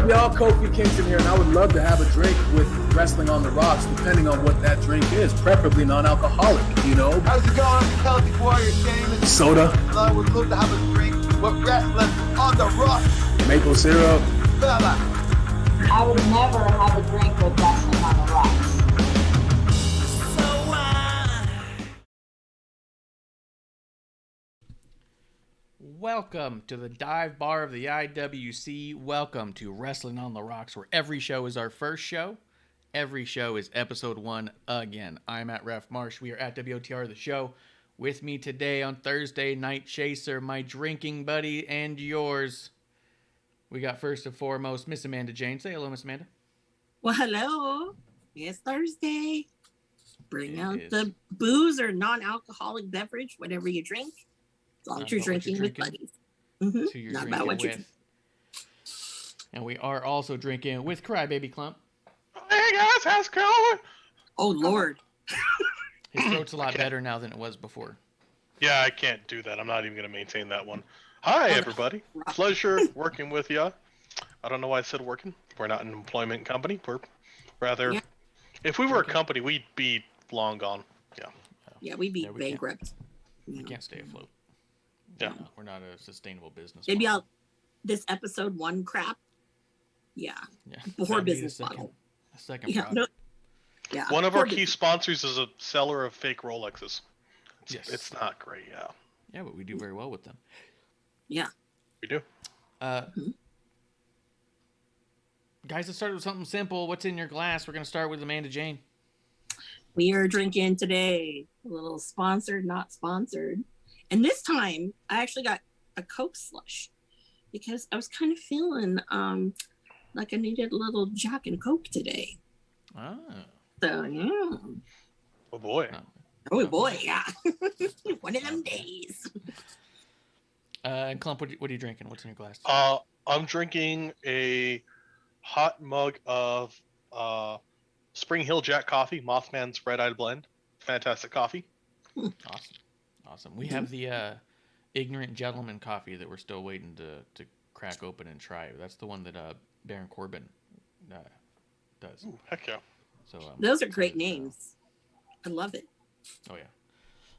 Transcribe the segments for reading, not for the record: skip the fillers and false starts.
up, y'all? Kofi Kingston here, and I would love to have a drink with Wrestling on the Rocks, depending on what that drink is, preferably non-alcoholic, you know? How's it going, Celtic Warrior Shane? Soda. I would love to have a drink with Wrestling on the Rocks. Maple syrup. Fella. I would never have a drink with Wrestling on the Rocks. Welcome to the dive bar of the IWC. Welcome to Wrestling on the Rocks, where every show is our first show. Every show is episode 1 again. I'm at Ref Marsh. We are at WOTR the show. With me today on Thursday Night Chaser, my drinking buddy and yours. We got first and foremost MsAmandaJayne. Say hello, Miss Amanda. Well, hello. It's Thursday. Bring out is. the booze or non-alcoholic beverage, whatever you drink. As long as you're drinking with buddies. Mm-hmm. So you're Not drinking about what you're with. And we are also drinking with Crybaby Klump. Hey guys, how's it going? Oh, Lord. His throat's a lot better now than it was before. Yeah, I can't do that. I'm not even going to maintain that one. Hi, everybody. Pleasure working with ya. I don't know why I said working. We're not an employment company. We're rather... Yeah. If we were a company, we'd be long gone. Yeah. Yeah, we'd be Yeah, we bankrupt. We can't stay afloat. Yeah. We're not a sustainable business Maybe model. this episode 1 crap. Yeah. Yeah. Poor That'd be business the second, model. a second Yeah. product. No, yeah. One of our poor key business. sponsors is a seller of fake Rolexes. Yes. It's not great, yeah. Yeah, but we do very well with them. Yeah. We do. Guys, let's start with something simple. What's in your glass? We're going to start with AmandAJayne. We are drinking today a little sponsored, not sponsored. And this time, I actually got a Coke slush because I was kind of feeling like I needed a little Jack and Coke today. Ah. So, yeah. Oh boy. Oh, boy, yeah. One of them days. And Klump, what are you drinking? What's in your glass? I'm drinking a hot mug of Spring Hill Jack coffee, Mothman's Red Eyed Blend. Fantastic coffee. Awesome. We have the Ignorant Gentleman coffee that we're still waiting to crack open and try. That's the one that Baron Corbin does. Ooh, heck yeah. So Those are great names. I love it. Oh yeah.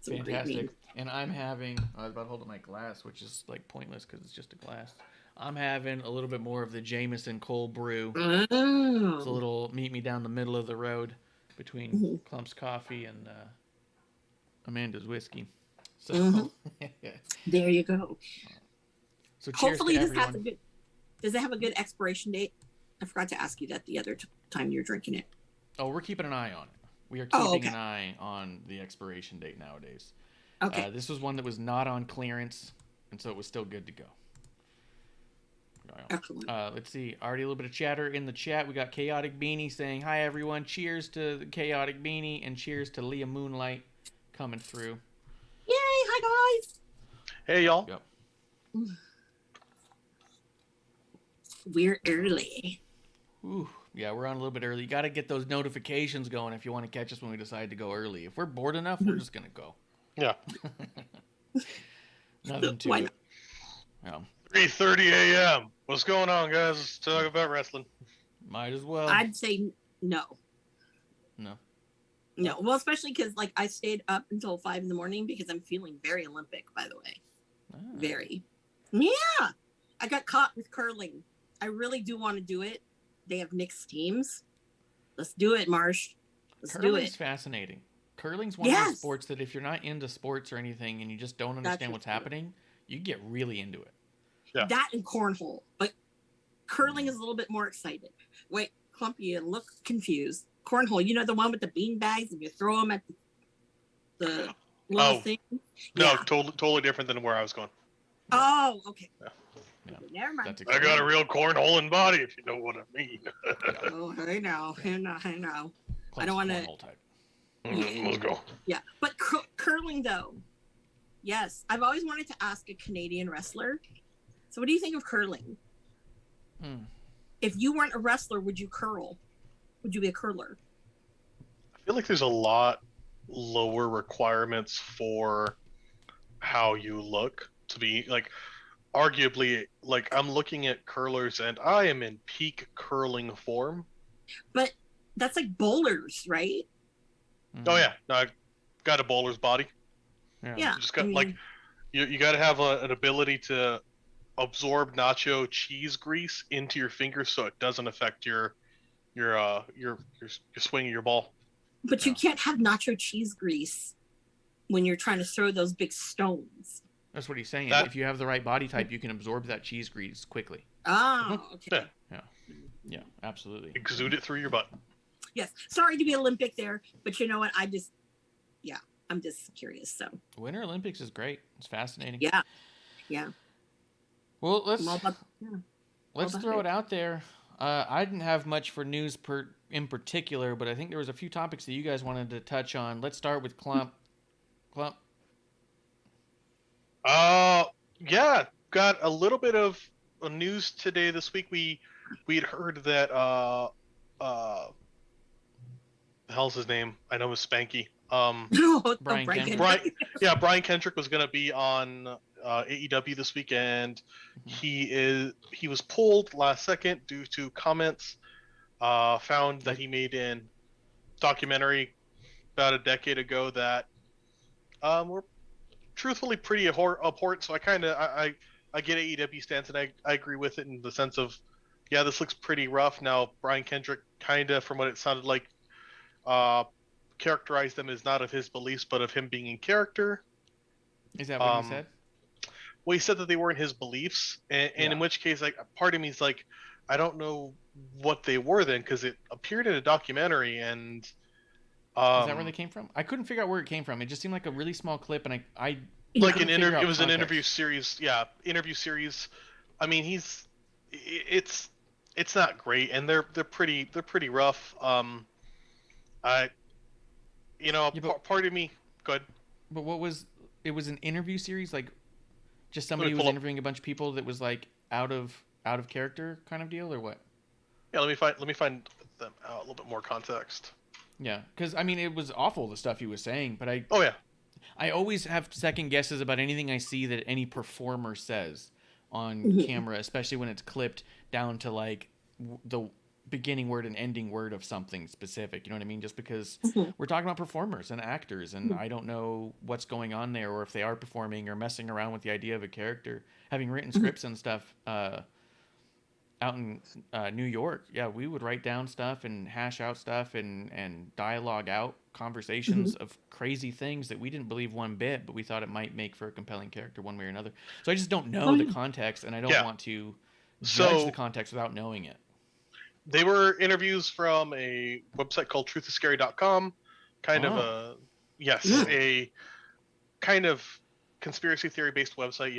Some great Fantastic. names. And I'm having, I was about to hold up my glass, which is like pointless because it's just a glass. I'm having a little bit more of the Jameson cold brew. It's a Oh. little meet me down the middle of the road between Klump's coffee and Amanda's whiskey. So, There you go. so cheers Hopefully to this everyone. has a good, does it have a good expiration date? I forgot to ask you that the other time you're drinking it. Oh, we're keeping an eye on it. We are Oh, keeping okay. an eye on the expiration date nowadays. Okay. This was one that was not on clearance, and so it was still good to go. Excellent. Let's see. Already a little bit of chatter in the chat. We got Chaotic Beanie saying, hi, everyone. Cheers to the Chaotic Beanie, and cheers to Leah Moonlight coming through. Yay. Hi, guys. Hey, y'all. Yep. We're early. Ooh, yeah, we're on a little bit early. You got to get those notifications going if you want to catch us when we decide to go early. If we're bored enough, we're just going to go. Yeah. Nothing to Why it. not? Yeah, 3:30 a.m. What's going on, guys? Let's talk about wrestling. might as well. I'd say no. No. No. Well, especially because like I stayed up until 5 in the morning because I'm feeling very Olympic, by the way. Ah. Very. Yeah. I got caught with curling. I really do want to do it. They have mixed teams. Let's do it, Marsh. Let's do Curling's it. fascinating. Curling's one of Yes. those sports that if you're not into sports or anything and you just don't understand what's happening, you get really into it. Yeah. That and cornhole. But curling is a little bit more exciting. Wait, Klump, you look confused. Cornhole, you know the one with the bean bags and you throw them at the little Oh. thing? No, Yeah. totally different than where I was going. Oh, okay. Yeah. Yeah. Never mind. That's I got a real cornholing body, if you know what I mean. Oh, I know. I know. I don't wanna- Cornhole type. Let's go. Yeah, but curling though, yes, I've always wanted to ask a Canadian wrestler. So, what do you think of curling? If you weren't a wrestler, would you curl? Would you be a curler? I feel like there's a lot lower requirements for how you look to be like. arguably, like, I'm looking at curlers and I am in peak curling form. But that's like bowlers, right? Oh yeah, no, I got a bowler's body. Yeah. You just got like you got to have an ability to absorb nacho cheese grease into your fingers so it doesn't affect your swing of your ball. But you can't have nacho cheese grease when you're trying to throw those big stones. That's what he's saying. If you have the right body type, you can absorb that cheese grease quickly. Oh, okay. Yeah, absolutely. Exude it through your butt. Yes. Sorry to be Olympic there, but you know what? I'm just curious. So Winter Olympics is great. It's fascinating. Yeah. Well, let's throw it out there. I didn't have much for news in particular, but I think there was a few topics that you guys wanted to touch on. Let's start with Klump. Klump. Yeah, got a little bit of news today. This week we'd heard that the hell's his name? I know it was Spanky. Brian Kendrick. Brian Kendrick was gonna be on AEW this weekend. He was pulled last second due to comments found that he made in documentary about a decade ago that were truthfully pretty abhorrent. So I get AEW stance, and I agree with it in the sense of, yeah, this looks pretty rough. Now Brian Kendrick from what it sounded like, characterized them as not of his beliefs but of him being in character. Is that what he said? Well, he said that they weren't his beliefs, and in which case, like, part of me is like, I don't know what they were then, because it appeared in a documentary, and is that where they came from? I couldn't figure out where it came from. It just seemed like a really small clip, and I like an interview. It was an interview series. Yeah, interview series. I mean, it's not great, and they're pretty rough. Part of me. Go ahead. But it was an interview series, like just somebody was interviewing a bunch of people that was like out of character kind of deal, or what? Yeah, let me find them out a little bit more context. Yeah, because I mean, it was awful, the stuff he was saying, but I always have second guesses about anything I see that any performer says on camera, especially when it's clipped down to like the beginning word and ending word of something specific. You know what I mean? Just because we're talking about performers and actors, and I don't know what's going on there, or if they are performing or messing around with the idea of a character. Having written scripts and stuff out in New York, yeah, we would write down stuff and hash out stuff and dialogue out conversations of crazy things that we didn't believe one bit, but we thought it might make for a compelling character one way or another. So I just don't know the context, and I don't want to judge the context without knowing it. They were interviews from a website called truthiscary.com, a kind of conspiracy theory based website,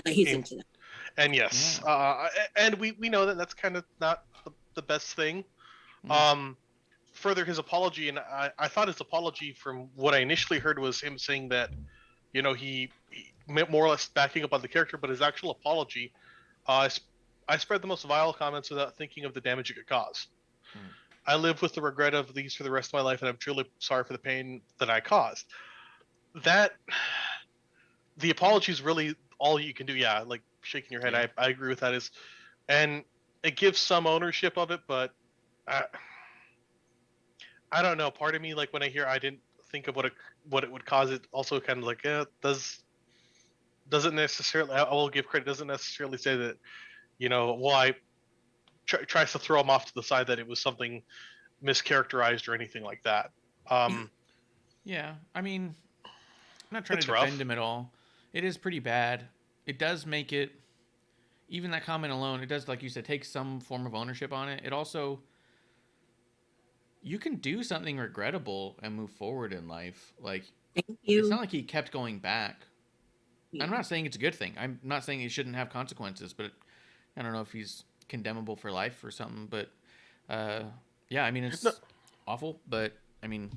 he's into that. And yes, and we know that that's kind of not the best thing. Further, his apology, and I thought his apology, from what I initially heard, was him saying that, he meant more or less backing up on the character, but his actual apology, I spread the most vile comments without thinking of the damage it could cause. I live with the regret of these for the rest of my life, and I'm truly sorry for the pain that I caused. The apology is really all you can do. Yeah, like shaking your head. I agree with that. And it gives some ownership of it, but I don't know. Part of me, like when I hear, I didn't think of what it would cause. It also kind of like, doesn't necessarily. I will give credit. Doesn't necessarily say that. Tries to throw him off to the side that it was something mischaracterized or anything like that. Yeah, I mean, I'm not trying to rough. defend him at all. It is pretty bad. It does make it, even that comment alone, it does, like you said, take some form of ownership on it. It also, you can do something regrettable and move forward in life. Like, it's not like he kept going back. I'm not saying it's a good thing. I'm not saying he shouldn't have consequences, but I don't know if he's condemnable for life or something. But yeah, I mean, it's awful, but I mean,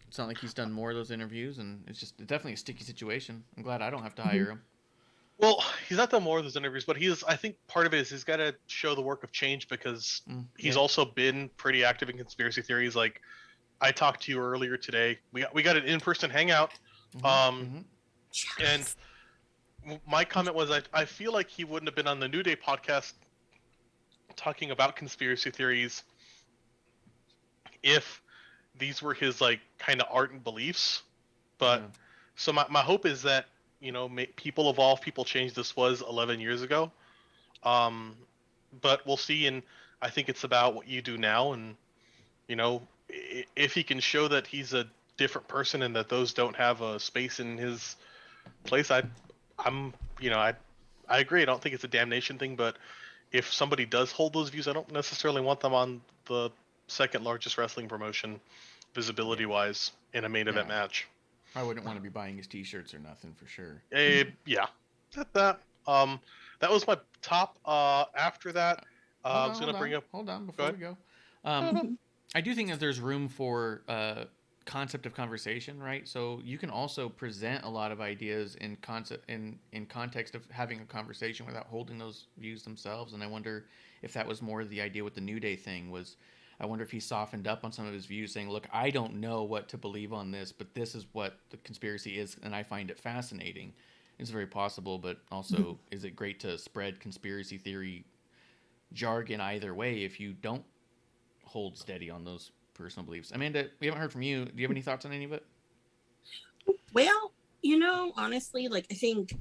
it's not like he's done more of those interviews, and it's definitely a sticky situation. I'm glad I don't have to hire him. Well, he's not done more of those interviews, but I think part of it is he's got to show the work of change, because he's also been pretty active in conspiracy theories. Like, I talked to you earlier today. We got an in-person hangout, and my comment was I feel like he wouldn't have been on the New Day podcast talking about conspiracy theories if these were his like kind of ardent beliefs. But Yeah. so my hope is that, you know, people evolve, people change. This was 11 years ago. But we'll see. And I think it's about what you do now. And, you know, if he can show that he's a different person and that those don't have a space in his place, I agree. I don't think it's a damnation thing, but if somebody does hold those views, I don't necessarily want them on the second largest wrestling promotion, visibility wise, in a main event match. I wouldn't want to be buying his T-shirts or nothing for sure. Yeah, that was my top. After that, I was gonna bring up. Hold on, before we go. I do think that there's room for concept of conversation, right? So you can also present a lot of ideas in context of having a conversation without holding those views themselves. And I wonder if that was more the idea with the New Day thing was. I wonder if he softened up on some of his views, saying, look, I don't know what to believe on this, but this is what the conspiracy is, and I find it fascinating. It's very possible, but also is it great to spread conspiracy theory jargon either way if you don't hold steady on those personal beliefs? Amanda, we haven't heard from you. Do you have any thoughts on any of it? Well, you know, honestly, like, I think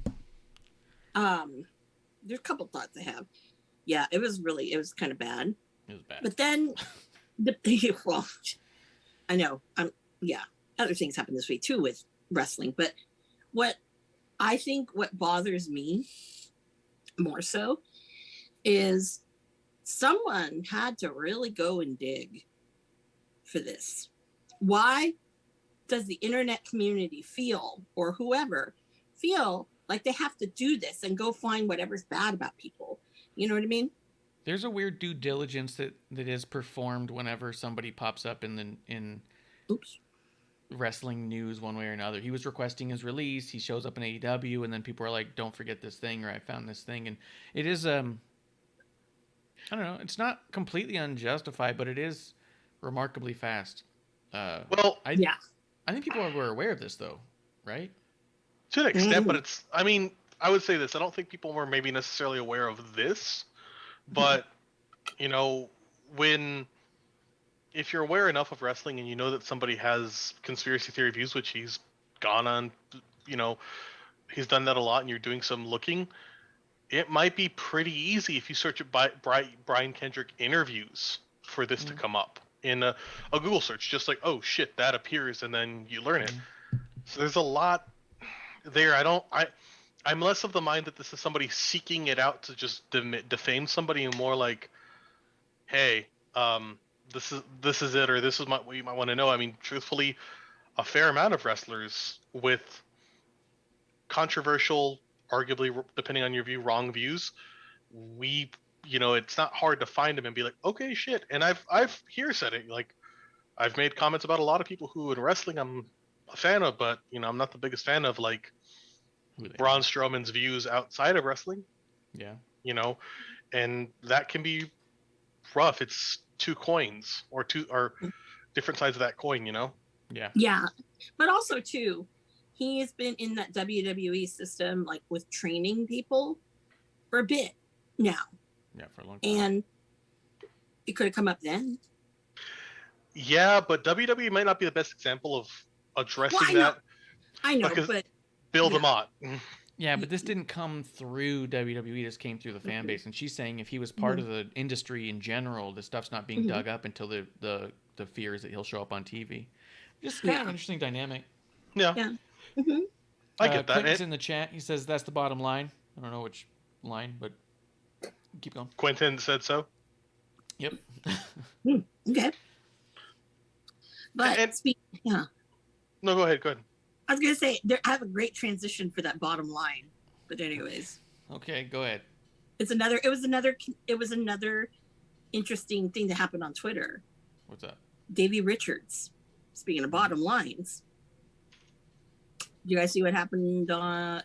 there's a couple thoughts I have. Yeah, it was kind of bad. It was bad. But then, well, I know. Other things happened this week too with wrestling. But what bothers me more so is someone had to really go and dig for this. Why does the internet community feel, or whoever, feel like they have to do this and go find whatever's bad about people? You know what I mean? There's a weird due diligence that is performed whenever somebody pops up in wrestling news one way or another. He was requesting his release. He shows up in AEW, and then people are like, "Don't forget this thing," or "I found this thing," and it is I don't know. It's not completely unjustified, but it is remarkably fast. I think people were aware of this though, right? To an extent, but it's. I mean, I would say this. I don't think people were maybe necessarily aware of this. But, you know, if you're aware enough of wrestling and you know that somebody has conspiracy theory views, which he's gone on, you know, he's done that a lot, and you're doing some looking, it might be pretty easy if you search Brian Kendrick interviews for this to come up in a Google search, just like, oh shit, that appears, and then you learn it. So there's a lot there. I'm less of the mind that this is somebody seeking it out to just defame somebody, and more like, hey, this is it, or this is what you might want to know. I mean, truthfully, a fair amount of wrestlers with controversial, arguably, depending on your view, wrong views, it's not hard to find them and be like, okay, shit. And I've said it, like, I've made comments about a lot of people who in wrestling I'm a fan of, but, you know, I'm not the biggest fan of, like, Braun Strowman's views outside of wrestling. Yeah. You know, and that can be rough. It's two coins or different sides of that coin, you know? Yeah. Yeah. But also too, he has been in that WWE system, like with training people for a bit now. Yeah, for a long time. And it could have come up then. Yeah, but WWE might not be the best example of addressing that. I know, but Bill DeMott. Yeah, but this didn't come through WWE. This came through the fan base, and she's saying if he was part of the industry in general, the stuff's not being dug up until the fear is that he'll show up on TV. Just kind of an interesting dynamic. Yeah. I get that. Quentin's in the chat. He says that's the bottom line. I don't know which line, but keep going. Quentin said so. Yep. Okay. But No, go ahead. I was gonna say I have a great transition for that bottom line, but anyways. Okay, go ahead. It was another interesting thing that happened on Twitter. What's that? Davey Richards. Speaking of bottom lines, you guys see what happened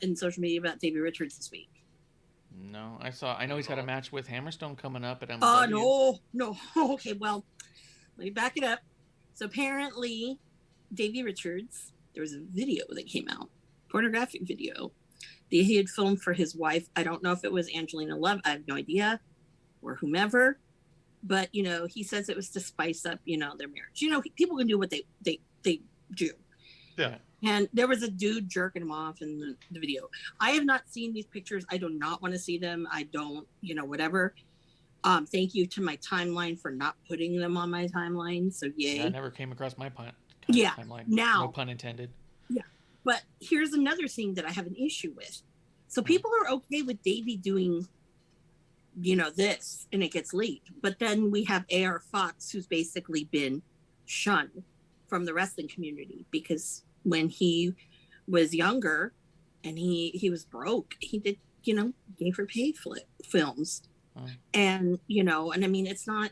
in social media about Davey Richards this week? No, I know he's got a match with Hammerstone coming up at MSW. Oh no. Okay, well, let me back it up. So apparently, Davey Richards, there was a video that came out, pornographic video, He had filmed for his wife. I don't know if it was Angelina Love. I have no idea, or whomever. But he says it was to spice up, their marriage. People can do what they do. Yeah. And there was a dude jerking him off in the video. I have not seen these pictures. I do not want to see them. I don't, whatever. Thank you to my timeline for not putting them on my timeline. So yay. Yeah, I never came across my timeline. Now, no pun intended. Yeah. But here's another thing that I have an issue with. So people are okay with Davey doing, this, and it gets leaked. But then we have AR Fox, who's basically been shunned from the wrestling community because when he was younger and he was broke, he did, gay for pay films. And, and I mean, it's not,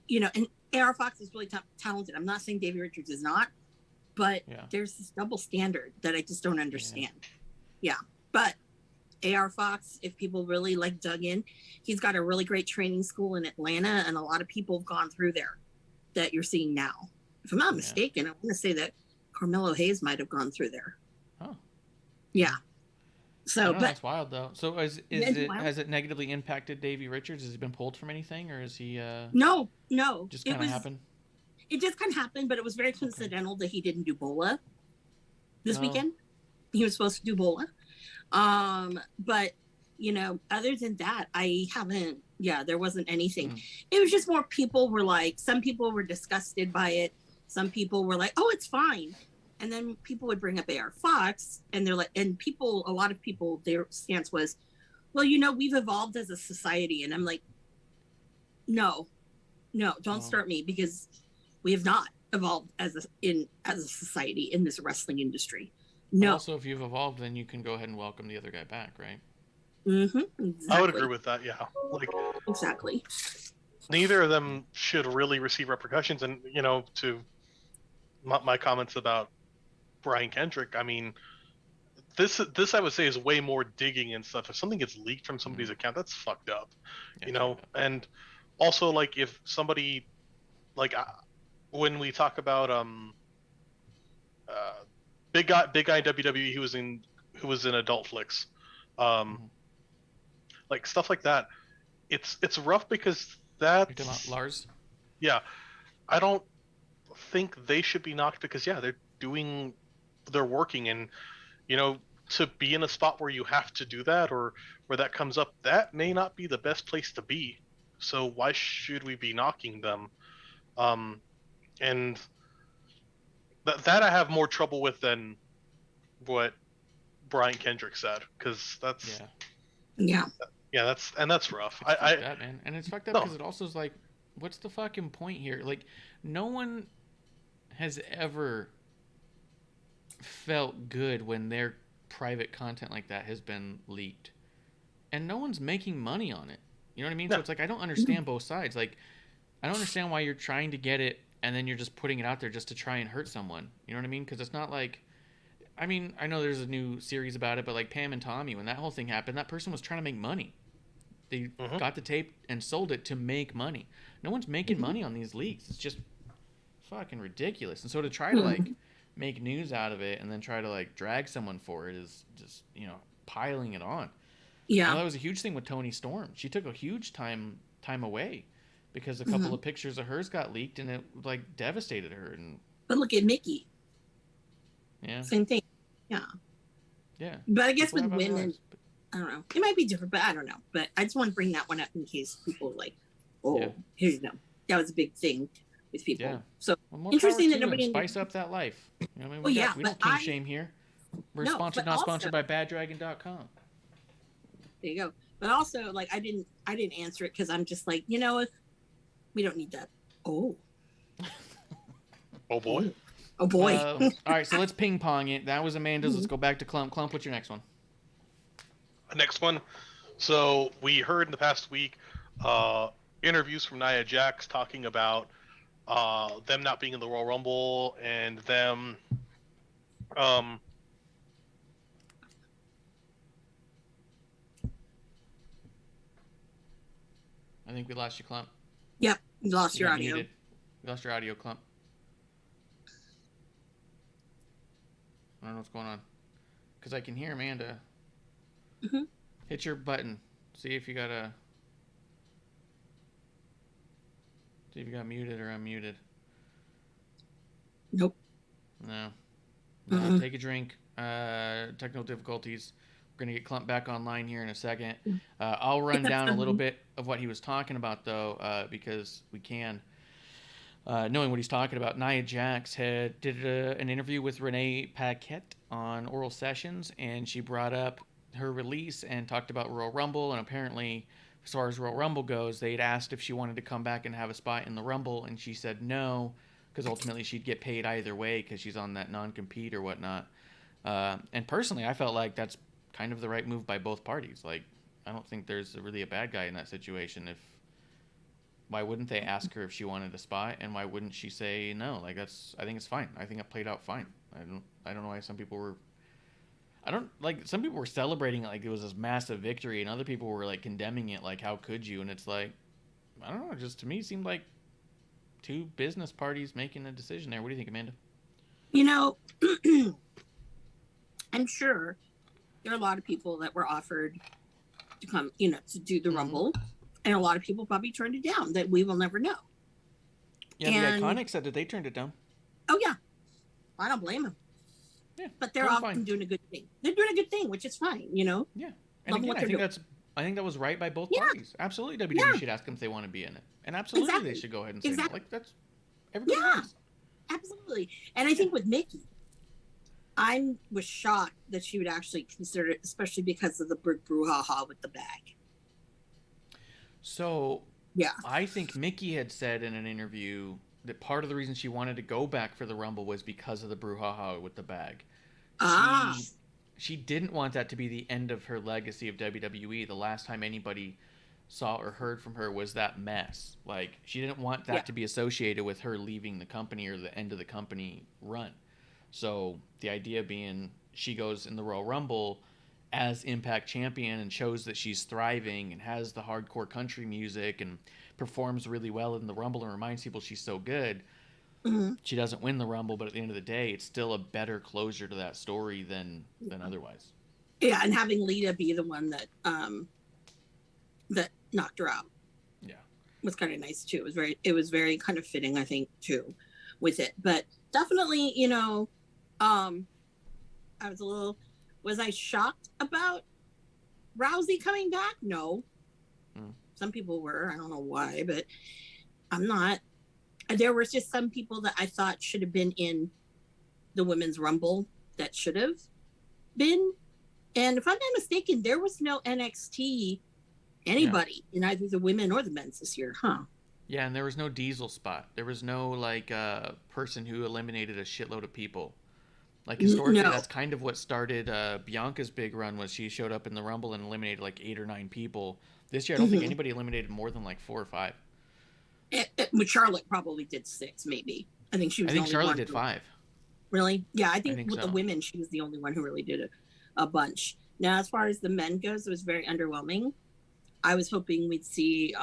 and AR Fox is really talented. I'm not saying Davey Richards is not, but there's this double standard that I just don't understand. Yeah. But AR Fox, if people really dug in, he's got a really great training school in Atlanta, and a lot of people have gone through there that you're seeing now. If I'm not mistaken, I want to say that Carmelo Hayes might have gone through there. Oh. Yeah. So, but that's wild though. So has it negatively impacted Davey Richards? Has he been pulled from anything, or is he? No. Just kind of happened. It just kind of happened, but it was very coincidental that he didn't do Bola this weekend. He was supposed to do Bola, but other than that, I haven't. Yeah, there wasn't anything. It was just more people were some people were disgusted by it. Some people were like, "Oh, it's fine." And then people would bring up AR Fox, and they're like, and a lot of people, their stance was, well, we've evolved as a society. And I'm like, no, don't start me, because we have not evolved as a society in this wrestling industry. No. Also, if you've evolved, then you can go ahead and welcome the other guy back, right? Mm-hmm. Exactly. I would agree with that. Yeah. Exactly. Neither of them should really receive repercussions. And, to my comments about Brian Kendrick, I mean, this I would say is way more digging and stuff. If something gets leaked from somebody's account, that's fucked up, And also, if somebody, when we talk about big guy WWE who was in adult flicks, stuff like that, it's rough because that's. You're talking about Lars? Yeah, I don't think they should be knocked because they're working, and to be in a spot where you have to do that or where that comes up, that may not be the best place to be. So why should we be knocking them? And that I have more trouble with than what Brian Kendrick said, because that's that's rough. That, man, and it's fucked up because it also is what's the fucking point here? No one has ever felt good when their private content like that has been leaked, and no one's making money on it. You know what I mean? No. So it's I don't understand both sides. I don't understand why you're trying to get it and then you're just putting it out there just to try and hurt someone. You know what I mean? Because it's not I mean, I know there's a new series about it, but Pam and Tommy, when that whole thing happened, that person was trying to make money. They got the tape and sold it to make money. No one's making money on these leaks. It's just fucking ridiculous. And so to try to make news out of it and then try to drag someone for it is just piling it on. Yeah, that was a huge thing with Toni Storm. She took a huge time away because a couple of pictures of hers got leaked and it devastated her. But look at Mickey. Yeah, same thing. Yeah. But I guess with women, I don't know, it might be different, but I don't know. But I just want to bring that one up in case people are here you go. That was a big thing with people. Yeah. So interesting that nobody spice up that life. You know what I mean? We don't kink shame here. We're not sponsored by baddragon.com. There you go. But also, I didn't answer it because I'm just we don't need that. Oh. Oh boy. Oh boy. All right, so let's ping pong it. That was Amanda's. Let's go back to Klump. Klump, what's your next one? Next one. So we heard in the past week interviews from Nia Jax talking about them not being in the Royal Rumble and them I think we lost you, Klump. Yep, we lost your audio. We lost your audio, Klump. I don't know what's going on. Because I can hear Amanda. Mm-hmm. Hit your button. See if you got muted or unmuted. Nope. No. Mm-mm. Take a drink. Technical difficulties. We're going to get Klump back online here in a second. I'll run down a little bit of what he was talking about, though, because we can. Knowing what he's talking about, Nia Jax did an interview with Renee Paquette on Oral Sessions, and she brought up her release and talked about Royal Rumble. And apparently, as far as Royal Rumble goes, they'd asked if she wanted to come back and have a spot in the Rumble, and she said no, because ultimately she'd get paid either way because she's on that non-compete or whatnot. And personally, I felt like that's kind of the right move by both parties. Like, I don't think there's really a bad guy in that situation. Why wouldn't they ask her if she wanted a spot, and why wouldn't she say no? Like, I think it's fine. I think it played out fine. I don't know why some people were. Some people were celebrating it like it was this massive victory, and other people were like condemning it, like how could you? And it's like, I don't know. Just to me, it seemed like two business parties making a decision there. What do you think, Amanda? You know, I'm sure there are a lot of people that were offered to come, to do the Rumble, and a lot of people probably turned it down. That we will never know. Yeah, the Iconics said that they turned it down. Oh yeah, I don't blame them. Yeah, but they're often doing a good thing. They're doing a good thing, which is fine, Yeah, and again, I think that was right by both parties. Absolutely, WWE should ask them if they want to be in it, and absolutely they should go ahead and say no. Like that's everybody knows. Absolutely. And I think with Mickey, I was shocked that she would actually consider it, especially because of the big brouhaha with the bag. So yeah, I think Mickey had said in an interview that part of the reason she wanted to go back for the Rumble was because of the brouhaha with the bag. She didn't want that to be the end of her legacy of WWE. The last time anybody saw or heard from her was that mess. Like, she didn't want that to be associated with her leaving the company or the end of the company run. So the idea being she goes in the Royal Rumble as Impact Champion and shows that she's thriving and has the hardcore country music and performs really well in the Rumble and reminds people she's so good. She doesn't win the Rumble, but at the end of the day, it's still a better closure to that story than otherwise. Yeah, and having Lita be the one that that knocked her out, was kind of nice too. It was very kind of fitting, I think, too, with it. But definitely, was I shocked about Rousey coming back? No. Some people were. I don't know why, but I'm not. There was just some people that I thought should have been in the Women's Rumble that should have been. And if I'm not mistaken, there was no NXT anybody in either the women or the men's this year, huh? Yeah, and there was no Diesel spot. There was no person who eliminated a shitload of people. Like historically, that's kind of what started Bianca's big run. Was she showed up in the Rumble and eliminated like 8 or 9 people. This year, I don't think anybody eliminated more than like 4 or 5. Charlotte probably did 6, maybe. I think she was. I think Charlotte did 5. Really? Yeah, I think with the women, she was the only one who really did a bunch. Now, as far as the men goes, it was very underwhelming. I was hoping we'd see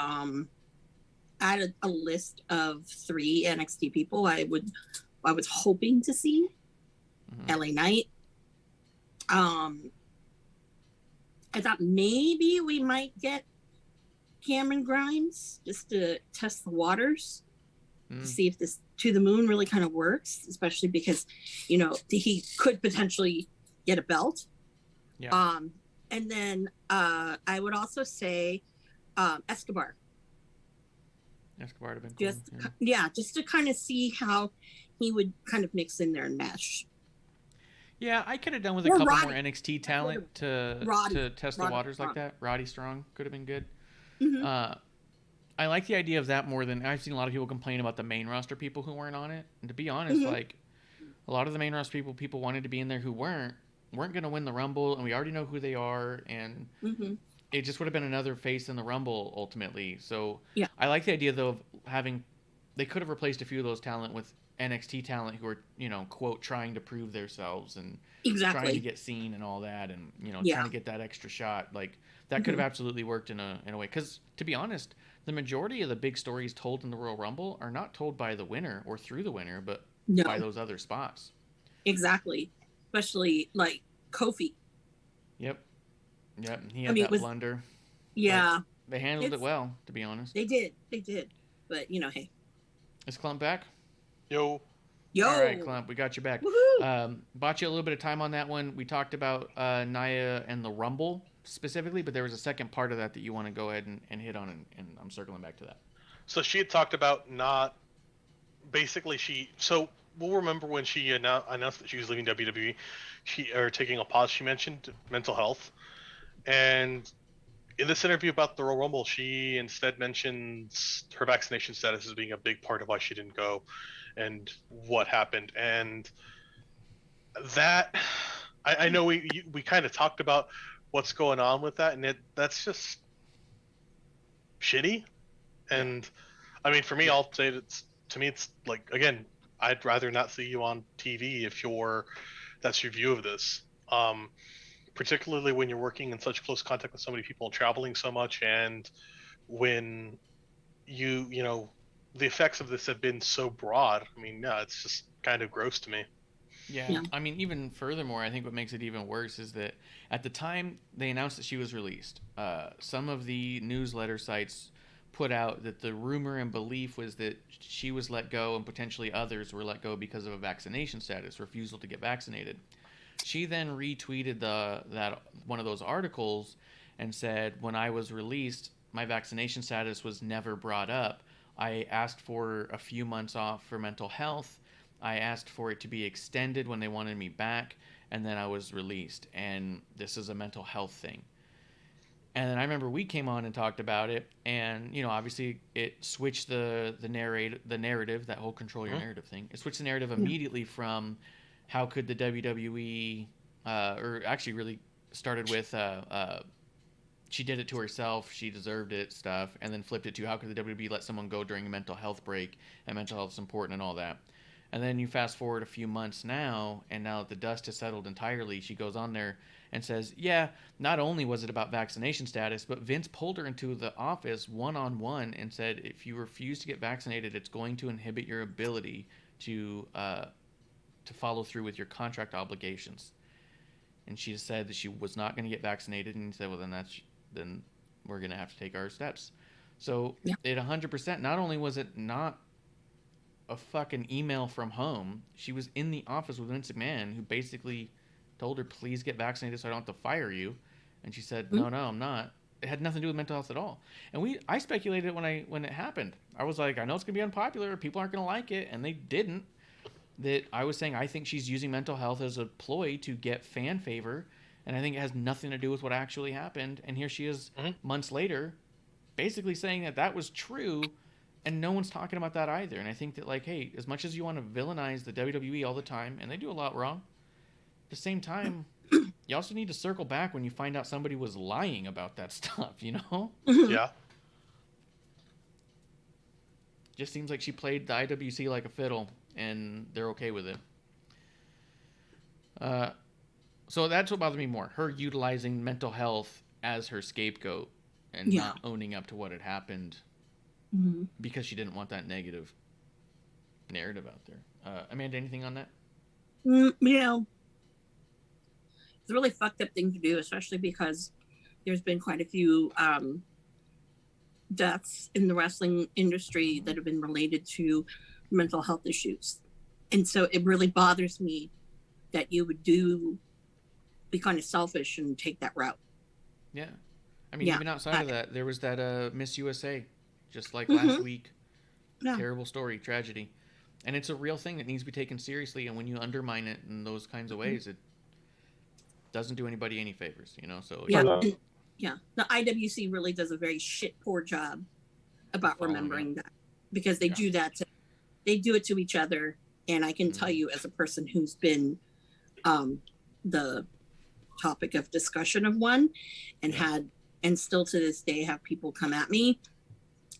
add a list of 3 NXT people. I was hoping to see LA Knight. I thought maybe we might get Cameron Grimes just to test the waters, to see if this To the Moon really kind of works, especially because, he could potentially get a belt. Yeah. And then I would also say Escobar. Escobar would have been cool. Just to kind of see how he would kind of mix in there and mesh. Yeah, I could have done with a couple more NXT talent to test the waters like that. Roddy Strong could have been good. I like the idea of that more than I've seen a lot of people complain about the main roster people who weren't on it. And to be honest, like a lot of the main roster people wanted to be in there who weren't going to win the Rumble, and we already know who they are, and it just would have been another face in the Rumble ultimately. So I like the idea though of they could have replaced a few of those talent with NXT talent who are, quote, trying to prove themselves and trying to get seen and all that, and trying to get that extra shot. Like that could have absolutely worked in a way. Because to be honest, the majority of the big stories told in the Royal Rumble are not told by the winner or through the winner, but by those other spots. Exactly, especially like Kofi. Yep. Yep, he I had mean, that blunder. Yeah. They handled it well, to be honest. They did. But, hey. Is Klump back? Yo. All right, Klump, we got you back. Woohoo! Bought you a little bit of time on that one. We talked about Nia and the Rumble specifically, but there was a second part of that you want to go ahead and hit on, and I'm circling back to that. So she had talked about not basically so we'll remember when she announced that she was leaving WWE, or taking a pause. She mentioned mental health, and in this interview about the Royal Rumble, she instead mentions her vaccination status as being a big part of why she didn't go, and what happened. And that, I know we kind of talked about what's going on with that, and that's just shitty. And I mean, for me, I'll say it's like, again, I'd rather not see you on TV if that's your view of this. Particularly when you're working in such close contact with so many people and traveling so much, and when you know the effects of this have been so broad. I mean, yeah, it's just kind of gross to me. Yeah. I mean, even furthermore, I think what makes it even worse is that at the time they announced that she was released, some of the newsletter sites put out that the rumor and belief was that she was let go and potentially others were let go because of a vaccination status, refusal to get vaccinated. She then retweeted that one of those articles and said, when I was released, my vaccination status was never brought up. I asked for a few months off for mental health. I asked for it to be extended when they wanted me back, and then I was released. And this is a mental health thing. And then I remember we came on and talked about it, and obviously it switched the narrative, that whole control your narrative thing. It switched the narrative immediately from how could the WWE, or actually really started with she did it to herself, she deserved it stuff, and then flipped it to how could the WWE let someone go during a mental health break, and mental health is important and all that. And then you fast forward a few months now, and now that the dust has settled entirely, she goes on there and says, yeah, not only was it about vaccination status, but Vince pulled her into the office one-on-one and said, if you refuse to get vaccinated, it's going to inhibit your ability to follow through with your contract obligations. And she said that she was not going to get vaccinated, and he said, well, then we're going to have to take our steps. So it 100%, not only was it not a fucking email from home, she was in the office with Vince McMahon, who basically told her, please get vaccinated so I don't have to fire you. And she said, no, I'm not. It had nothing to do with mental health at all. And I speculated when it happened. I was like, I know it's going to be unpopular, people aren't going to like it, and they didn't. That I was saying I think she's using mental health as a ploy to get fan favor, and I think it has nothing to do with what actually happened. And here she is months later basically saying that was true, and no one's talking about that either. And I think that, like, hey, as much as you want to villainize the WWE all the time, and they do a lot wrong, at the same time, you also need to circle back when you find out somebody was lying about that stuff, Yeah. Just seems like she played the IWC like a fiddle, and they're okay with it. So that's what bothers me more. Her utilizing mental health as her scapegoat and not owning up to what had happened because she didn't want that negative narrative out there. Amanda, anything on that? It's a really fucked up thing to do, especially because there's been quite a few deaths in the wrestling industry that have been related to mental health issues. And so it really bothers me that you would be kind of selfish and take that route. Yeah. I mean, even outside of that, there was that Miss USA, just like last week. Terrible story, tragedy. And it's a real thing that needs to be taken seriously. And when you undermine it in those kinds of ways, it doesn't do anybody any favors, So the IWC really does a very poor job about remembering that, because they do that they do it to each other. And I can tell you, as a person who's been the topic of discussion of one and still to this day have people come at me,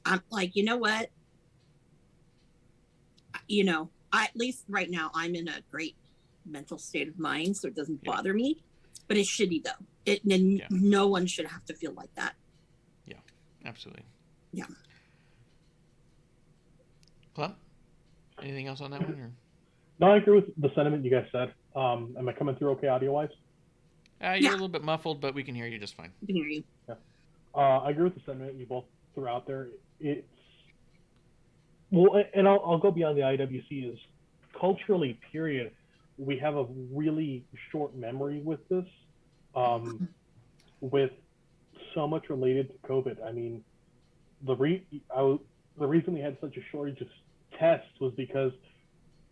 I'm like, you know what? At least right now I'm in a great mental state of mind, so it doesn't bother me. But it's shitty though. No one should have to feel like that. Yeah, absolutely. Yeah. Klump, anything else on that one? Or? No, I agree with the sentiment you guys said. Am I coming through okay audio-wise? You're a little bit muffled, but we can hear you just fine. I can hear you. Yeah. I agree with the sentiment you both threw out there. It's well, and I'll go beyond the IWC. Is culturally, period, we have a really short memory with this, with so much related to COVID. I mean, the reason we had such a shortage of tests was because,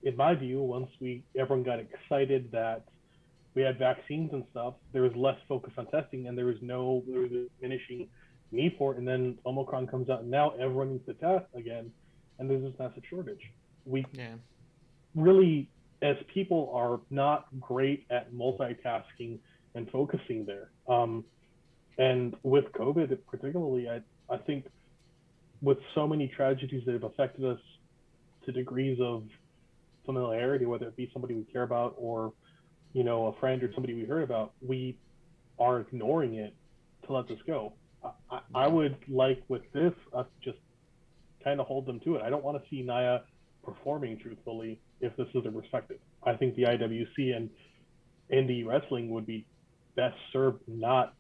in my view, once everyone got excited that we had vaccines and stuff, there was less focus on testing, and there was a diminishing need for it. And then Omicron comes out, and now everyone needs to test again, and there's this massive shortage. We really, as people, are not great at multitasking and focusing there. And with COVID particularly, I think with so many tragedies that have affected us to degrees of familiarity, whether it be somebody we care about or, a friend or somebody we heard about, we are ignoring it to let this go. I would like with this, us just kind of hold them to it. I don't want to see Nia performing truthfully if this is a perspective. I think the IWC and indie wrestling would be best served not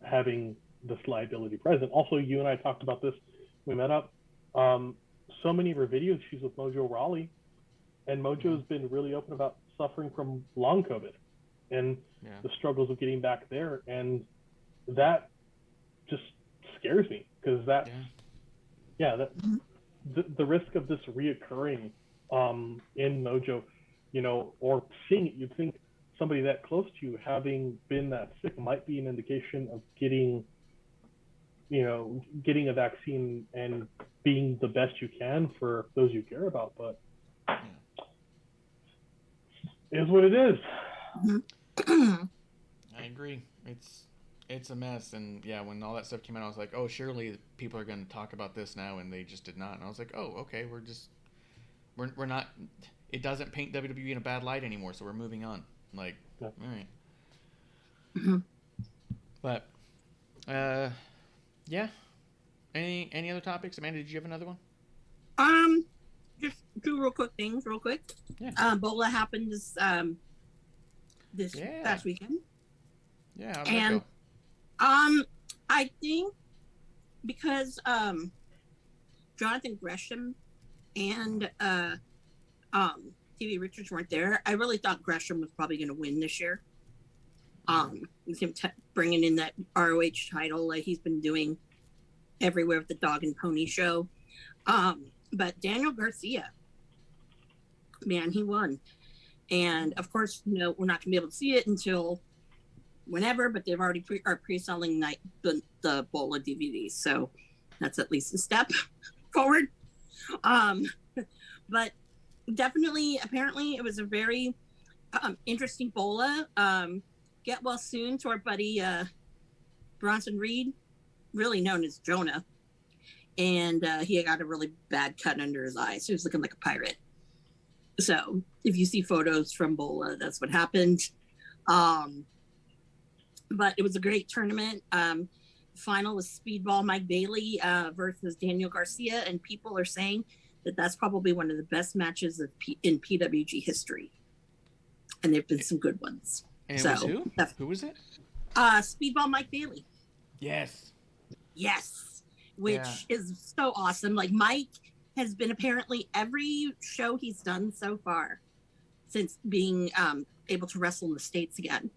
having this liability present. Also, you and I talked about this. We met up. So many of her videos, she's with Mojo Rawley, and Mojo's been really open about suffering from long COVID and the struggles of getting back there. And that just scares me because the risk of this reoccurring in Mojo, or seeing it, you'd think somebody that close to you having been that sick might be an indication of getting a vaccine and being the best you can for those you care about, but it is what it is. I agree. It's a mess, and when all that stuff came out, I was like, oh, surely people are going to talk about this now, and they just did not. And I was like, oh, okay, we're not. It doesn't paint WWE in a bad light anymore, so we're moving on. Like, all right. But, Any other topics? Amanda, did you have another one? Just two real quick things, real quick. Yeah. Bola happened this past weekend. Yeah. How'd that go? I think because Jonathan Gresham and Davey Richards weren't there, I really thought Gresham was probably going to win this year. With him bringing in that ROH title like he's been doing everywhere with the Dog and Pony show. But Daniel Garcia, man, he won. And of course, we're not going to be able to see it until whenever, but they've already pre-selling the Bola DVDs. So that's at least a step forward. But definitely, apparently it was a very interesting Bola. Get well soon to our buddy Bronson Reed, really known as Jonah. And he got a really bad cut under his eye, so he was looking like a pirate. So if you see photos from Bola, that's what happened. But it was a great tournament. Final was Speedball Mike Bailey versus Daniel Garcia, and people are saying that that's probably one of the best matches in PWG history. And there've been some good ones. And it was who? Who was it? Speedball Mike Bailey. Yes. Which is so awesome. Like, Mike has been apparently every show he's done so far since being able to wrestle in the States again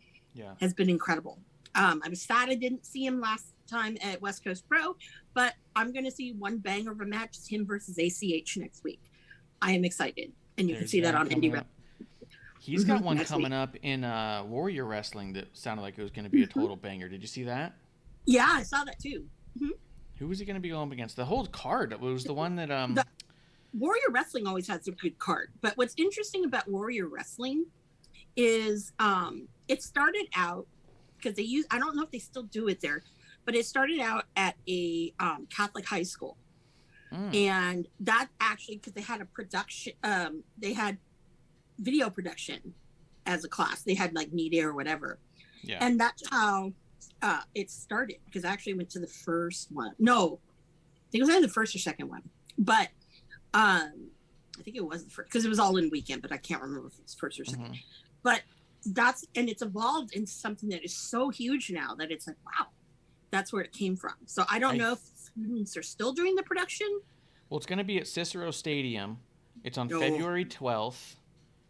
has been incredible. I was sad I didn't see him last time at West Coast Pro, but I'm going to see one banger of a match. It's him versus ACH next week. I am excited. And you can see that on Indie Wrestling. He's got one coming up in Warrior Wrestling that sounded like it was going to be a total banger. Did you see that? Yeah, I saw that too. Who was he going to be going up against? The whole card was the one that The Warrior Wrestling always has a good card. But what's interesting about Warrior Wrestling is it started out because they use, I don't know if they still do it there, but it started out at a Catholic high school. And that actually, because they had a production, they had video production as a class. They had like media or whatever. Yeah. And that's how it started, because I actually went to the first one. No, I think it was either the first or second one. But I think it was the first, because it was all in weekend, but I can't remember if it was first or second. But and it's evolved into something that is so huge now that it's like, wow, that's where it came from. So I don't know if students are still doing the production. Well, it's going to be at Cicero Stadium. It's on Oh. February 12th.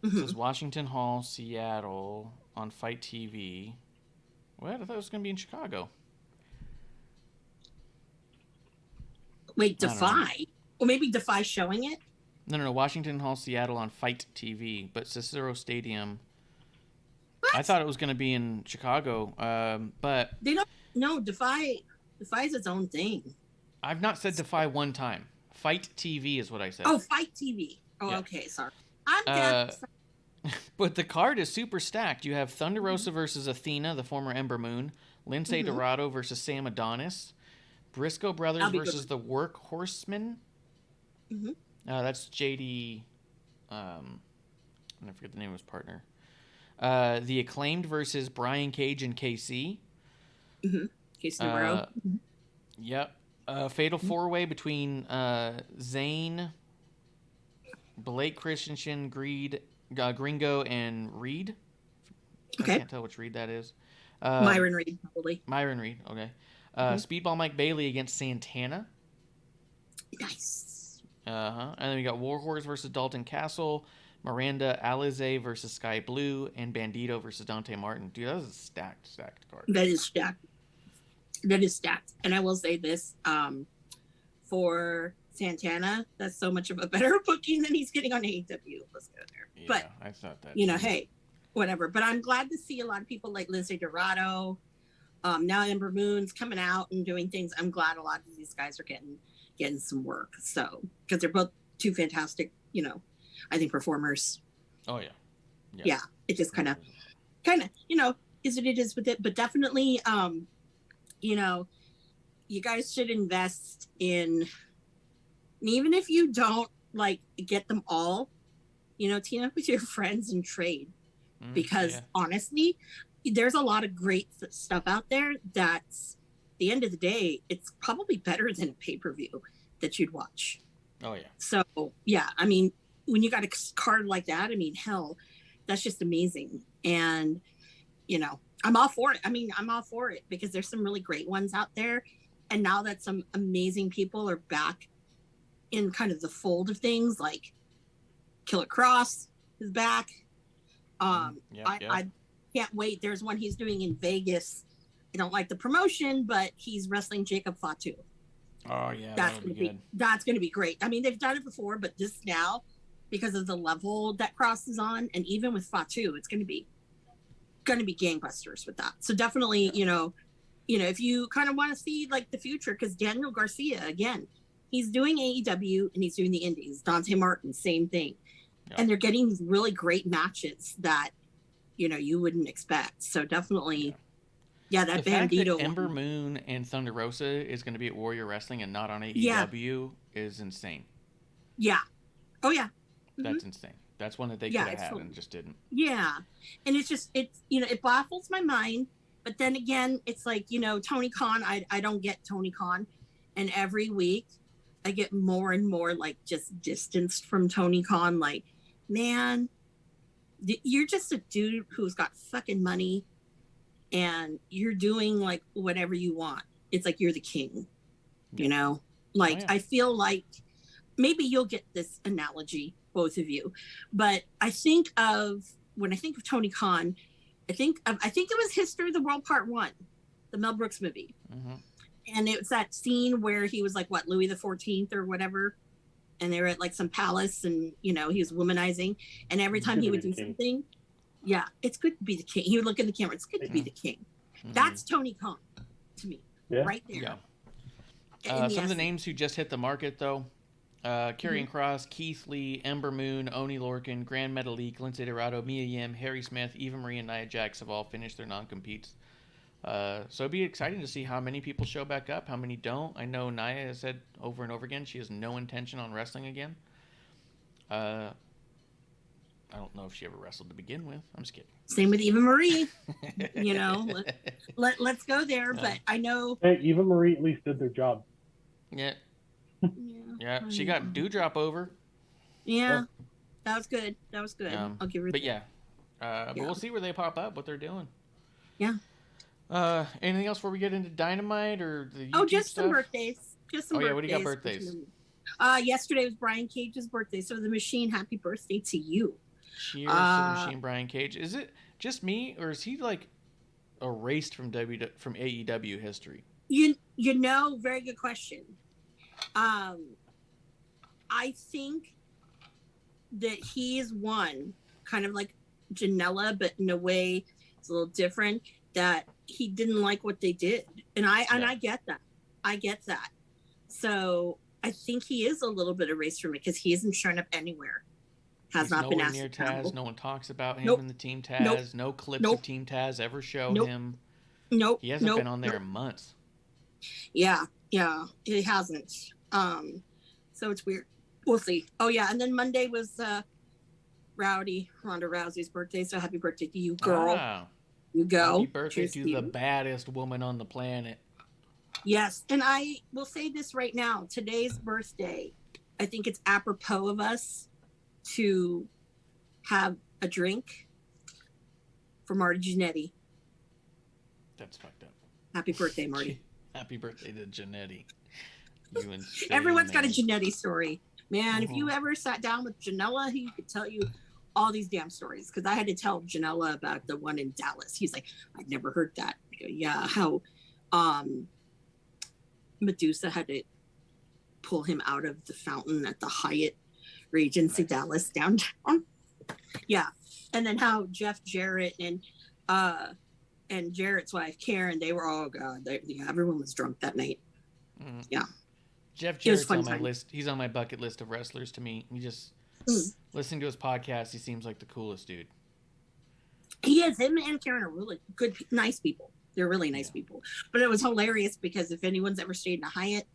It Mhm. says Washington Hall, Seattle on Fight TV. What? I thought it was going to be in Chicago. Wait, I don't know. Defy? Or maybe Defy showing it? No. Washington Hall, Seattle on Fight TV, but Cicero Stadium. What? I thought it was going to be in Chicago, but They don't. No, Defy's its own thing. I've not said Defy one time. Fight TV is what I said. Oh, Fight TV. Oh, Yeah. okay, sorry. I'm deaf. But the card is super stacked. You have Thunder Rosa versus Athena, the former Ember Moon. Lince Dorado versus Sam Adonis. Briscoe Brothers That'll be versus good. the Workhorsemen. Mhm. That's JD. I forget the name of his partner. The Acclaimed versus Brian Cage and KC. Case Navarro. Yep. Fatal four-way between Zayn, Blake Christensen, Gringo, and Reed. Okay. I can't tell which Reed that is. Myron Reed, probably. Myron Reed, okay. Speedball Mike Bailey against Santana. Nice. And then we got Warhorse versus Dalton Castle, Miranda Alize versus Sky Blue, and Bandito versus Dante Martin. Dude, that was a stacked card. That is stacked. And I will say this, for Santana, that's so much of a better booking than he's getting on AEW. Let's go there. Yeah, But, I thought that. hey, whatever. But I'm glad to see a lot of people like Lince Dorado. Now Ember Moon's coming out and doing things. I'm glad a lot of these guys are getting some work. So, because they're both two fantastic, I think performers. Oh, yeah. Yeah. It just kind of, is what it is with it. But definitely, you guys should invest in, even if you don't like get them all, team up with your friends and trade, because honestly, there's a lot of great stuff out there that's, at the end of the day, it's probably better than a pay-per-view that you'd watch. Oh, yeah. So, yeah, I mean, when you got a card like that, I mean, hell, that's just amazing. And, I'm all for it. I'm all for it because there's some really great ones out there. And now that some amazing people are back in kind of the fold of things, like Killer Cross is back. I can't wait. There's one he's doing in Vegas. I don't like the promotion, but he's wrestling Jacob Fatu. Oh, yeah. That's going to be great. I mean, they've done it before, but this now, because of the level that Cross is on, and even with Fatu, it's going to be gangbusters with that. So definitely, if you kind of want to see like the future, because Daniel Garcia, again, he's doing AEW and he's doing the indies. Dante Martin, same thing. Yeah. And they're getting these really great matches that, you wouldn't expect. So definitely, that the Bandito. Fact that Ember Moon and Thunder Rosa is going to be at Warrior Wrestling and not on AEW is insane. Yeah. Oh, yeah. That's insane. That's one that they could have had and just didn't. Yeah. And it baffles my mind. But then again, it's like, Tony Khan, I don't get Tony Khan. And every week I get more and more like just distanced from Tony Khan. Like, man, you're just a dude who's got fucking money and you're doing like whatever you want. It's like you're the king, I feel like maybe you'll get this analogy, both of you. But when I think of Tony Khan, I think it was History of the World Part 1, the Mel Brooks movie. Mm-hmm. And it was that scene where he was like, Louis the 14th or whatever. And they were at like some palace and, he was womanizing. And every time he would do something, it's good to be the king. He would look at the camera. It's good to be the king. Mm-hmm. That's Tony Khan to me, right there. Yeah. Some of the names who just hit the market, though. Karrion Kross, Keith Lee, Ember Moon, Oni Lorcan, Grand Metalik, Lince Dorado, Mia Yim, Harry Smith, Eva Marie, and Nia Jax have all finished their non-competes. So it'd be exciting to see how many people show back up, how many don't. I know Nia has said over and over again she has no intention on wrestling again. I don't know if she ever wrestled to begin with. I'm just kidding. Same with Eva Marie. Let's go there. But I know. Hey, Eva Marie at least did their job. Yeah. Yeah, she got Dewdrop over. Yeah, that was good. I'll give her. But yeah, But we'll see where they pop up, what they're doing. Yeah. Anything else before we get into Dynamite or the YouTube just stuff? some birthdays. Just some birthdays. What do you got birthdays? Yesterday was Brian Cage's birthday, so the Machine, happy birthday to you. Cheers to the Machine, Brian Cage. Is it just me, or is he like erased from AEW history? You know, very good question. I think that he is one, kind of like Janela, but in a way it's a little different, that he didn't like what they did. And I get that. I get that. So I think he is a little bit erased from it because he isn't shown up anywhere. He's not been asked near Taz. No one talks about him Nope. in the Team Taz. No clips of Team Taz ever show him. He hasn't been on there in months. Yeah, he hasn't. So it's weird. We'll see. Oh yeah, and then Monday was Ronda Rousey's birthday. So happy birthday to you, girl. Wow. You go. Happy birthday to the baddest woman on the planet. Yes, and I will say this right now. Today's birthday, I think it's apropos of us to have a drink for Marty Jannetty. That's fucked up. Happy birthday, Marty. Happy birthday to Jannetty. You insane, Everyone's got a man. Jannetty story. Man, if you ever sat down with Janela, he could tell you all these damn stories. Because I had to tell Janela about the one in Dallas. He's like, I've never heard that. I go, yeah, how Medusa had to pull him out of the fountain at the Hyatt Regency Dallas downtown. Yeah. And then how Jeff Jarrett and Jarrett's wife Karen, they were everyone was drunk that night. Mm-hmm. Yeah. Jeff Jarrett's on my list. He's on my bucket list of wrestlers to meet. He just listening to his podcast, he seems like the coolest dude. He is. Him and Karen are really good, nice people. They're really nice people. But it was hilarious because if anyone's ever stayed in a Hyatt,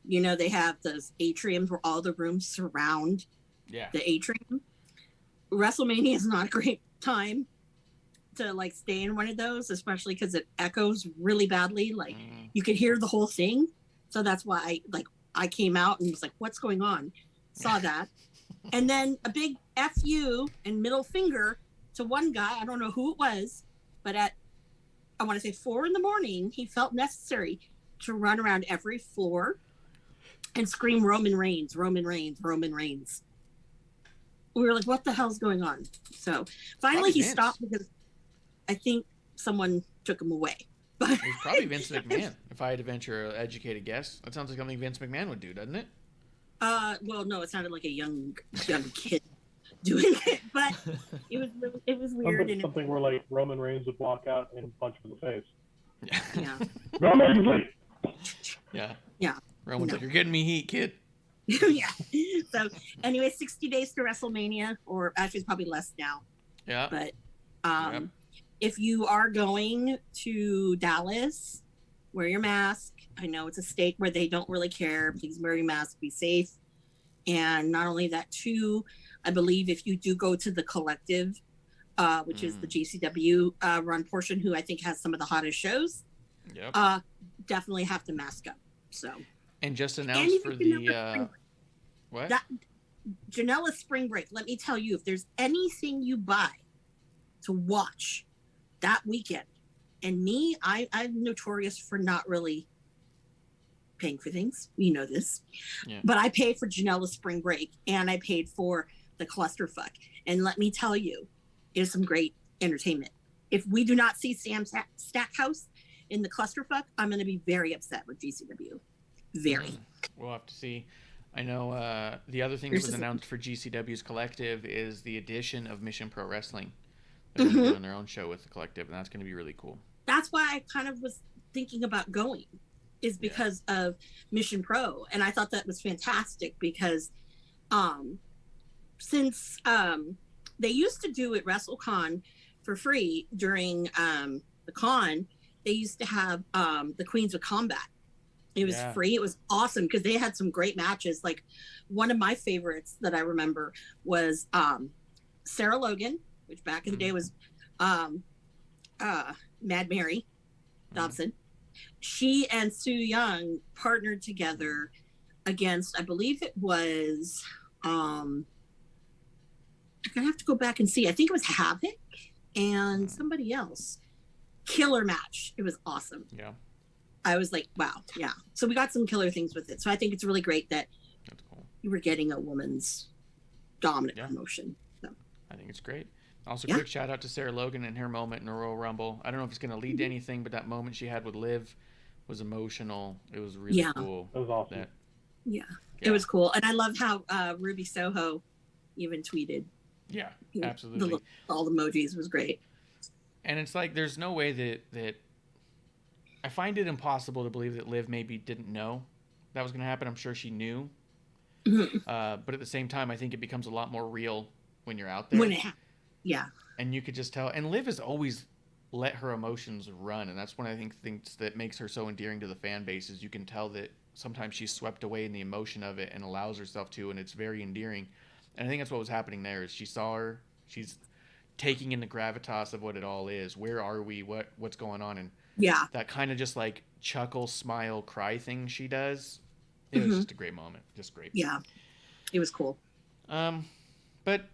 you know, they have those atriums where all the rooms surround the atrium. WrestleMania is not a great time to like stay in one of those, especially because it echoes really badly. Like you could hear the whole thing. So that's why I came out and was like, what's going on? Saw that. And then a big FU and middle finger to one guy. I don't know who it was, but at, I want to say 4 a.m, he felt necessary to run around every floor and scream Roman Reigns, Roman Reigns, Roman Reigns. We were like, what the hell's going on? So finally he stopped because I think someone took him away. But it was probably Vince McMahon, if I had to venture an educated guess. That sounds like something Vince McMahon would do, doesn't it? Well, no, it sounded like a young kid doing it, but it was weird. Something where like Roman Reigns would walk out and punch him in the face. Yeah. Roman, yeah. Roman's like, you're getting me heat, kid. Yeah. So anyway, 60 days to WrestleMania, or actually it's probably less now. Yeah. But if you are going to Dallas, wear your mask. I know it's a state where they don't really care. Please wear your mask, be safe. And not only that, too, I believe if you do go to the Collective, which is the GCW run portion, who I think has some of the hottest shows, definitely have to mask up. So. And just announced for the what? Janela's Spring Break. Let me tell you, if there's anything you buy to watch that weekend, and me, I'm notorious for not really paying for things. You know this. Yeah. But I paid for Janela's Spring Break, and I paid for the Clusterfuck. And let me tell you, it's some great entertainment. If we do not see Sam Stackhouse in the Clusterfuck, I'm going to be very upset with GCW. Very. We'll have to see. I know the other thing that was announced for GCW's Collective is the addition of Mission Pro Wrestling. They're going to be doing their own show with the Collective, and that's going to be really cool. That's why I kind of was thinking about going, is because of Mission Pro. And I thought that was fantastic because since they used to do at WrestleCon for free during the con, they used to have the Queens of Combat. It was free. It was awesome because they had some great matches. Like one of my favorites that I remember was Sarah Logan, which back in the day was Mad Mary Dobson. She and Sue Young partnered together against, I believe it was I have to go back and see. I think it was Havoc and somebody else. Killer match. It was awesome. Yeah. I was like, wow, yeah. So we got some killer things with it. So I think it's really great that That's cool. you were getting a woman's dominant promotion. So. I think it's great. Also, Yeah. quick shout out to Sarah Logan and her moment in the Royal Rumble. I don't know if it's going to lead to anything, but that moment she had with Liv was emotional. It was really cool. That was awesome. Yeah, it was cool. And I love how Ruby Soho even tweeted. Yeah, absolutely. All the emojis was great. And it's like, there's no way that I find it impossible to believe that Liv maybe didn't know that was going to happen. I'm sure she knew. But at the same time, I think it becomes a lot more real when you're out there. When it happens. Yeah. And you could just tell. And Liv has always let her emotions run. And that's one I think things that makes her so endearing to the fan base is you can tell that sometimes she's swept away in the emotion of it and allows herself to. And it's very endearing. And I think that's what was happening there is she saw her. She's taking in the gravitas of what it all is. Where are we? What's going on? And that kind of just like chuckle, smile, cry thing she does. It was just a great moment. Just great. Yeah. It was cool. But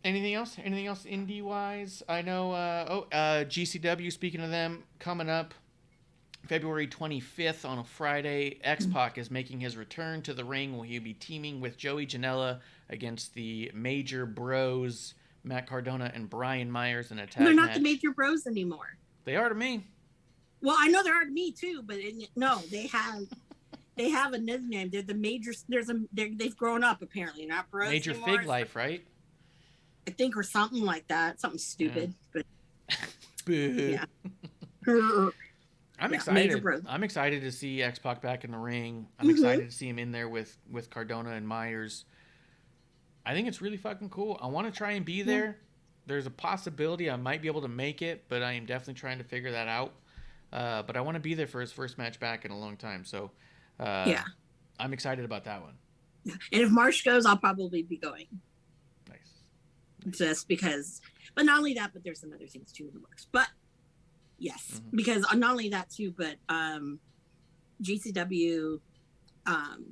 anything else? Anything else indie wise? I know GCW, speaking of them, coming up February 25th on a Friday, X-Pac is making his return to the ring where he'll be teaming with Joey Janela against the Major Bros, Matt Cardona and Brian Myers in a tag They're not match. the Major Bros anymore. They are to me. Well, I know they are to me too, but no, they have another name. They're the Major. They've grown up apparently, not Bros Major anymore, Fig Life, right? I think, or something like that. Something stupid, but yeah. I'm excited. I'm excited to see X-Pac back in the ring. I'm excited to see him in there with Cardona and Myers. I think it's really fucking cool. I want to try and be there. There's a possibility I might be able to make it, but I am definitely trying to figure that out. But I want to be there for his first match back in a long time. So I'm excited about that one. Yeah. And if Marsh goes, I'll probably be going. Nice. Just because, but not only that, but there's some other things too in the works. But yes, because not only that too, but GCW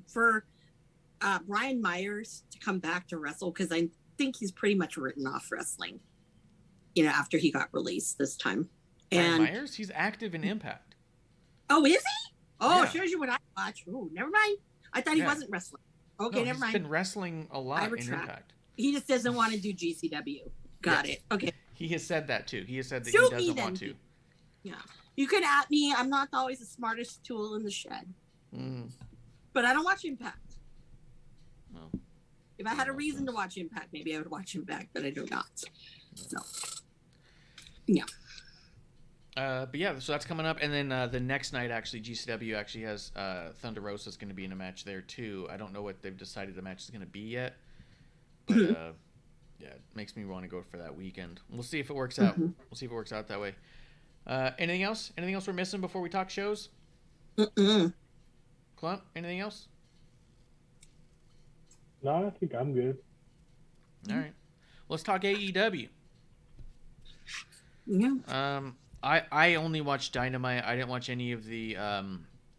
for Brian Myers to come back to wrestle, because I think he's pretty much written off wrestling, after he got released this time. Brian Myers, he's active in Impact. Oh, is he? Oh, Yeah. shows you what I watch. Oh, never mind. I thought he wasn't wrestling. Okay, never mind. He's been wrestling a lot in Impact. He just doesn't want to do GCW. Got it. Okay. He has said that too. He has said that Sue he me doesn't then. want to. Yeah. You could at me. I'm not always the smartest tool in the shed. But I don't watch Impact. Well, If I had a reason to watch Impact, maybe I would watch Impact, but I do not. So, yeah. But yeah, so that's coming up, and then the next night, actually, GCW actually has Thunder Rosa's going to be in a match there too. I don't know what they've decided the match is going to be yet, but yeah, it makes me want to go for that weekend. We'll see if it works out. We'll see if it works out that way. Anything else? Anything else we're missing before we talk shows? Klump, anything else? No, I think I'm good. All right, let's talk AEW. Yeah. I only watched Dynamite. I didn't watch any of the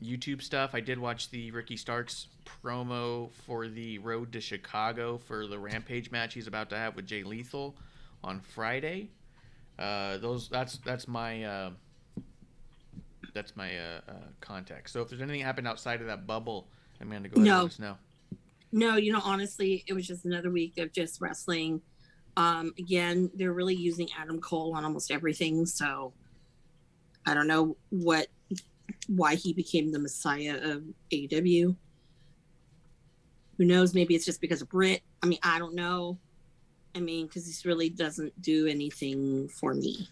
YouTube stuff. I did watch the Ricky Starks promo for the Road to Chicago for the Rampage match he's about to have with Jay Lethal on Friday. That's my context. So if there's anything happened outside of that bubble, Amanda, go ahead and let us know. No, honestly, it was just another week of just wrestling. Again, they're really using Adam Cole on almost everything, so I don't know why he became the messiah of AEW. Who knows? Maybe it's just because of Britt. I mean, I don't know. I mean, because this really doesn't do anything for me.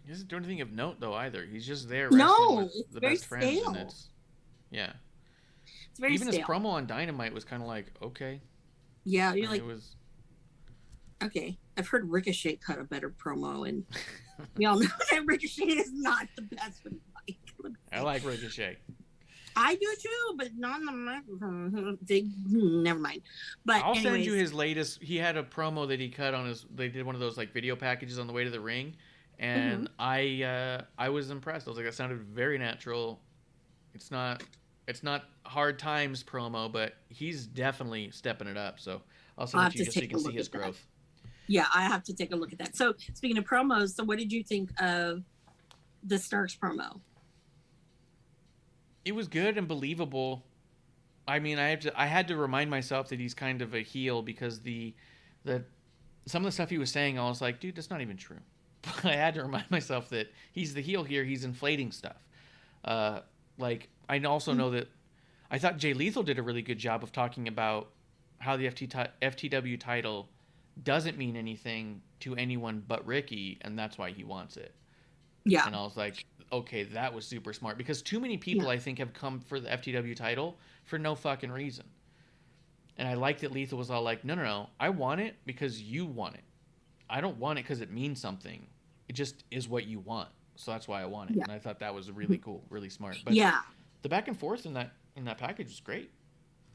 He doesn't do anything of note though either. He's just there wrestling with it's the very best friends, stale. and it's very even stale. his promo on Dynamite was kind of like okay. Yeah, you're And like, it was. okay. I've heard Ricochet cut a better promo, and we all know that Ricochet is not the best with the mic. I like Ricochet. I do too, but not on the microphone. Never mind. But I'll send you his latest. He had a promo that he cut on his. They did one of those like video packages on the way to the ring, and I was impressed. I was like, that sounded very natural. It's not hard times promo, but he's definitely stepping it up. So I'll send it to you just so you can see his growth. Yeah, I have to take a look at that. So speaking of promos, so what did you think of the Starks promo? It was good and believable. I mean, I had to remind myself that he's kind of a heel because the some of the stuff he was saying, I was like, dude, that's not even true. But I had to remind myself that he's the heel here. He's inflating stuff. Like, I also know that I thought Jay Lethal did a really good job of talking about how the FTW title doesn't mean anything to anyone but Ricky, and that's why he wants it. Yeah. And I was like, okay, that was super smart because too many people, I think, have come for the FTW title for no fucking reason. And I like that Lethal was all like, no, I want it because you want it. I don't want it because it means something. It just is what you want. So that's why I want it. Yeah. And I thought that was really cool, really smart. But the back and forth in that package was great.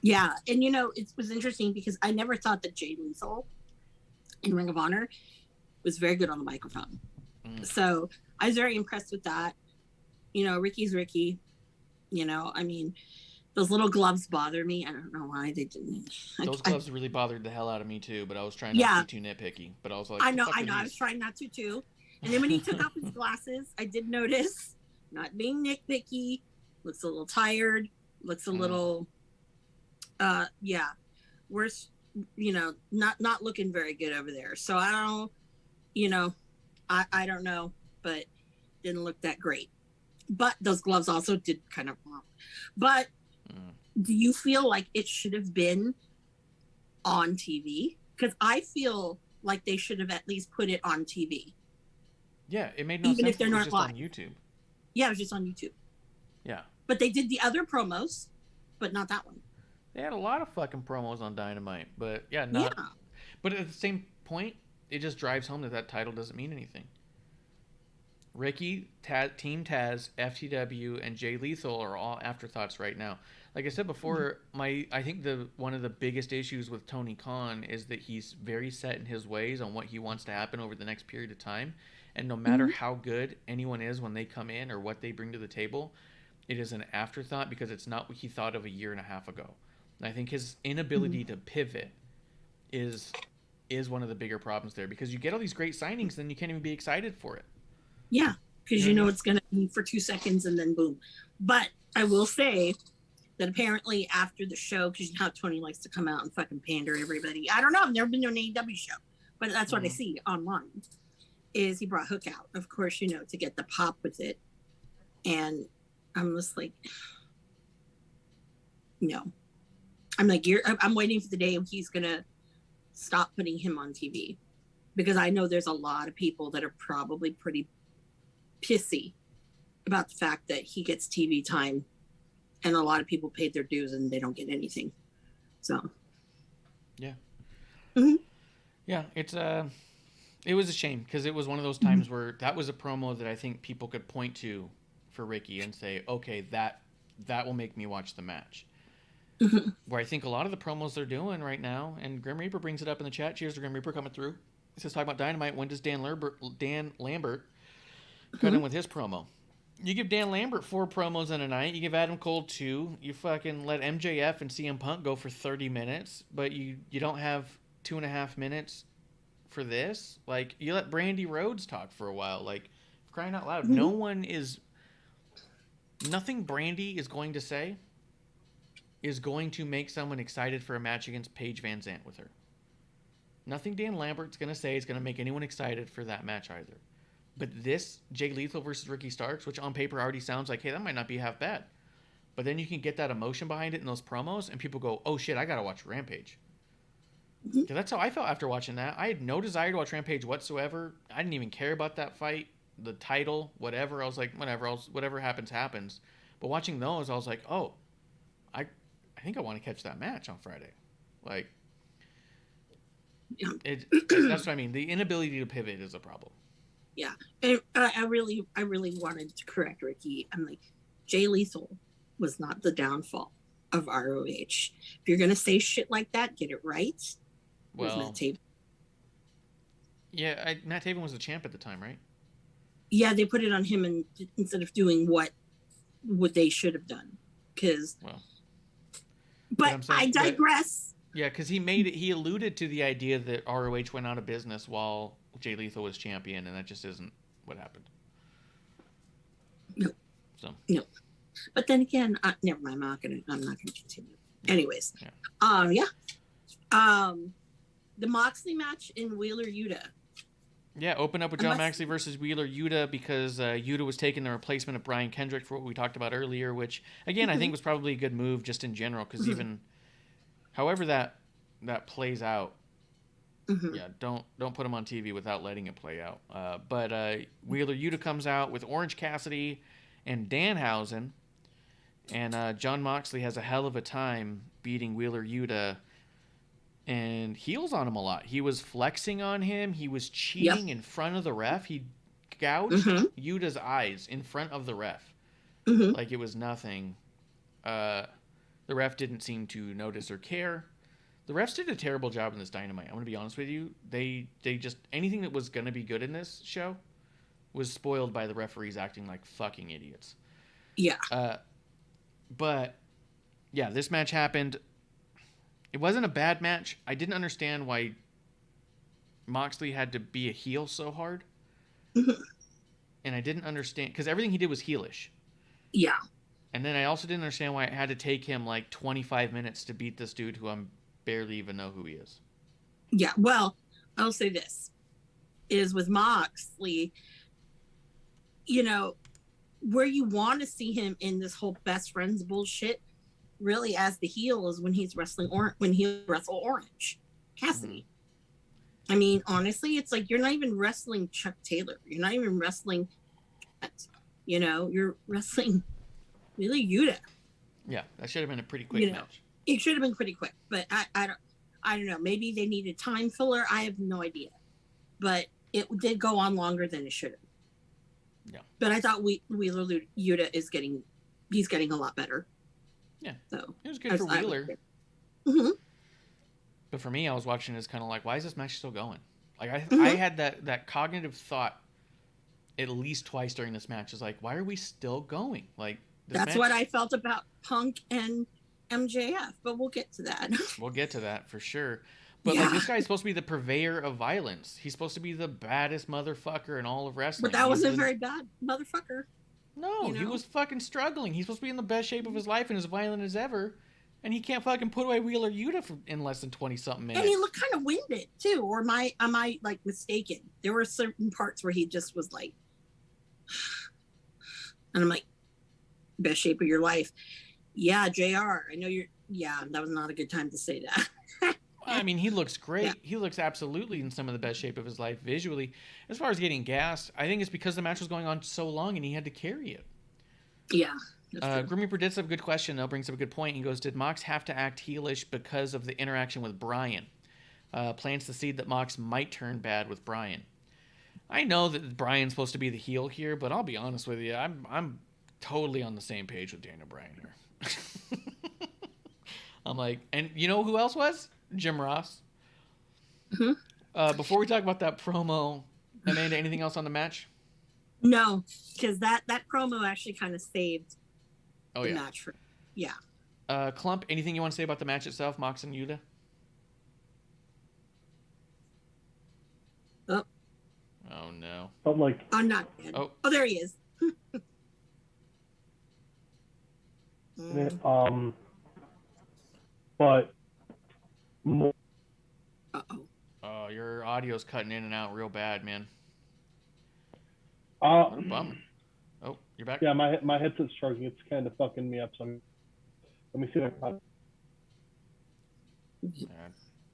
Yeah. And it was interesting because I never thought that Jay Lethal in Ring of Honor was very good on the microphone. So I was very impressed with that. Ricky's Ricky. I mean, those little gloves bother me. I don't know why they didn't. Those gloves really bothered the hell out of me too, but I was trying not to be too nitpicky. But I was like, I know. I was trying not to too. And then when he took off his glasses, I did notice, not being nitpicky, looks a little tired, looks a little, worse, not looking very good over there. So I don't, I don't know, but didn't look that great. But those gloves also did kind of wrong. But do you feel like it should have been on TV? Because I feel like they should have at least put it on TV. Yeah, it made no Even sense. if they're It was not just live. on YouTube. Yeah, it was just on YouTube. Yeah. But they did the other promos, but not that one. They had a lot of fucking promos on Dynamite, but not. Yeah. But at the same point, it just drives home that title doesn't mean anything. Ricky, Team Taz, FTW, and Jay Lethal are all afterthoughts right now. Like I said before, I think one of the biggest issues with Tony Khan is that he's very set in his ways on what he wants to happen over the next period of time. And no matter how good anyone is when they come in or what they bring to the table, it is an afterthought because it's not what he thought of a year and a half ago. And I think his inability to pivot is one of the bigger problems there because you get all these great signings, then you can't even be excited for it. Yeah, because it's going to be for 2 seconds and then boom. But I will say that apparently after the show, because you know how Tony likes to come out and fucking pander everybody. I don't know. I've never been to an AEW show, but that's what I see online. Is he brought Hook out, of course, to get the pop with it. And I'm just like, no. I'm like, I'm waiting for the day he's going to stop putting him on TV. Because I know there's a lot of people that are probably pretty pissy about the fact that he gets TV time and a lot of people paid their dues and they don't get anything. So. Yeah. Mm-hmm. Yeah, it was a shame because it was one of those times where that was a promo that I think people could point to for Ricky and say, okay, that will make me watch the match. Where I think a lot of the promos they're doing right now, and Grim Reaper brings it up in the chat. Cheers to Grim Reaper coming through. He says, talking about Dynamite, when does Dan Lambert cut in with his promo? You give Dan Lambert 4 promos in a night. You give Adam Cole 2. You fucking let MJF and CM Punk go for 30 minutes, but you don't have 2.5 minutes for this. Like, you let Brandy Rhodes talk for a while. Like, crying out loud. Nothing Brandy is going to say is going to make someone excited for a match against Paige Van Zandt with her. Nothing Dan Lambert's going to say is going to make anyone excited for that match either. But this, Jay Lethal versus Ricky Starks, which on paper already sounds like, hey, that might not be half bad. But then you can get that emotion behind it in those promos, and people go, oh shit, I got to watch Rampage. Mm-hmm. That's how I felt after watching that. I had no desire to watch Rampage whatsoever. I didn't even care about that fight, the title, whatever. I was like, whatever happens, happens. But watching those, I was like, oh, I think I want to catch that match on Friday. Like, that's what I mean. The inability to pivot is a problem. Yeah, and I really wanted to correct Ricky. I'm like, Jay Lethal was not the downfall of ROH. If you're gonna say shit like that, get it right. Well, Matt Taven. Yeah, Matt Taven was the champ at the time, right? Yeah, they put it on him instead of doing what they should have done. But I digress. Yeah, because he alluded to the idea that ROH went out of business while Jay Lethal was champion, and that just isn't what happened. No. So. No. But then again, never mind. I'm not gonna continue. Anyways, the Moxley match in Wheeler Yuta. Yeah, open up with John Moxley versus Wheeler Yuta because Yuta was taking the replacement of Brian Kendrick for what we talked about earlier, which again I think was probably a good move just in general because even however that plays out, yeah, don't put him on TV without letting it play out. But Wheeler Yuta comes out with Orange Cassidy and Danhausen, and John Moxley has a hell of a time beating Wheeler Yuta. And heels on him a lot. He was flexing on him. He was cheating in front of the ref. He gouged Yuta's eyes in front of the ref. Like it was nothing. The ref didn't seem to notice or care. The refs did a terrible job in this Dynamite. I'm going to be honest with you. They just, anything that was going to be good in this show was spoiled by the referees acting like fucking idiots. Yeah. But, yeah, this match happened. It wasn't a bad match. I didn't understand why Moxley had to be a heel so hard. And I didn't understand, because everything he did was heelish. Yeah. And then I also didn't understand why it had to take him like 25 minutes to beat this dude who I barely even know who he is. Yeah, well, I'll say this. Is with Moxley, you know, where you want to see him in this whole best friends bullshit, really as the heel is when he's wrestling when he wrestle Orange Cassidy. I mean, honestly, it's like you're not even wrestling Chuck Taylor. You're not even wrestling, you know, you're wrestling really Yuta. Yeah, that should have been a pretty quick match. It should have been pretty quick, but I don't know. Maybe they needed time filler. I have no idea, but it did go on longer than it should have. Yeah. But I thought Wheeler Yuta he's getting a lot better. Yeah, so it was good for Wheeler. But for me, I was watching this kind of like, why is this match still going? Like I had that cognitive thought at least twice during this match. Is like, why are we still going? Like that's what I felt about Punk and MJF. But we'll get to that. We'll get to that for sure. But like this guy's supposed to be the purveyor of violence. He's supposed to be the baddest motherfucker in all of wrestling. But that wasn't very bad, motherfucker. No, he was fucking struggling. He's supposed to be in the best shape of his life and as violent as ever. And he can't fucking put away Wheeler Yuta in less than 20-something minutes. And he looked kind of winded, too. Or am I like, mistaken? There were certain parts where he just was like... And I'm like, best shape of your life. Yeah, JR, I know you're... Yeah, that was not a good time to say that. I mean, he looks great. Yeah. He looks absolutely in some of the best shape of his life visually. As far as getting gassed, I think it's because the match was going on so long and he had to carry it. Yeah. Grimmy Predicts a good question, though, brings up a good point. He goes, did Mox have to act heelish because of the interaction with Bryan? Plants the seed that Mox might turn bad with Bryan. I know that Bryan's supposed to be the heel here, but I'll be honest with you. I'm totally on the same page with Daniel Bryan here. I'm like, and you know who else was? Jim Ross. Before we talk about that promo, Amanda, anything else on the match? No, because that promo actually kind of saved the match for Klump, anything you want to say about the match itself, Mox and Yuta? Oh no. I'm like, I'm not dead. Oh, there he is. But oh, your audio's cutting in and out real bad, man. What a bummer. Oh, you're back? Yeah, my headset's charging. It's kind of fucking me up. So let me see if I can.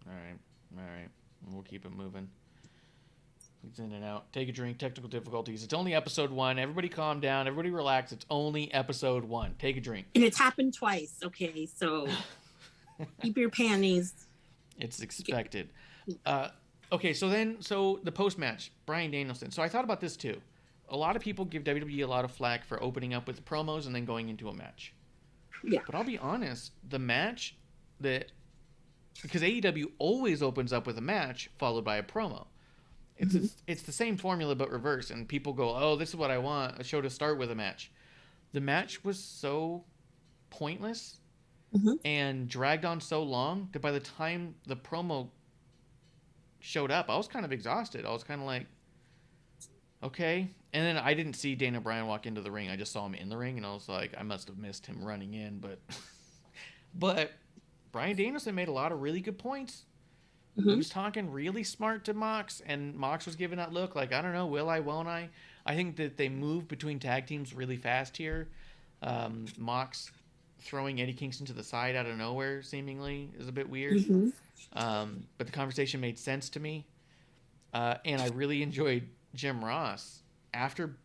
All right. We'll keep it moving. It's in and out. Take a drink. Technical difficulties. It's only episode 1. Everybody calm down. Everybody relax. It's only episode 1. Take a drink. And it's happened twice. Okay, so keep your panties. It's expected. Okay, so the post-match, Bryan Danielson. So I thought about this too. A lot of people give WWE a lot of flack for opening up with the promos and then going into a match. Yeah. But I'll be honest, the match because AEW always opens up with a match followed by a promo. It's the same formula but reverse, and people go, "Oh, this is what I want, a show to start with a match." The match was so pointless and dragged on so long that by the time the promo showed up, I was kind of exhausted. I was kind of like, okay. And then I didn't see Daniel Bryan walk into the ring. I just saw him in the ring, and I was like, I must have missed him running in. But Bryan Danielson made a lot of really good points. He was talking really smart to Mox, and Mox was giving that look like, I don't know, will I, won't I? I think that they moved between tag teams really fast here. Mox throwing Eddie Kingston to the side out of nowhere, seemingly, is a bit weird. But the conversation made sense to me. And I really enjoyed Jim Ross. After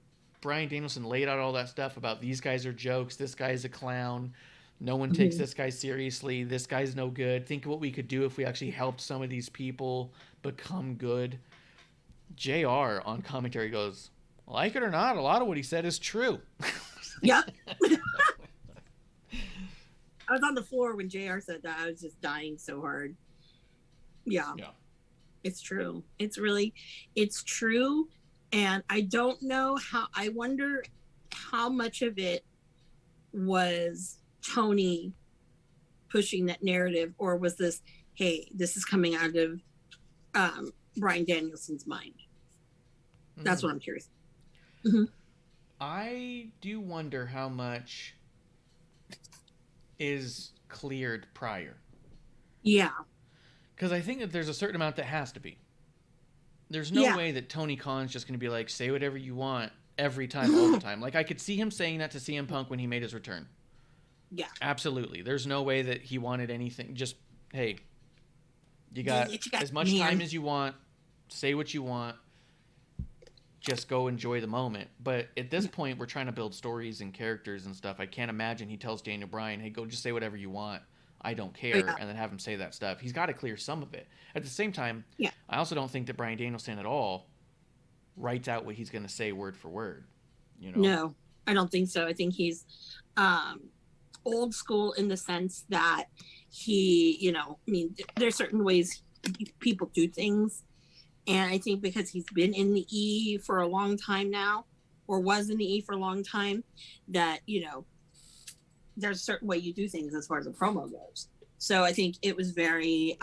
Bryan Danielson laid out all that stuff about these guys are jokes, this guy's a clown, no one takes this guy seriously, this guy's no good, think of what we could do if we actually helped some of these people become good. JR on commentary goes, like it or not, a lot of what he said is true. Yep. I was on the floor when JR said that. I was just dying so hard. Yeah. It's true. It's true. And I don't know I wonder how much of it was Tony pushing that narrative, or was this, hey, this is coming out of Bryan Danielson's mind? That's what I'm curious. I do wonder how much is cleared prior. Yeah. Because I think that there's a certain amount that has to be. There's no way that Tony Khan's just going to be like, say whatever you want every time, all the time. Like, I could see him saying that to CM Punk when he made his return. Yeah. Absolutely. There's no way that he wanted anything. Just, hey, you got as much time as you want. Say what you want. Just go enjoy the moment. But at this point, we're trying to build stories and characters and stuff. I can't imagine he tells Daniel Bryan, hey, go just say whatever you want. I don't care. And then have him say that stuff. He's got to clear some of it. At the same time, I also don't think that Bryan Danielson at all writes out what he's going to say word for word. You know? No, I don't think so. I think he's old school in the sense that he, I mean, there's certain ways people do things. And I think because he's been in the E for a long time now, or was in the E for a long time, that, there's a certain way you do things as far as a promo goes. So I think it was very,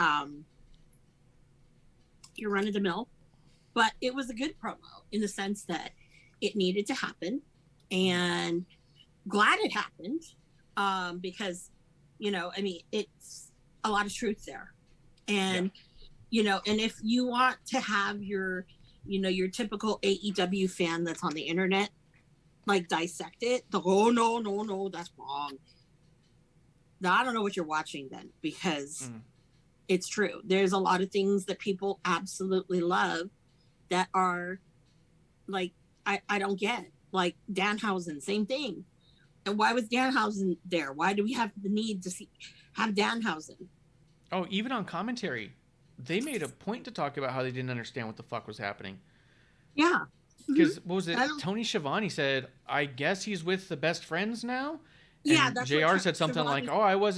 you're run of the mill, but it was a good promo in the sense that it needed to happen, and glad it happened, because, I mean, it's a lot of truth there. And, and if you want to have your, your typical AEW fan that's on the internet, like dissect it, no, that's wrong. Now, I don't know what you're watching then, because it's true. There's a lot of things that people absolutely love that are like, I don't get, like Danhausen, same thing. And why was Danhausen there? Why do we have the need to have Danhausen? Oh, even on commentary, they made a point to talk about how they didn't understand what the fuck was happening. Yeah. Because what was it? Tony Schiavone said, I guess he's with the best friends now. And that's JR said something like, oh, I was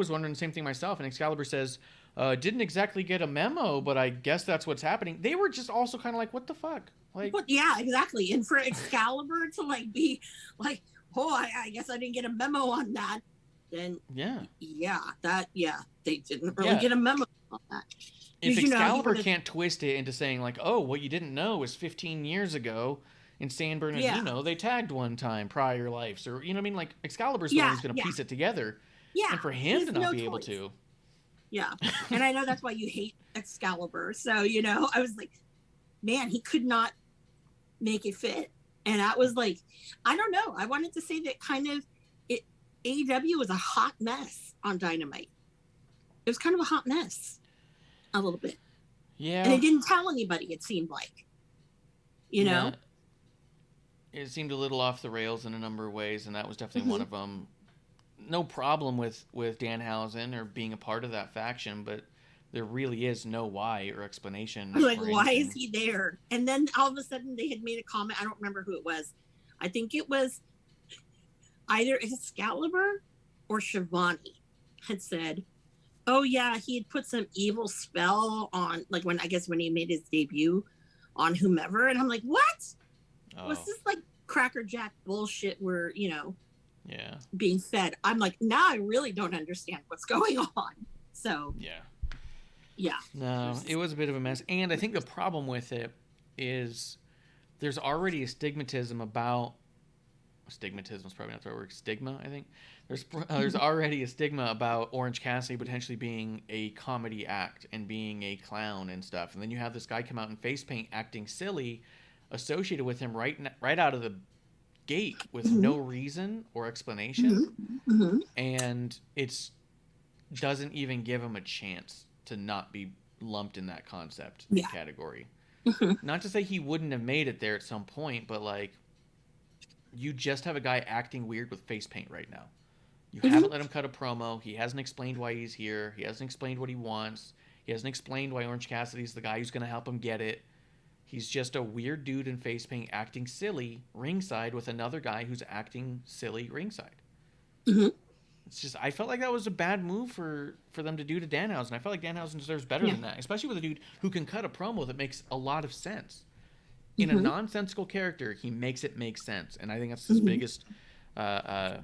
wondering the same thing myself. And Excalibur says, didn't exactly get a memo, but I guess that's what's happening. They were just also kind of like, what the fuck? Like, yeah, exactly. And for Excalibur to like be like, oh, I guess I didn't get a memo on that. Then they didn't really get a memo on that. If Excalibur can't twist it into saying like, oh, what you didn't know was 15 years ago in San Bernardino, they tagged one time prior lives, or, what I mean? Like, Excalibur's the one who's going to piece it together. Yeah. And for him to not be able to. Yeah. And I know that's why you hate Excalibur. So, I was like, man, he could not make it fit. And I was like, I don't know. I wanted to say that kind of AEW was a hot mess on Dynamite. It was kind of a hot mess. A little bit. Yeah. And they didn't tell anybody, it seemed like. You know? It seemed a little off the rails in a number of ways, and that was definitely one of them. No problem with Danhausen or being a part of that faction, but there really is no why or explanation. Like, why is he there? And then all of a sudden they had made a comment. I don't remember who it was. I think it was either Excalibur or Schiavone had said, oh yeah, he had put some evil spell on, like when he made his debut on whomever. And I'm like, what? Was this like crackerjack bullshit where, being fed. I'm like, now I really don't understand what's going on. So yeah. No, it was a bit of a mess. And I think the problem with it is there's already a stigmatism is probably not the right word. Stigma, I think. There's already a stigma about Orange Cassidy potentially being a comedy act and being a clown and stuff. And then you have this guy come out in face paint acting silly associated with him right out of the gate with no reason or explanation. And it's doesn't even give him a chance to not be lumped in that concept category. Not to say he wouldn't have made it there at some point, but like, you just have a guy acting weird with face paint right now. You haven't let him cut a promo. He hasn't explained why he's here. He hasn't explained what he wants. He hasn't explained why Orange Cassidy's the guy who's going to help him get it. He's just a weird dude in face paint acting silly ringside with another guy who's acting silly ringside. It's just, I felt like that was a bad move for them to do to Danhausen. I felt like Danhausen deserves better than that, especially with a dude who can cut a promo that makes a lot of sense. In a nonsensical character, he makes it make sense. And I think that's his biggest, I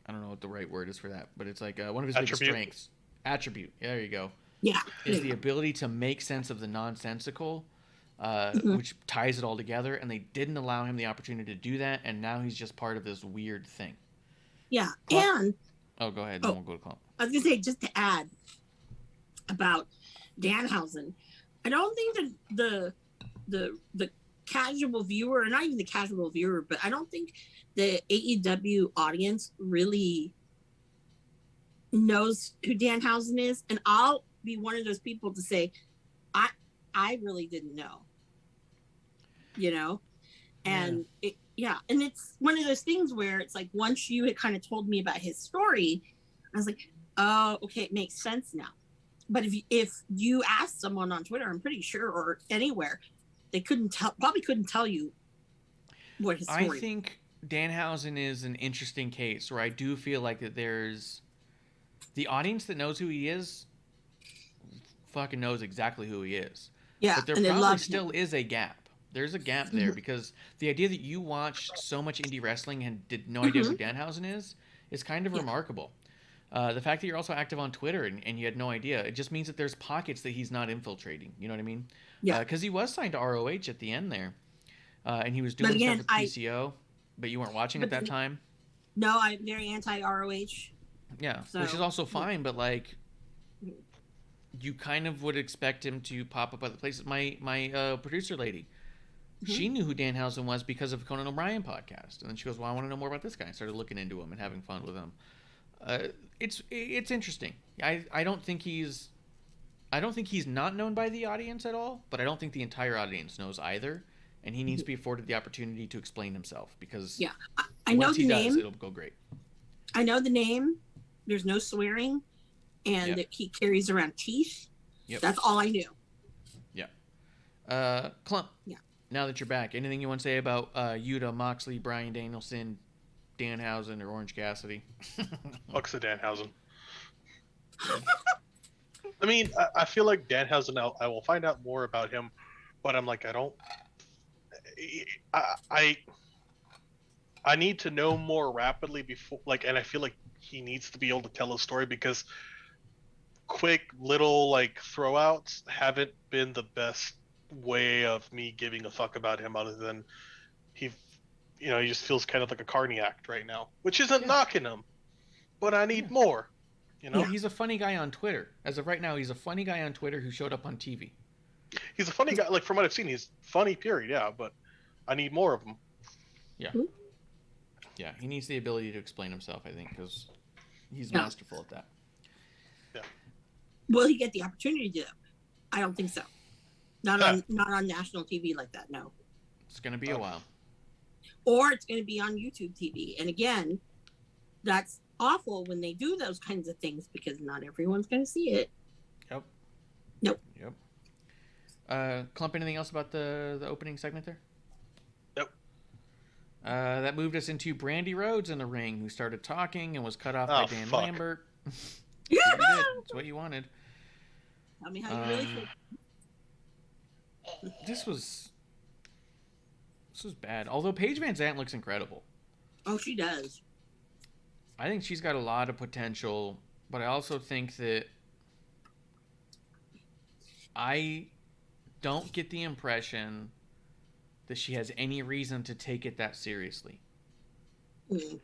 don't know what the right word is for that, but it's like one of his biggest strengths. Attribute. There you go. Yeah. Is the ability to make sense of the nonsensical, which ties it all together. And they didn't allow him the opportunity to do that. And now he's just part of this weird thing. Yeah, Klump. and go ahead. Then we'll go to Klump. I was gonna say, just to add about Danhausen, I don't think that the casual viewer, or not even the casual viewer, but I don't think the AEW audience really knows who Danhausen is, and I'll be one of those people to say, I really didn't know, and and it's one of those things where it's like, once you had kind of told me about his story, I was like, oh, okay, it makes sense now. But if you asked someone on Twitter, I'm pretty sure, or anywhere, they probably couldn't tell you what his story was. I think Danhausen is an interesting case where I do feel like that there's the audience that knows who he is fucking knows exactly who he is. Yeah, but there probably still is a gap. There's a gap there because the idea that you watched so much indie wrestling and did no idea who Danhausen is kind of remarkable. The fact that you're also active on Twitter and you had no idea, it just means that there's pockets that he's not infiltrating. You know what I mean? Yeah. Because he was signed to ROH at the end there. And he was doing stuff with PCO, but you weren't watching at that time? No, I'm very anti-ROH. Yeah, so, which is also fine, but like, you kind of would expect him to pop up other places. My producer lady, she knew who Danhausen was because of Conan O'Brien podcast, and then she goes, "Well, I want to know more about this guy." I started looking into him and having fun with him. It's interesting. I don't think he's not known by the audience at all, but I don't think the entire audience knows either, and he needs to be afforded the opportunity to explain himself because I know the name. It'll go great. I know the name. There's no swearing, and that he carries around teeth. Yep. That's all I knew. Yeah. Klump. Yeah. Now that you're back, anything you want to say about Yuta, Moxley, Bryan Danielson, Danhausen, or Orange Cassidy? Fuck the Danhausen. I mean, I feel like Danhausen, I will find out more about him, but I'm like, I need to know more rapidly before, like, and I feel like he needs to be able to tell a story because quick little, like, throwouts haven't been the best way of me giving a fuck about him other than he just feels kind of like a carny act right now, which isn't knocking him, but I need more, He's a funny guy on Twitter. As of right now, he's a funny guy on Twitter who showed up on TV. He's a funny guy. Like, from what I've seen, he's funny, period. Yeah, but I need more of him. Yeah. Yeah, he needs the ability to explain himself, I think, because he's masterful at that. Yeah. Will he get the opportunity to? I don't think so. Not on national TV like that, no. It's going to be a while. Or it's going to be on YouTube TV. And again, that's awful when they do those kinds of things because not everyone's going to see it. Yep. Nope. Yep. Klump, anything else about the opening segment there? Nope. That moved us into Brandy Rhodes in the ring, who started talking and was cut off by Dan Lambert. Yeah. That's what you wanted. Tell me how you really feel. This was bad. Although Paige Van Zandt looks incredible. Oh, she does. I think she's got a lot of potential, but I also think that I don't get the impression that she has any reason to take it that seriously. Mm.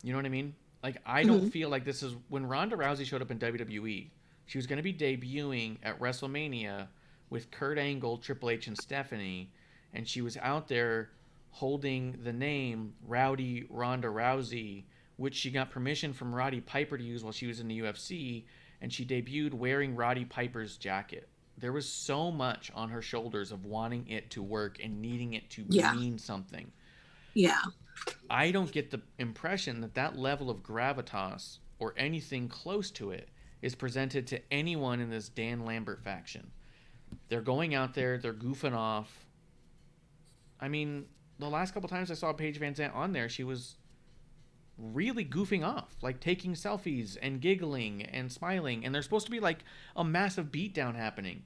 You know what I mean? Like, I don't feel like this is... When Ronda Rousey showed up in WWE, she was going to be debuting at WrestleMania with Kurt Angle, Triple H, and Stephanie, and she was out there holding the name Rowdy Ronda Rousey, which she got permission from Roddy Piper to use while she was in the UFC, and she debuted wearing Roddy Piper's jacket. There was so much on her shoulders of wanting it to work and needing it to mean something. Yeah. I don't get the impression that that level of gravitas or anything close to it is presented to anyone in this Dan Lambert faction. They're going out there, they're goofing off. I mean, the last couple times I saw Paige Van Zandt on there, she was really goofing off, like taking selfies and giggling and smiling, and there's supposed to be like a massive beatdown happening.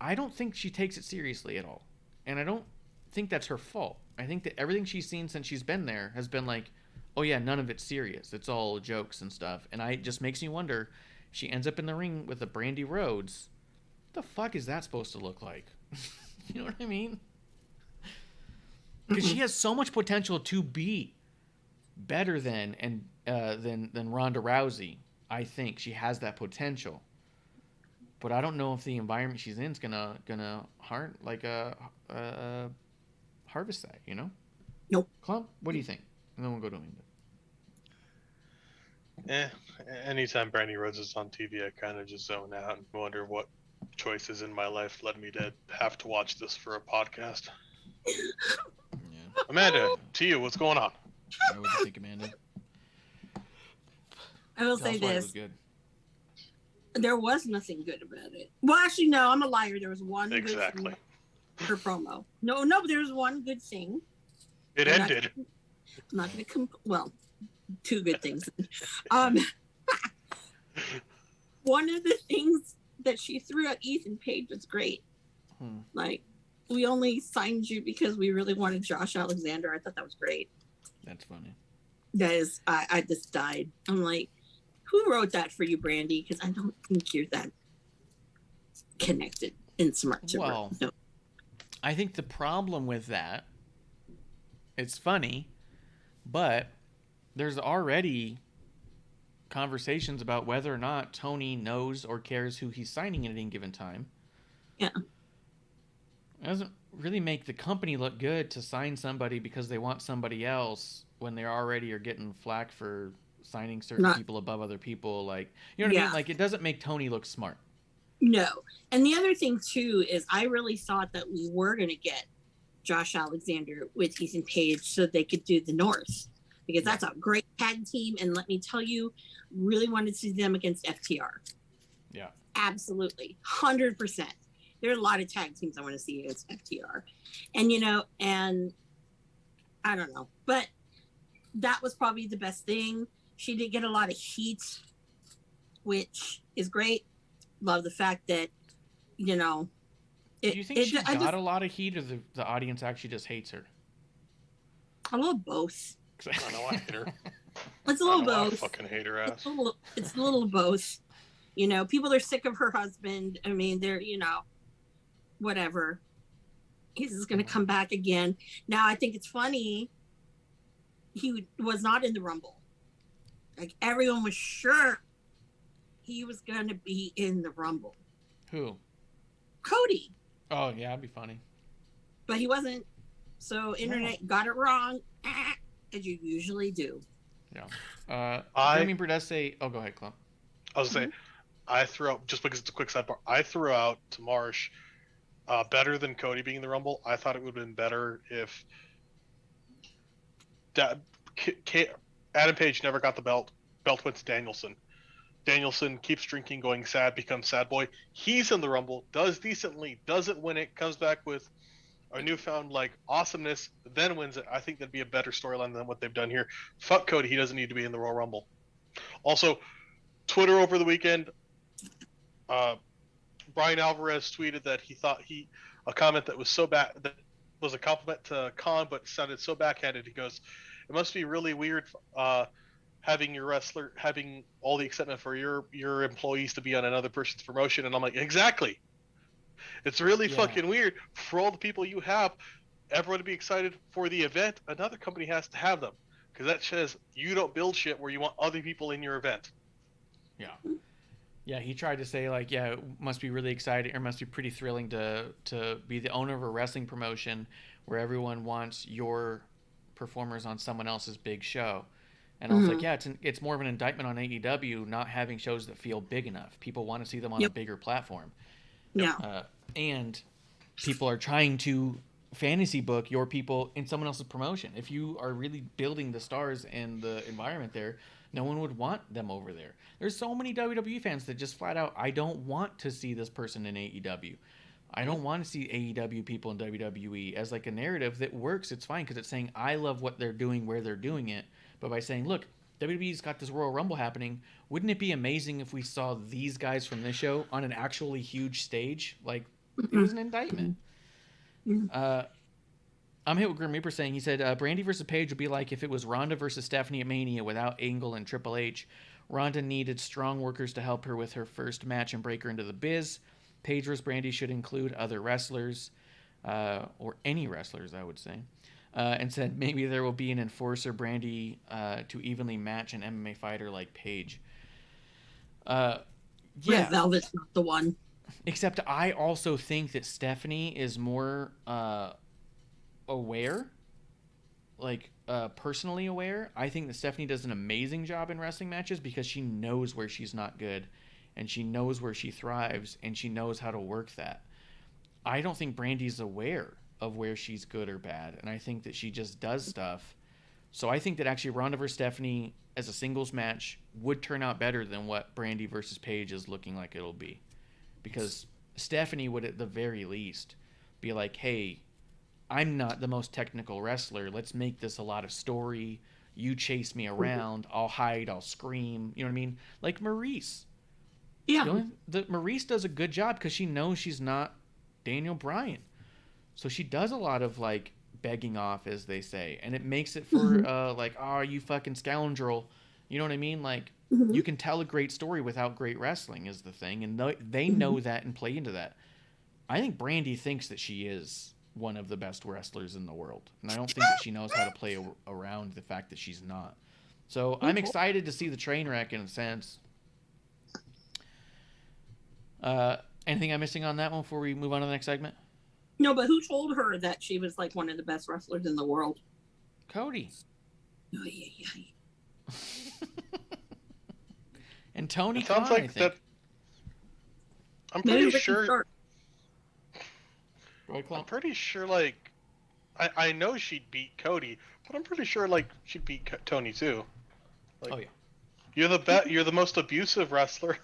I don't think she takes it seriously at all, and I don't think that's her fault. I think that everything she's seen since she's been there has been like, oh yeah, none of it's serious, it's all jokes and stuff. And it just makes me wonder, she ends up in the ring with a Brandy Rhodes, what the fuck is that supposed to look like? You know what I mean? Because she has so much potential to be better than Ronda Rousey. I think she has that potential, but I don't know if the environment she's in is gonna harvest that. You know? Nope. Klump, what do you think? And then we'll go to Amanda. Anytime Brandy Rhodes is on TV, I kind of just zone out and wonder what choices in my life led me to have to watch this for a podcast. Yeah. Amanda, to you, what's going on? What do you think, Amanda? I will Tell say us why it this. was good. There was nothing good about it. Well, actually, no, I'm a liar. There was one Exactly. good thing for promo. No, but there was one good thing. It I'm ended. I'm not going to well, two good things. One of the things that she threw at Ethan Page was great. Like, we only signed you because we really wanted Josh Alexander. I thought that was great. That's funny. That is, I just died. I'm like, who wrote that for you, Brandy? Because I don't think you're that connected and smart to Well, no. I think the problem with that, it's funny, but there's already conversations about whether or not Tony knows or cares who he's signing at any given time. Yeah. It doesn't really make the company look good to sign somebody because they want somebody else when they already are getting flack for signing certain people above other people. Like, you know what I mean? Like, it doesn't make Tony look smart. No. And the other thing, too, is I really thought that we were going to get Josh Alexander with Ethan Page so they could do the North. Because that's a great tag team. And let me tell you, really wanted to see them against FTR. Yeah. Absolutely. 100%. There are a lot of tag teams I want to see against FTR. And, you know, and I don't know. But that was probably the best thing. She did get a lot of heat, which is great. Love the fact that, you know. Do you think she got a lot of heat, or the audience actually just hates her? A little both. I know I hate her. It's a little both. I fucking hate her ass. It's a little both. You know, people are sick of her husband. I mean, they're, you know, whatever. He's just going to come back again. Now, I think it's funny. He was not in the Rumble. Like, everyone was sure he was going to be in the Rumble. Who? Cody. Oh, yeah, that'd be funny. But he wasn't. So, internet got it wrong, as you usually do. Yeah. I mean, Burdett say, oh, go ahead, Klump. I was saying, I threw out, just because it's a quick sidebar, I threw out to Marsh better than Cody being in the Rumble. I thought it would have been better if Adam Page never got the belt. Belt went to Danielson. Danielson keeps drinking, going sad, becomes sad boy. He's in the Rumble, does decently, doesn't win it, comes back with a newfound like awesomeness, then wins it. I think that'd be a better storyline than what they've done here. Fuck Cody, he doesn't need to be in the Royal Rumble. Also, Twitter over the weekend, Brian Alvarez tweeted that he thought a comment that was so bad that was a compliment to Khan, but sounded so backhanded. He goes, "It must be really weird having all the excitement for your employees to be on another person's promotion." And I'm like, exactly. It's really fucking weird for all the people you have, everyone to be excited for the event. Another company has to have them, because that says you don't build shit where you want other people in your event. Yeah. Yeah, he tried to say, like, yeah, it must be really exciting, or must be pretty thrilling to be the owner of a wrestling promotion where everyone wants your performers on someone else's big show. And I was like, yeah, it's more of an indictment on AEW not having shows that feel big enough. People want to see them on a bigger platform. Yeah. And people are trying to fantasy book your people in someone else's promotion. If you are really building the stars and the environment there, no one would want them over there. There's so many WWE fans that just flat out, I don't want to see this person in AEW. I don't want to see AEW people in WWE as like a narrative that works. It's fine because it's saying I love what they're doing where they're doing it. But by saying, look, WWE's got this Royal Rumble happening, wouldn't it be amazing if we saw these guys from this show on an actually huge stage? Like, it was an indictment. I'm hit with Grim Reaper saying, he said, Brandy versus Paige would be like if it was Ronda versus Stephanie at Mania without Angle and Triple H. Ronda needed strong workers to help her with her first match and break her into the biz. Paige versus Brandy should include other wrestlers, or any wrestlers, I would say. And said maybe there will be an enforcer Brandy to evenly match an MMA fighter like Paige. Red Velvet's not the one. Except I also think that Stephanie is more aware, like personally aware. I think that Stephanie does an amazing job in wrestling matches because she knows where she's not good and she knows where she thrives and she knows how to work that. I don't think Brandy's aware of where she's good or bad, and I think that she just does stuff. So I think that actually Ronda versus Stephanie as a singles match would turn out better than what Brandy versus Paige is looking like it'll be, because Stephanie would at the very least be like, hey, I'm not the most technical wrestler, let's make this a lot of story, you chase me around, I'll hide, I'll scream, you know what I mean? Like Maurice. Yeah. Maurice does a good job because she knows she's not Daniel Bryan. So she does a lot of, like, begging off, as they say. And it makes it for, like, oh, you fucking scoundrel. You know what I mean? Like, you can tell a great story without great wrestling is the thing. And they know that and play into that. I think Brandy thinks that she is one of the best wrestlers in the world. And I don't think that she knows how to play around the fact that she's not. So I'm excited to see the train wreck in a sense. Anything I'm missing on that one before we move on to the next segment? No, but who told her that she was like one of the best wrestlers in the world? Cody. Oh, yeah. And Tony It sounds Khan, like that. I'm pretty sure. I'm pretty sure, like, I know she'd beat Cody, but I'm pretty sure, like, she'd beat Tony too. Like, oh yeah. You're the most abusive wrestler.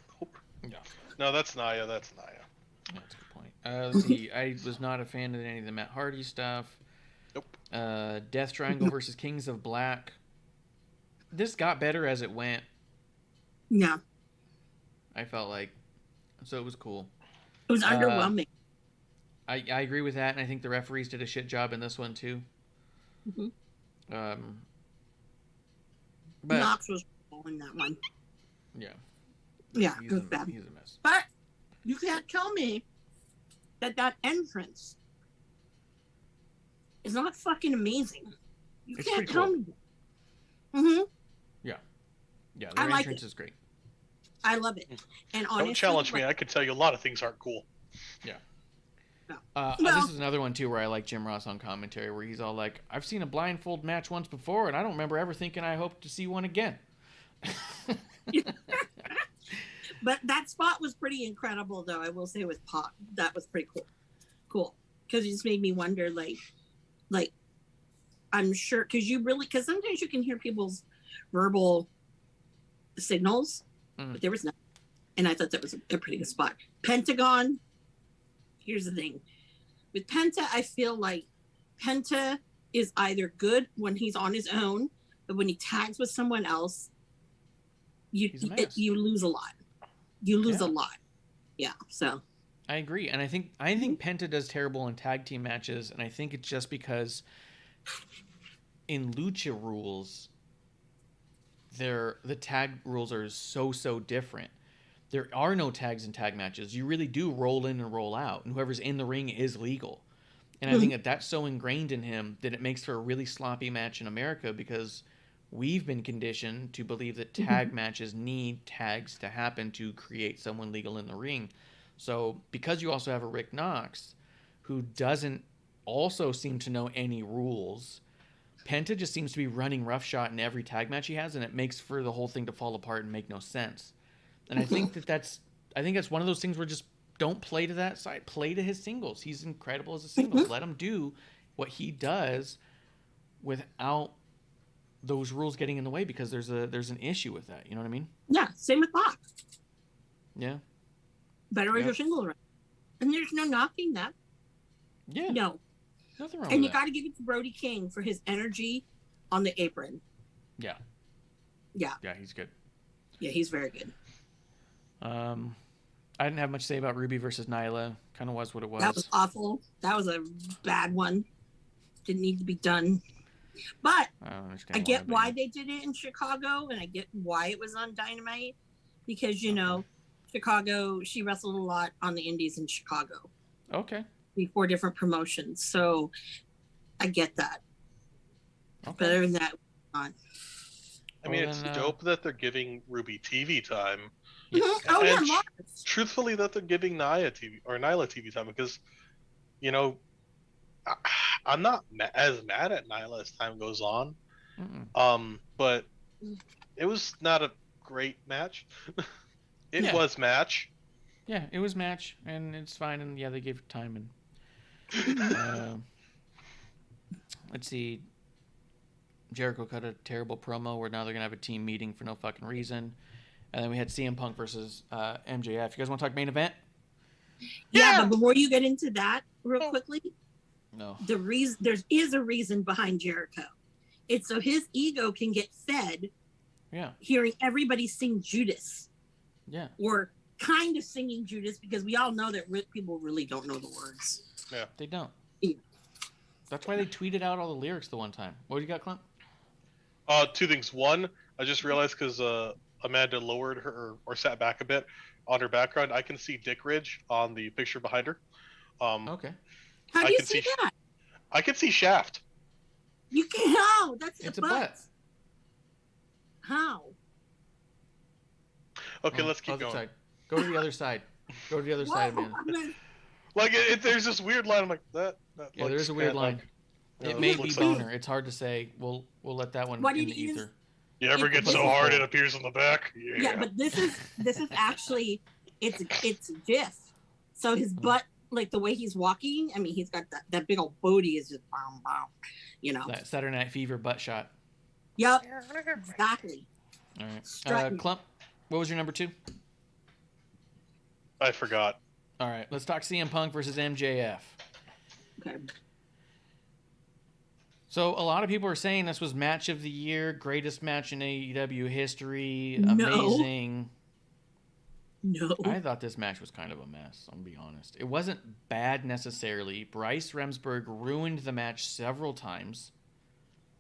Yeah. No, that's Nia. That's Nia. That's a good point. Let's see. I was not a fan of any of the Matt Hardy stuff. Nope. Death Triangle versus Kings of Black. This got better as it went. Yeah. I felt like. So it was cool. It was underwhelming. I agree with that, and I think the referees did a shit job in this one too. But Knox was in that one. Yeah. Yeah, it was bad. He's a mess. But you can't tell me that entrance is not fucking amazing. You It's can't pretty tell cool. me that. Yeah. Yeah, their like entrance it. is great. I love it. And honestly, Don't challenge me. I can tell you a lot of things aren't cool. Yeah. Well, this is another one too where I like Jim Ross on commentary, where he's all like, I've seen a blindfold match once before and I don't remember ever thinking I hope to see one again. But that spot was pretty incredible, though. I will say with Pop, that was pretty cool, because it just made me wonder, like I'm sure, because sometimes you can hear people's verbal signals, but there was nothing, and I thought that was a pretty good spot. Pentagon. Here's the thing, with Penta, I feel like Penta is either good when he's on his own, but when he tags with someone else, you lose a lot. You lose a lot. Yeah. So I agree, and I think Penta does terrible in tag team matches, and I think it's just because in lucha rules, the tag rules are so different. There are no tags in tag matches. You really do roll in and roll out, and whoever's in the ring is legal. And I think that's so ingrained in him that it makes for a really sloppy match in America, because we've been conditioned to believe that tag matches need tags to happen to create someone legal in the ring. So because you also have a Rick Knox who doesn't also seem to know any rules, Penta just seems to be running roughshod in every tag match he has, and it makes for the whole thing to fall apart and make no sense. And I think that's one of those things where just don't play to that side. Play to his singles. He's incredible as a singles. Let him do what he does without those rules getting in the way, because there's an issue with that. You know what I mean? Yeah, same with Bach. Yeah. Better as your single run. And there's no knocking that. Yeah. No. Nothing wrong And with you that. got to give it to Brody King for his energy on the apron. Yeah. Yeah. Yeah, he's good. Yeah, he's very good. I didn't have much to say about Ruby versus Nyla. Kind of was what it was. That was awful. That was a bad one. Didn't need to be done. But I don't understand. I get why they did it in Chicago, and I get why it was on Dynamite, because Chicago, she wrestled a lot on the Indies in Chicago. Okay. Before different promotions, so I get that. Okay. Better than that, on. I mean, it's dope that they're giving Ruby TV time. Oh yeah, Marsh. Truthfully, that they're giving Nyla TV time, because, I'm not as mad at Nyla as time goes on. But it was not a great match. It was match. Yeah, it was match, and it's fine, and they gave time. And let's see. Jericho cut a terrible promo where now they're gonna have a team meeting for no fucking reason, and then we had CM Punk versus MJF. You guys want to talk main event? Yeah, but before you get into that, real quickly, no. There is a reason behind Jericho. It's so his ego can get fed. Yeah. Hearing everybody sing Judas. Yeah. Or kind of singing Judas, because we all know that people really don't know the words. Yeah, they don't. Yeah. That's why they tweeted out all the lyrics the one time. What do you got, Klump? Two things. One, I just realized because Amanda lowered her or sat back a bit on her background, I can see Dick Ridge on the picture behind her. Okay. How do you see that? I can see Shaft. You can. How? That's a butt. How? Okay, let's keep other going. Side. Go to the other side. Go to the other side, man. Like there's this weird line. I'm like that. Yeah, there is a weird line. It may be boner. It's hard to say. We'll let that one in the ether. You ever get so hard it appears on the back? Yeah, but this is actually it's GIF. So his butt, like the way he's walking, I mean, he's got that big old booty is just That Saturday Night Fever butt shot. Yep, exactly. All right, Klump, what was your number 2? I forgot. All right, let's talk CM Punk versus MJF. Okay. So a lot of people are saying this was match of the year, greatest match in AEW history, amazing. No. I thought this match was kind of a mess, I'm going to be honest. It wasn't bad necessarily. Bryce Remsburg ruined the match several times.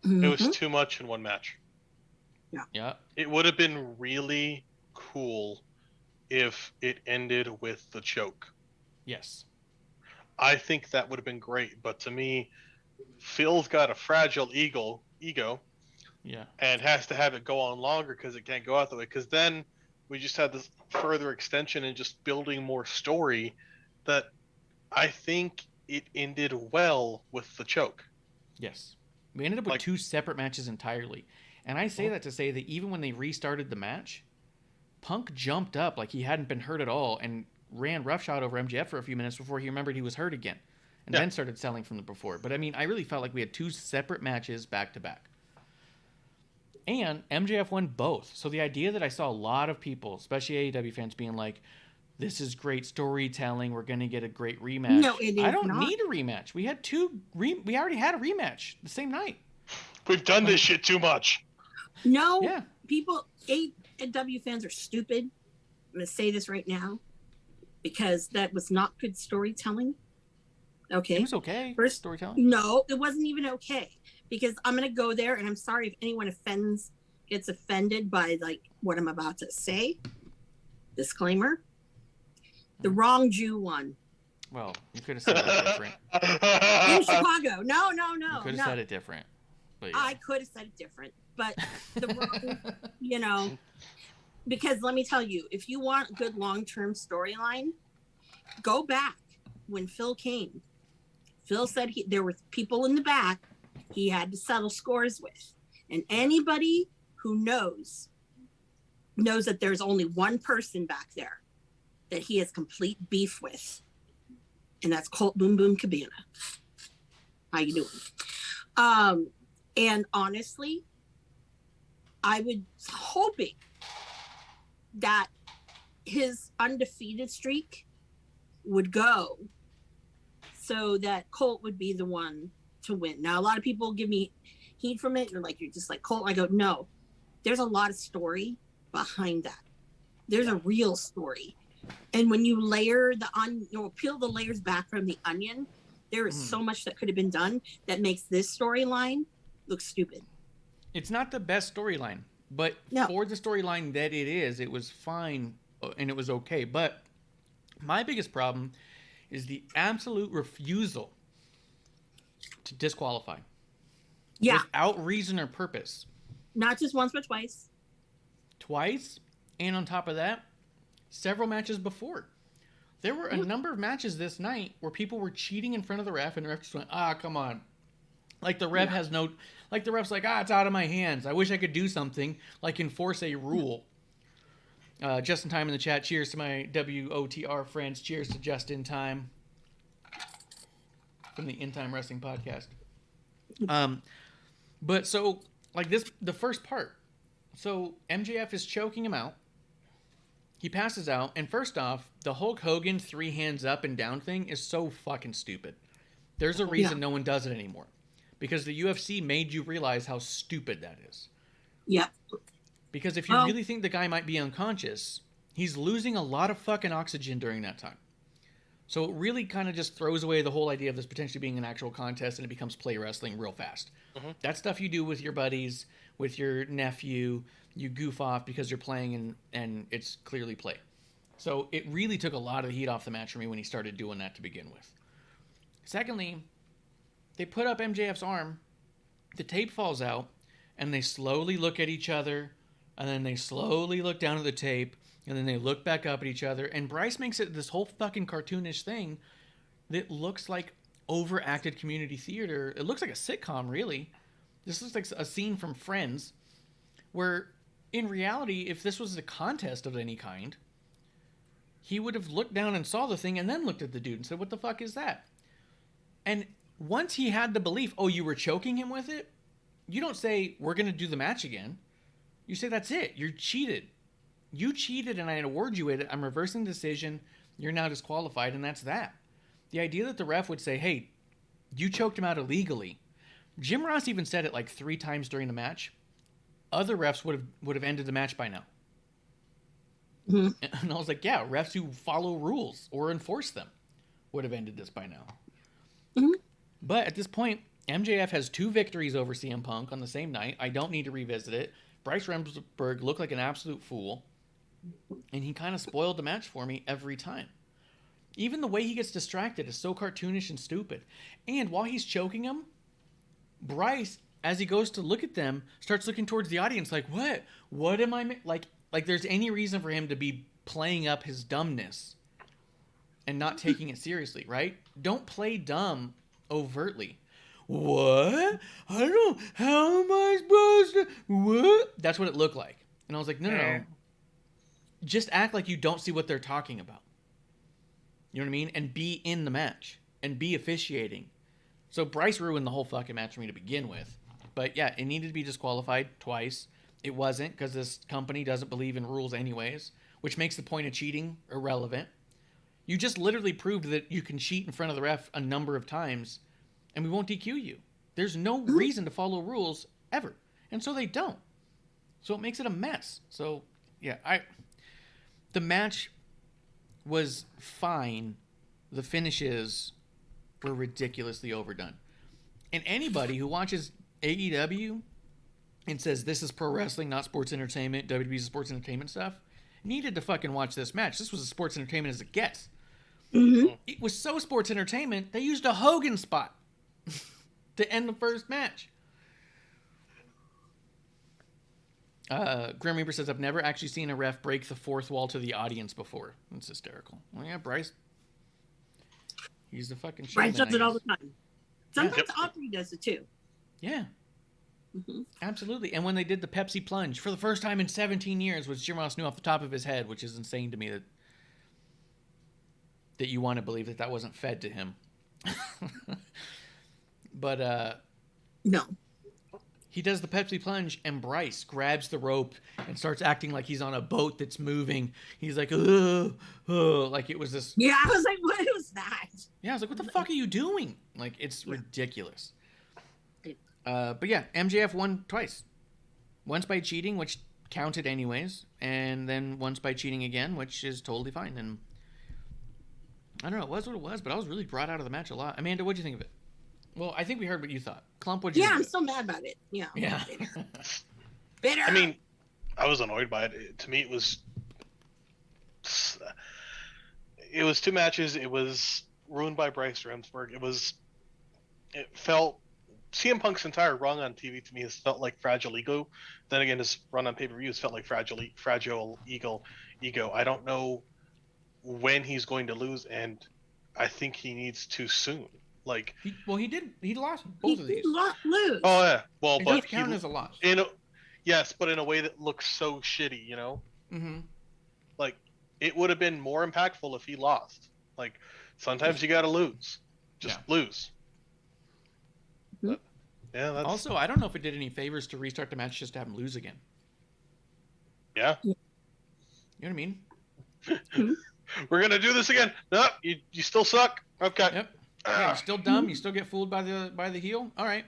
It was too much in one match. Yeah. It would have been really cool if it ended with the choke. Yes. I think that would have been great, but to me, Phil's got a fragile ego, yeah, and has to have it go on longer because it can't go out that way. Because then we just had this further extension and just building more story that I think it ended well with the choke. Yes, we ended up with 2 separate matches entirely, and I say that to say that even when they restarted the match, Punk jumped up like he hadn't been hurt at all and ran roughshod over MJF for a few minutes before he remembered he was hurt again. And then started selling from the before. But I mean, I really felt like we had 2 separate matches back to back. And MJF won both. So the idea that I saw a lot of people, especially AEW fans, being like, this is great storytelling, we're going to get a great rematch. No, it is I don't not. need a rematch. We had we already had a rematch the same night. We've done this shit too much. No, Yeah. people, AEW fans are stupid. I'm going to say this right now. because that was not good storytelling. Okay. It was okay. First storytelling. No, it wasn't even okay, because I'm going to go there, and I'm sorry if anyone gets offended by like what I'm about to say. Disclaimer. The wrong Jew won. Well, you could have said it different. In Chicago. No. You could have said it different. But yeah. I could have said it different, but the wrong, because let me tell you, if you want a good long-term storyline, go back when Phil came. Phil said there were people in the back he had to settle scores with. And anybody who knows that there's only one person back there that he has complete beef with. And that's Colt Boom Boom Cabana. How you doing? And honestly, I was hoping that his undefeated streak would go so that Colt would be the one to win. Now, a lot of people give me heat from it. You're just like Colt. I go, no, there's a lot of story behind that. There's a real story. And when you layer peel the layers back from the onion, there is so much that could have been done that makes this storyline look stupid. It's not the best storyline, but for the storyline that it is, it was fine and it was okay. But my biggest problem is the absolute refusal to disqualify. Yeah. Without reason or purpose. Not just once, but twice. Twice, and on top of that, several matches before. There were a number of matches this night where people were cheating in front of the ref, and the ref just went, come on. Like the ref the ref's like, it's out of my hands. I wish I could do something, like enforce a rule. Just in time in the chat. Cheers to my WOTR friends. Cheers to Just in Time from the In Time Wrestling Podcast. But so, like the first part. So MJF is choking him out. He passes out, and first off, the Hulk Hogan 3 hands up and down thing is so fucking stupid. There's a reason no one does it anymore. Because the UFC made you realize how stupid that is. Yeah. Because if you really think the guy might be unconscious, he's losing a lot of fucking oxygen during that time. So it really kind of just throws away the whole idea of this potentially being an actual contest, and it becomes play wrestling real fast. Mm-hmm. That stuff you do with your buddies, with your nephew, you goof off because you're playing and it's clearly play. So it really took a lot of the heat off the match for me when he started doing that to begin with. Secondly, they put up MJF's arm, the tape falls out, and they slowly look at each other, and then they slowly look down at the tape, and then they look back up at each other, and Bryce makes it this whole fucking cartoonish thing that looks like overacted community theater. It looks like a sitcom, really. This looks like a scene from Friends, where in reality, if this was a contest of any kind, he would have looked down and saw the thing and then looked at the dude and said, what the fuck is that? And once he had the belief, you were choking him with it, you don't say, we're going to do the match again. You say, that's it. You're cheated. You cheated and I award you it. I'm reversing the decision. You're now disqualified, and that's that. The idea that the ref would say, hey, you choked him out illegally. Jim Ross even said it like 3 times during the match. Other refs would have ended the match by now. Mm-hmm. And I was like, yeah, refs who follow rules or enforce them would have ended this by now. Mm-hmm. But at this point, MJF has 2 victories over CM Punk on the same night. I don't need to revisit it. Bryce Remsburg looked like an absolute fool. And he kind of spoiled the match for me every time. Even the way he gets distracted is so cartoonish and stupid. And while he's choking him, Bryce, as he goes to look at them, starts looking towards the audience like, what? What am I... Like there's any reason for him to be playing up his dumbness and not taking it seriously, right? Don't play dumb overtly. What? I don't... How am I supposed to... What? That's what it looked like. And I was like, no. Just act like you don't see what they're talking about. You know what I mean? And be in the match. And be officiating. So Bryce ruined the whole fucking match for me to begin with. But yeah, it needed to be disqualified twice. It wasn't, because this company doesn't believe in rules anyways, which makes the point of cheating irrelevant. You just literally proved that you can cheat in front of the ref a number of times, and we won't DQ you. There's no reason to follow rules ever. And so they don't. So it makes it a mess. So, yeah, the match was fine. The finishes were ridiculously overdone. And anybody who watches AEW and says this is pro wrestling, not sports entertainment, WWE's sports entertainment stuff, needed to fucking watch this match. This was as sports entertainment as it gets. Mm-hmm. It was so sports entertainment, they used a Hogan spot to end the first match. Grim Reaper says, I've never actually seen a ref break the fourth wall to the audience before. That's hysterical. Well, yeah, Bryce. He's the fucking showman. Bryce does it all the time. Sometimes Yep. Audrey does it too. Yeah. Mm-hmm. Absolutely. And when they did the Pepsi plunge for the first time in 17 years, which Jim Ross knew off the top of his head, which is insane to me that you want to believe that wasn't fed to him. But No. he does the Pepsi plunge, and Bryce grabs the rope and starts acting like he's on a boat that's moving. He's like, ugh, like it was this. Yeah, I was like, what was that? Yeah, I was like, what the fuck are you doing? Like, it's ridiculous. But yeah, MJF won twice. Once by cheating, which counted anyways, and then once by cheating again, which is totally fine. And I don't know, it was what it was, but I was really brought out of the match a lot. Amanda, what'd you think of it? Well, I think we heard what you thought. Klump, what'd you think I'm of it? still mad about it. Yeah. Yeah. Bitter. I mean, I was annoyed by it. To me, it was two matches. It was ruined by Bryce Remsburg. It felt CM Punk's entire run on TV to me has felt like Fragile Ego. Then again, his run on pay-per-views felt like Fragile Ego. I don't know when he's going to lose, and I think he needs to soon. Like, he lost both of these. Lose. oh yeah, well, It but does count as a loss. Yes, but in a way that looks so shitty, you know? Mm-hmm. Like, it would have been more impactful if he lost. Like, sometimes you gotta lose. Just lose. But, yeah, that's... Also, I don't know if it did any favors to restart the match just to have him lose again. Yeah. You know what I mean? We're gonna do this again. No, you still suck. Okay. Yep. Yeah, you're still dumb. You still get fooled by the heel. All right.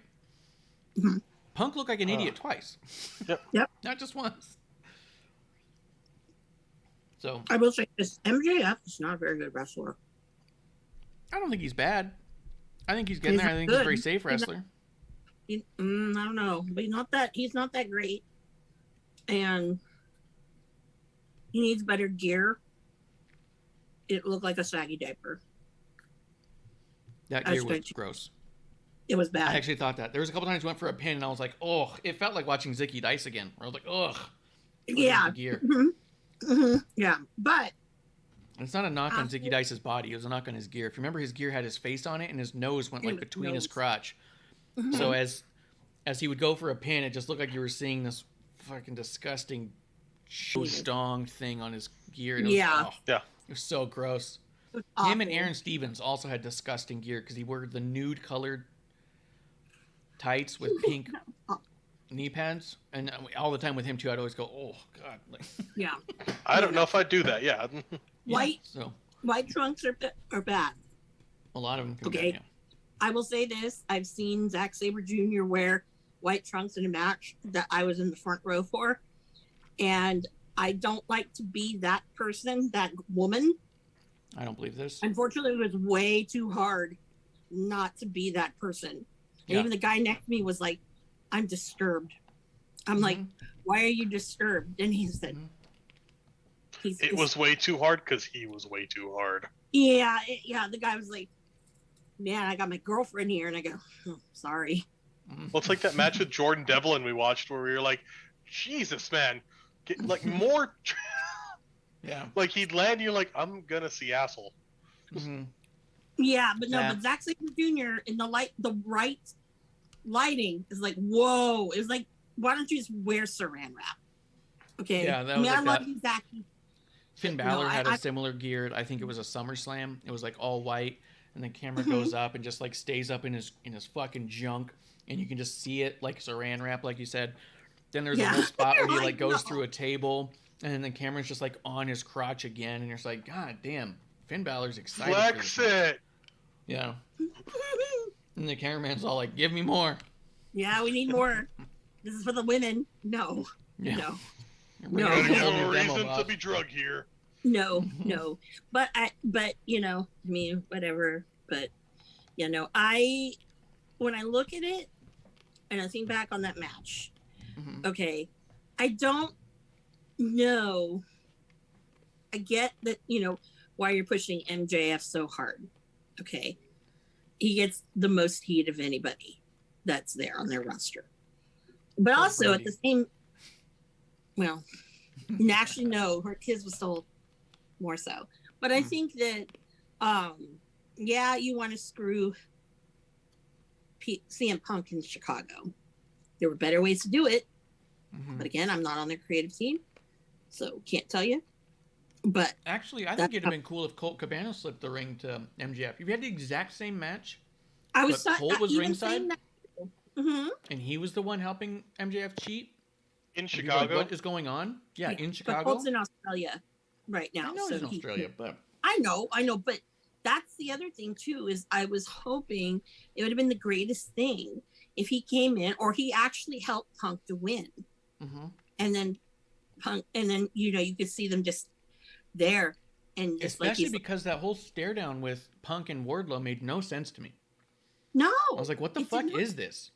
Punk looked like an idiot twice. Yep. Not just once. So I will say this: MJF is not a very good wrestler. I don't think he's bad. I think he's getting He's there. I think he's a good. very safe wrestler. I don't know, but he's not that great, and he needs better gear. It looked like a saggy diaper. That gear was gross. It was bad. I actually thought that. There was a couple times I went for a pin and I was like, oh, it felt like watching Zicky Dice again. Where I was like, ugh. Yeah. The gear. Yeah, but it's not a knock on Zicky Dice's body. It was a knock on his gear. If you remember, his gear had his face on it and his nose went like between his crotch. So as he would go for a pin, it just looked like you were seeing this fucking disgusting stong thing on his gear. And it was, it was so gross. Him and Aaron Stevens also had disgusting gear because he wore the nude colored tights with pink knee pads, and all the time with him too, I'd always go, "Oh God!" Like, yeah. I don't know if I'd do that. Yeah. White trunks are bad. A lot of them. Okay. I will say this: I've seen Zack Sabre Jr. wear white trunks in a match that I was in the front row for, and I don't like to be that person, that woman. I don't believe this. Unfortunately, it was way too hard not to be that person. And even the guy next to me was like, I'm disturbed. I'm like, why are you disturbed? And he said, it was way too hard because he was way too hard. Yeah. The guy was like, man, I got my girlfriend here. And I go, oh, sorry. Well, it's like that match with Jordan Devlin we watched where we were like, Jesus, man. Get, like, more... Yeah. Like, he'd land, you're like, I'm gonna see asshole. Yeah, but no, but Zack Sabre Jr. in the right lighting is like, whoa. It was like, why don't you just wear saran wrap? Okay. Yeah, that was I love you, Zack. Finn Balor had a similar gear. I think it was a SummerSlam. It was like all white, and the camera goes up and just like stays up in his fucking junk, and you can just see it like saran wrap, like you said. Then there's a whole spot where he like goes through a table. And then the camera's just like on his crotch again, and you're just like, God damn, Finn Balor's excited. Flex it. Yeah. And the cameraman's all like, give me more. Yeah, we need more. This is for the women. No. Yeah. No. No reason to be drug here. No, no. But you know, I mean, whatever. But you know, when I look at it and I think back on that match, okay, I don't know. I get that, you know, why you're pushing MJF so hard. Okay. He gets the most heat of anybody that's there on their roster. But also Brandy. at the same, well, actually, no, his was still more so. But I think that, yeah, you want to screw CM Punk in Chicago. There were better ways to do it. But again, I'm not on their creative team, so can't tell you. But actually, I think it'd have been cool if Colt Cabana slipped the ring to MJF. If you had the exact same match, Colt was ringside, and he was the one helping MJF cheat In like, Chicago? what is going on? Yeah, in Chicago. But Colt's in Australia right now. I know so he's in Australia, but I know. But that's the other thing too, is I was hoping it would have been the greatest thing if he came in or he actually helped Punk to win. And then Punk, and then, you know, you could see them just there. And just especially because that whole stare down with Punk and Wardlow made no sense to me. No. I was like, what the fuck is this?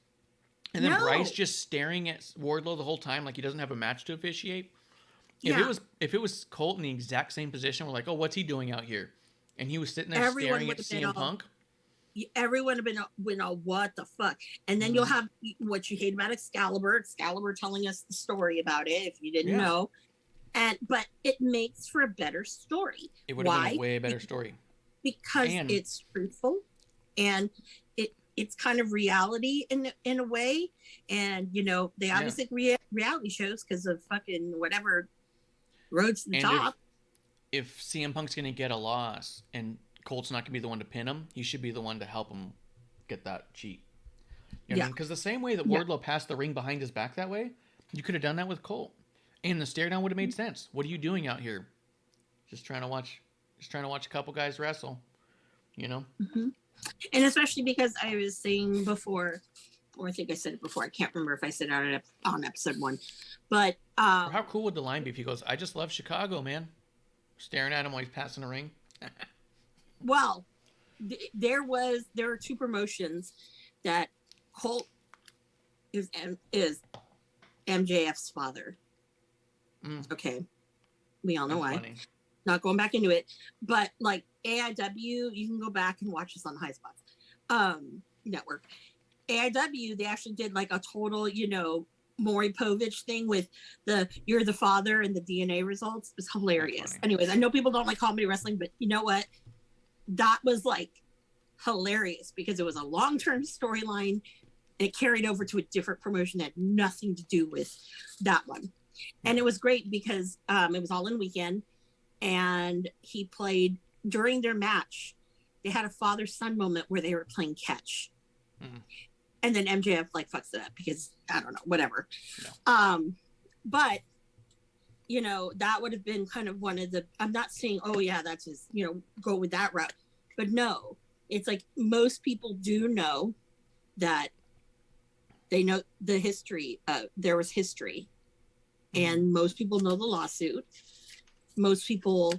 And then Bryce just staring at Wardlow the whole time like he doesn't have a match to officiate. If it was Colt in the exact same position, we're like, oh, what's he doing out here? And he was sitting there staring at CM Punk. Everyone would have been all, what the fuck? And then you'll have what you hate about Excalibur telling us the story about it, if you didn't know. But it makes for a better story. It would have been a way better story. Because it's truthful and it's kind of reality in a way. And, you know, they obviously reality shows because of fucking whatever roads to the top. If CM Punk's going to get a loss and Colt's not going to be the one to pin him, he should be the one to help him get that cheat. You know what I mean? Because the same way that Wardlow passed the ring behind his back that way, you could have done that with Colt. And the stare down would have made sense. What are you doing out here? Just trying to watch a couple guys wrestle, you know? And especially because I was saying before, or I think I said it before, I can't remember if I said it on episode 1, but how cool would the line be if he goes, I just love Chicago, man? Staring at him while he's passing the ring. Well, there are 2 promotions that Colt is MJF's father. Okay, we all know why. Funny. Not going back into it, but like AEW, you can go back and watch this on the High Spots network. AEW, they actually did like a total, you know, Maury Povich thing with you're the father and the DNA results. It was hilarious. Anyways, I know people don't like comedy wrestling, but you know what? That was like hilarious because it was a long-term storyline and it carried over to a different promotion that had nothing to do with that one. And it was great because it was all in weekend and he played during their match. They had a father-son moment where they were playing catch. And then MJF like fucks it up because I don't know, whatever. But you know, that would have been kind of one of the, I'm not saying, oh yeah, that's just, you know, go with that route. But no, it's like most people do know that they know the history. There was history. And most people know the lawsuit. Most people,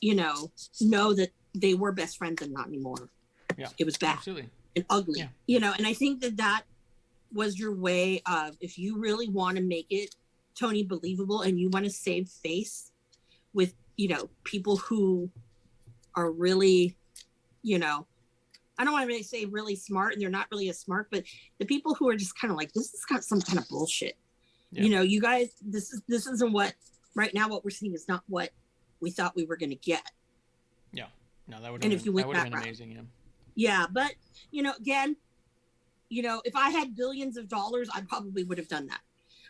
you know that they were best friends and not anymore. Yeah, it was bad and ugly, you know. And I think that was your way of, if you really want to make it, Tony, believable, and you want to save face with, you know, people who are really, you know, I don't want to really say really smart, and they're not really as smart, but the people who are just kind of like, this has got some kind of bullshit. You know, you guys, this isn't what right now what we're seeing is not what we thought we were going to get. Yeah, no, that would have been amazing. Yeah, but you know, again, you know, if I had billions of dollars, I probably would have done that.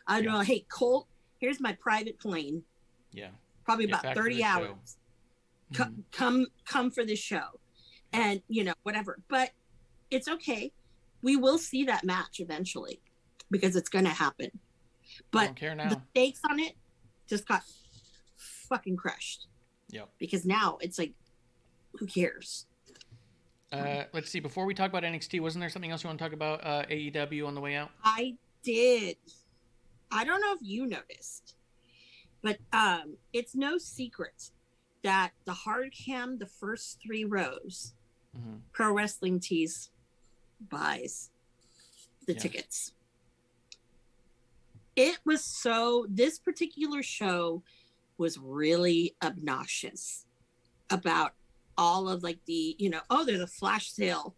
I'd know, hey, Colt, here's my private plane. Yeah, probably about 30 hours. Come for this show, and you know, whatever. But it's okay. We will see that match eventually because it's going to happen. But I don't care now. The stakes on it just got fucking crushed. Yep. Because now it's like, who cares? Let's see. Before we talk about NXT, wasn't there something else you want to talk about AEW on the way out? I did. I don't know if you noticed, but it's no secret that the hard cam, the first 3 rows, Mm-hmm. Pro Wrestling Tees buys the tickets. It was this particular show was really obnoxious about all of like the, there's a flash sale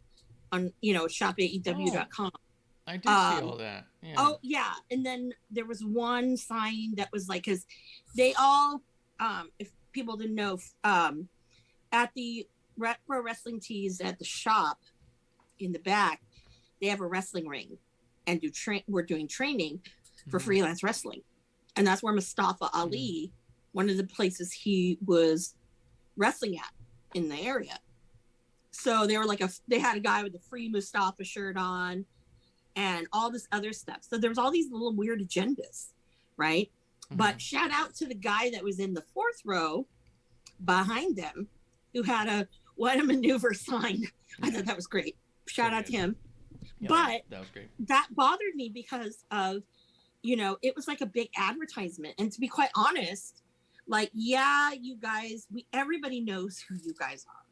on, shopaew.com. I did see all that. Yeah. Oh, yeah. And then there was one sign that was like, because they all, if people didn't know, at the Pro Wrestling Tees at the shop in the back, they have a wrestling ring and we're doing training for freelance wrestling. And that's where Mustafa Ali, one of the places he was wrestling at in the area. So they were like they had a guy with a free Mustafa shirt on and all this other stuff. So there was all these little weird agendas, right? Mm-hmm. But shout out to the guy that was in the 4th row behind them who had a "What a Maneuver" sign. I thought that was great. Shout out to him. Yeah, but that was great. That bothered me because of, it was like a big advertisement. And to be quite honest, like, yeah, you guys, everybody knows who you guys are.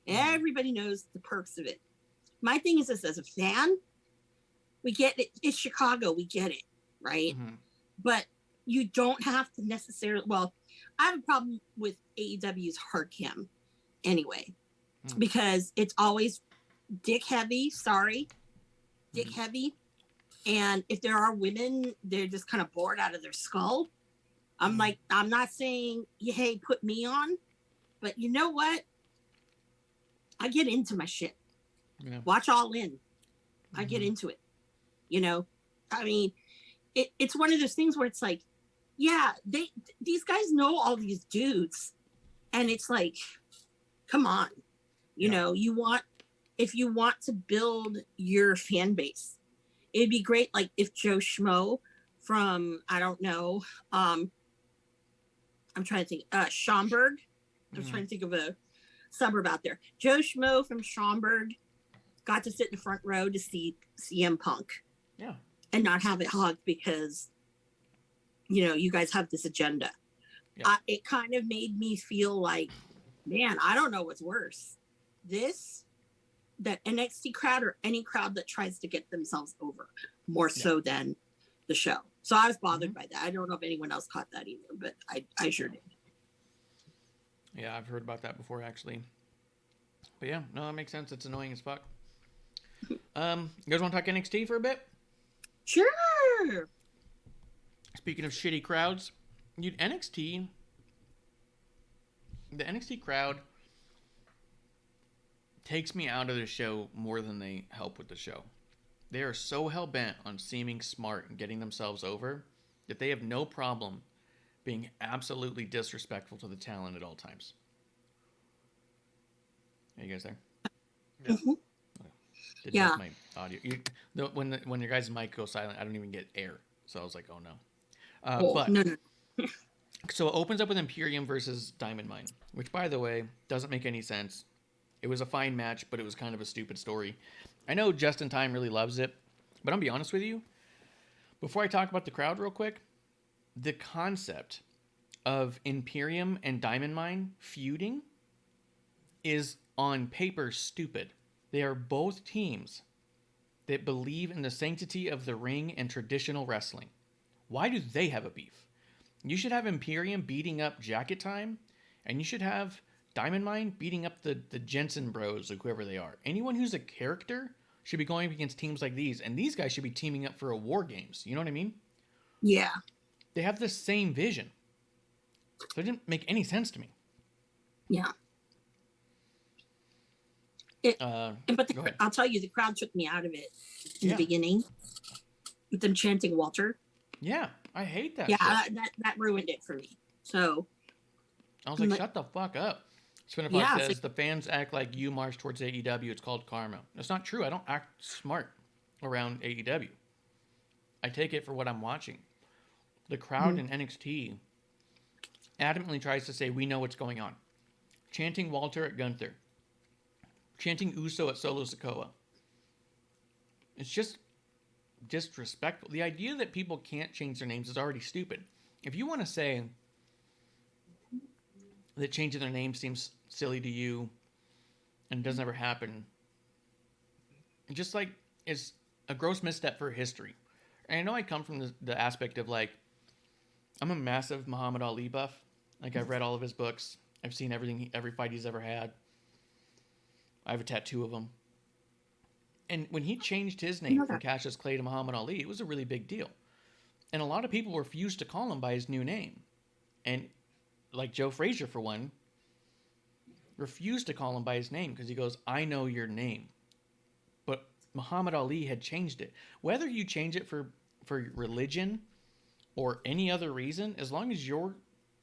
Everybody knows the perks of it. My thing is this: as a fan, we get it. It's Chicago. We get it, right? Mm-hmm. But you don't have to necessarily. Well, I have a problem with AEW's hard cam anyway, because it's always dick heavy. Sorry, dick heavy. And if there are women, they're just kind of bored out of their skull. I'm like, I'm not saying, hey, put me on, but you know what? I get into my shit. Yeah. Watch All In. I get into it. I mean, it's one of those things where it's like, yeah, these guys know all these dudes, and it's like, come on, if you want to build your fan base, it'd be great. Like if Joe Schmo from, I don't know, I'm trying to think, Schaumburg. I was trying to think of a suburb out there. Joe Schmo from Schaumburg got to sit in the front row to see CM Punk. Yeah. And not have it hogged because, you guys have this agenda. Yeah. It kind of made me feel like, man, I don't know what's worse. That NXT crowd or any crowd that tries to get themselves over more so than the show. So I was bothered by that. I don't know if anyone else caught that either, but I sure did. Yeah, I've heard about that before, actually. But yeah, no, that makes sense. It's annoying as fuck. You guys want to talk NXT for a bit? Sure. Speaking of shitty crowds, the NXT crowd takes me out of the show more than they help with the show. They are so hell-bent on seeming smart and getting themselves over that they have no problem being absolutely disrespectful to the talent at all times. Are you guys there? Yeah. Mm-hmm. Didn't have my audio. When your guys' mic goes silent, I don't even get air. So I was like, oh no. No. So it opens up with Imperium versus Diamond Mine, which, by the way, doesn't make any sense. It was a fine match, but it was kind of a stupid story. I know Just in Time really loves it, but I'll be honest with you. Before I talk about the crowd real quick, the concept of Imperium and Diamond Mine feuding is on paper stupid. They are both teams that believe in the sanctity of the ring and traditional wrestling. Why do they have a beef? You should have Imperium beating up Jacket Time, and you should have Diamond Mine beating up the Jensen Bros, or whoever they are. Anyone who's a character should be going up against teams like these, and these guys should be teaming up for a War Games. You know what I mean? Yeah. They have the same vision. So it didn't make any sense to me. Yeah. I'll tell you, the crowd took me out of it in the beginning with them chanting Walter. Yeah, I hate that. Yeah, that ruined it for me. So I was like, shut the fuck up. Spinify says the fans act like you march towards AEW. It's called karma. That's not true. I don't act smart around AEW. I take it for what I'm watching. The crowd in NXT adamantly tries to say we know what's going on. Chanting Walter at Gunther. Chanting Uso at Solo Sikoa. It's just disrespectful. The idea that people can't change their names is already stupid. If you want to say that changing their name seems silly to you and doesn't ever happen. Just like it's a gross misstep for history. And I know I come from the aspect of like, I'm a massive Muhammad Ali buff. Like I've read all of his books. I've seen every fight he's ever had. I have a tattoo of him. And when he changed his name from Cassius Clay to Muhammad Ali, it was a really big deal. And a lot of people refused to call him by his new name. And like Joe Frazier, for one, refused to call him by his name because he goes, I know your name. But Muhammad Ali had changed it. Whether you change it for religion or any other reason, as long as your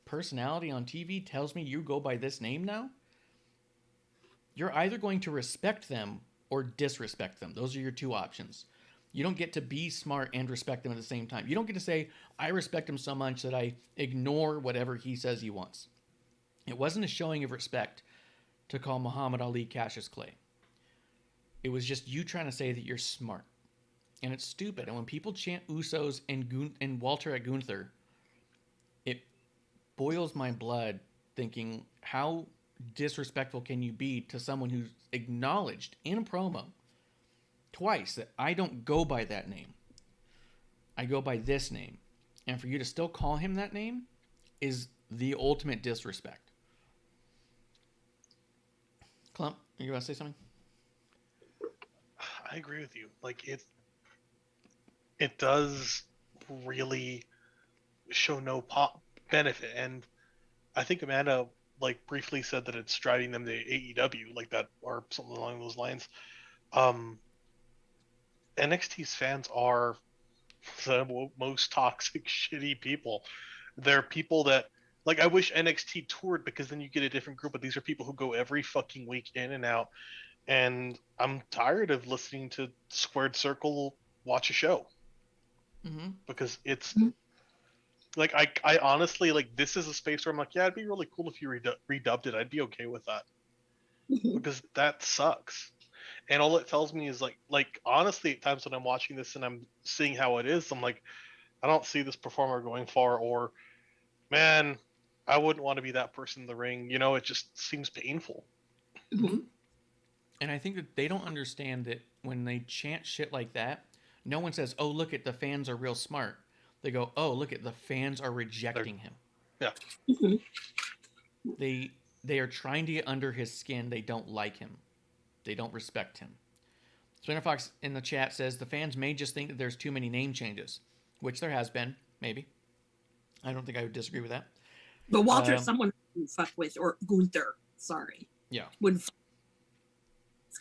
personality on TV tells me you go by this name now, you're either going to respect them or disrespect them. Those are your two options. You don't get to be smart and respect them at the same time. You don't get to say, I respect him so much that I ignore whatever he says he wants. It wasn't a showing of respect to call Muhammad Ali Cassius Clay. It was just you trying to say that you're smart. And it's stupid. And when people chant Usos and Walter at Gunther, it boils my blood thinking, how disrespectful can you be to someone who's acknowledged in a promo twice that I don't go by that name. I go by this name. And for you to still call him that name is the ultimate disrespect. Klump, you want to say something? I agree with you. Like it does really show no benefit, and I think Amanda like briefly said that it's driving them to AEW like that or something along those lines. NXT's fans are the most toxic, shitty people. They're people that like I wish NXT toured because then you get a different group, but these are people who go every fucking week in and out. And I'm tired of listening to Squared Circle watch a show. Mm-hmm. Because it's like I honestly like this is a space where I'm like, yeah, it'd be really cool if you redubbed it. I'd be okay with that. Because that sucks. And all it tells me is like honestly at times when I'm watching this and I'm seeing how it is, I'm like, I don't see this performer going far, or man, I wouldn't want to be that person in the ring. You know, it just seems painful. Mm-hmm. And I think that they don't understand that when they chant shit like that, no one says, oh, look at the fans are real smart. They go, oh, look at the fans are rejecting him. Yeah. Mm-hmm. They are trying to get under his skin. They don't like him. They don't respect him. Splinter Fox in the chat says the fans may just think that there's too many name changes, which there has been, maybe. I don't think I would disagree with that. But Walter, someone would fuck with, or Gunther, sorry. Yeah. It's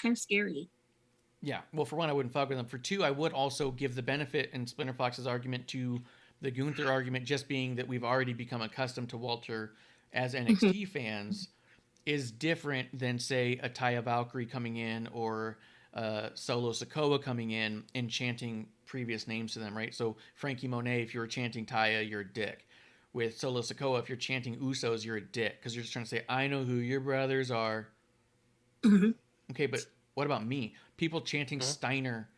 kind of scary. Yeah. Well, for one, I wouldn't fuck with them. For two, I would also give the benefit in Splinter Fox's argument to the Gunther argument, just being that we've already become accustomed to Walter as NXT fans is different than, say, a Taya Valkyrie coming in or Solo Sikoa coming in and chanting previous names to them, right? So Frankie Monet, if you were chanting Taya, you're a dick. With Solo Sikoa, if you're chanting Usos, you're a dick because you're just trying to say, I know who your brothers are. Mm-hmm. Okay, but what about me? People chanting Steiner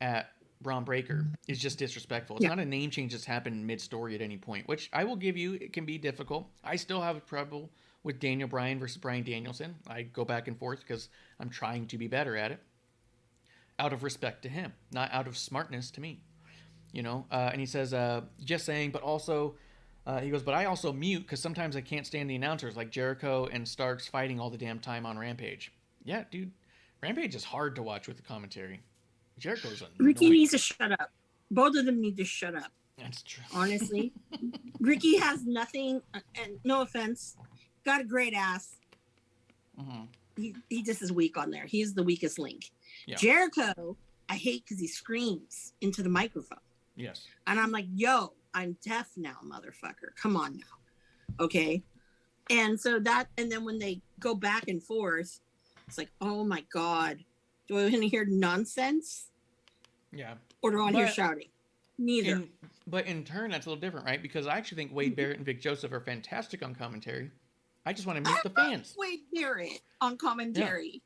at Braun Breaker is just disrespectful. It's not a name change that's happened mid-story at any point, which I will give you, it can be difficult. I still have trouble with Daniel Bryan versus Bryan Danielson. I go back and forth because I'm trying to be better at it. Out of respect to him, not out of smartness to me. You know, and he says, just saying, but also... he goes, but I also mute because sometimes I can't stand the announcers like Jericho and Starks fighting all the damn time on Rampage. Yeah, dude. Rampage is hard to watch with the commentary. Jericho's annoying. Ricky needs to shut up. Both of them need to shut up. That's true. Honestly. Ricky has nothing, and no offense, got a great ass. Mm-hmm. He just is weak on there. He's the weakest link. Yeah. Jericho, I hate because he screams into the microphone. Yes. And I'm like, yo, I'm deaf now, motherfucker. Come on now. Okay. And so that, and then when they go back and forth, it's like, oh my God, do I want to hear nonsense? Yeah. Or do I want to hear shouting? Neither. But in turn, that's a little different, right? Because I actually think Wade Barrett and Vic Joseph are fantastic on commentary. I just want to mute the fans. Wade Barrett on commentary. Yeah.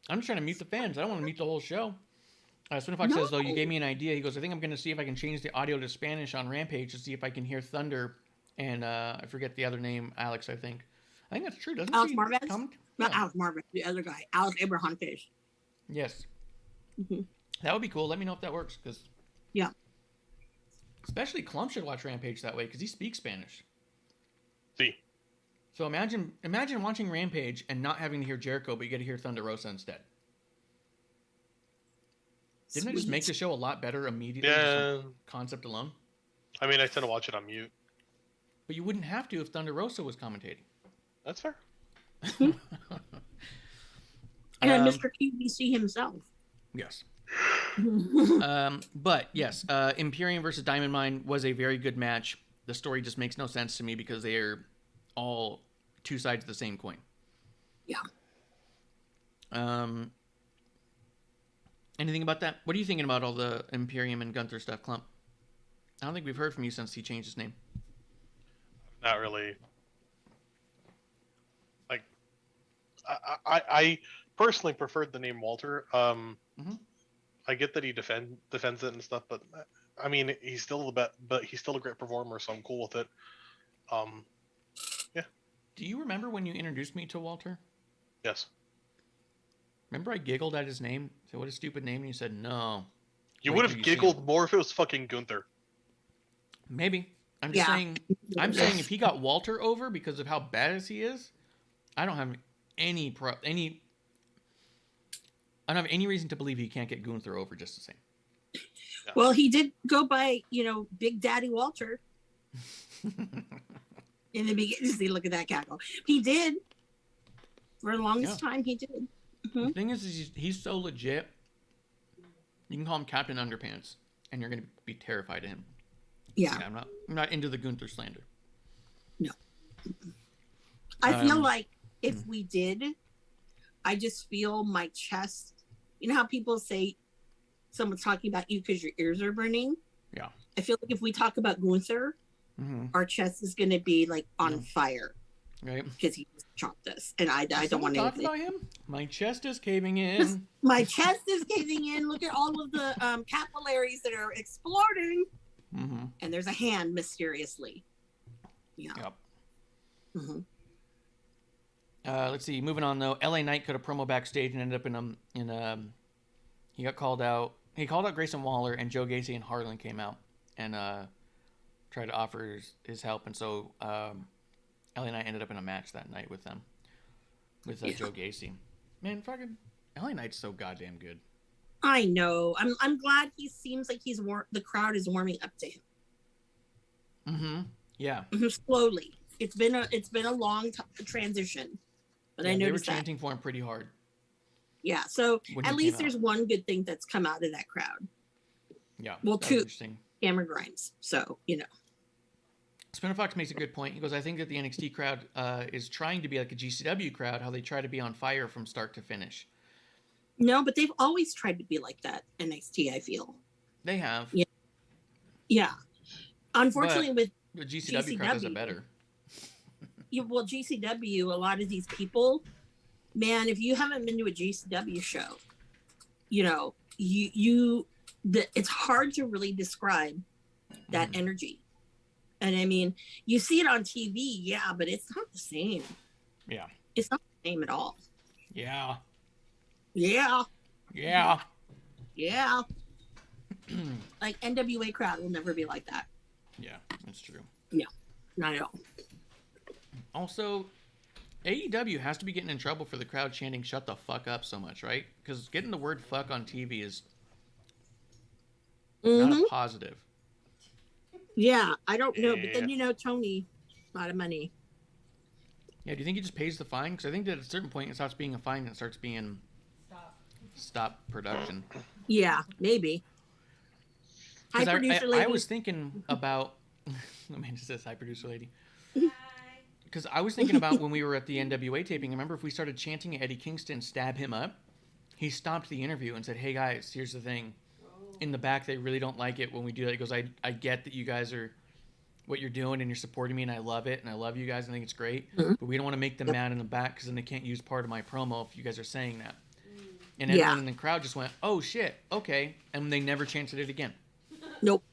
I'm just trying to mute the fans. I don't want to mute the whole show. Spinner Fox says, though, you gave me an idea. He goes, I think I'm going to see if I can change the audio to Spanish on Rampage to see if I can hear Thunder and I forget the other name, Alex, I think. I think that's true. Doesn't Alex she Marvez? comment? Not Yeah. Alex Marvez, the other guy, Alex Abrahantes. Yes. Mm-hmm. That would be cool. Let me know if that works. Because Yeah. especially Klump should watch Rampage that way because he speaks Spanish. See, So imagine watching Rampage and not having to hear Jericho, but you get to hear Thunder Rosa instead. Didn't it just make the show a lot better immediately? Just yeah. from concept alone. I mean, I tend to watch it on mute. But you wouldn't have to if Thunder Rosa was commentating. That's fair. And Mr. QVC himself. Yes. But yes, Imperium versus Diamond Mine was a very good match. The story just makes no sense to me because they are all two sides of the same coin. Yeah. Anything about that? What are you thinking about all the Imperium and Gunther stuff, Klump? I don't think we've heard from you since he changed his name. Not really. Like, I personally preferred the name Walter. I get that he defends it and stuff, but I mean, he's still he's still a great performer, so I'm cool with it. Yeah. Do you remember when you introduced me to Walter? Yes. Remember I giggled at his name? Said, what a stupid name. And you said, no. You Wait would till have you see him. giggled more if it was fucking Gunther. Maybe. I'm just saying. I'm saying if he got Walter over because of how badass he is, I don't have any I don't have any reason to believe he can't get Gunther over just the same. Yeah. Well, he did go by, Big Daddy Walter in the beginning. See, look at that cackle. He did. For the longest time, he did. Mm-hmm. The thing is he's so legit. You can call him Captain Underpants, and you're going to be terrified of him. Yeah. I'm not into the Gunther slander. No. I feel like if we did, I just feel my chest. You know how people say someone's talking about you because your ears are burning? Yeah. I feel like if we talk about Gunther, our chest is going to be like on fire. Right. Because he just chopped us. And I don't want to talk about him. My chest is caving in. My chest is caving in. Look at all of the capillaries that are exploding. Mm-hmm. And there's a hand mysteriously. Yeah. Yep. Mm-hmm. Let's see. Moving on though, LA Knight cut a promo backstage and ended up he got called out. He called out Grayson Waller, and Joe Gacy and Harlan came out and tried to offer his help, and so LA Knight ended up in a match that night with them, with Joe Gacy. Man, fucking LA Knight's so goddamn good. I know. I'm glad he seems like the crowd is warming up to him. Mm-hmm. Yeah. Slowly. It's been a long transition, but I noticed they were chanting for him pretty hard. Yeah. So when at he least came there's one good thing that's come out of that crowd. Yeah. Well, that was two. interesting. Cameron Grimes. So Spinner Fox makes a good point. He goes, I think that the NXT crowd is trying to be like a GCW crowd, how they try to be on fire from start to finish. No, but they've always tried to be like that, NXT, I feel. They have. Yeah. Yeah. Unfortunately, But with the GCW crowd does it better. GCW, a lot of these people, man, if you haven't been to a GCW show, it's hard to really describe that energy. And I mean, you see it on TV, yeah, but it's not the same. Yeah. It's not the same at all. Yeah. Yeah. Yeah. Yeah. Like NWA crowd will never be like that. Yeah, that's true. No, not at all. Also, AEW has to be getting in trouble for the crowd chanting "shut the fuck up" so much, right? Because getting the word "fuck" on TV is not a positive. Yeah, I don't know, but then Tony, a lot of money. Yeah, do you think he just pays the fine? Because I think that at a certain point it stops being a fine and it starts being stop production. Yeah, maybe. Hi, producer lady. I was thinking about. Amanda says, "Hi, producer lady." Because I was thinking about when we were at the NWA taping. Remember, if we started chanting Eddie Kingston, stab him up, he stopped the interview and said, "Hey guys, here's the thing. In the back, they really don't like it when we do that." He goes, I get that you guys are what you're doing and you're supporting me, and I love it, and I love you guys, and I think it's great. But we don't want to make them mad in the back because then they can't use part of my promo if you guys are saying that. And everyone in the crowd just went, "Oh shit, okay," and they never chanted it again. Nope.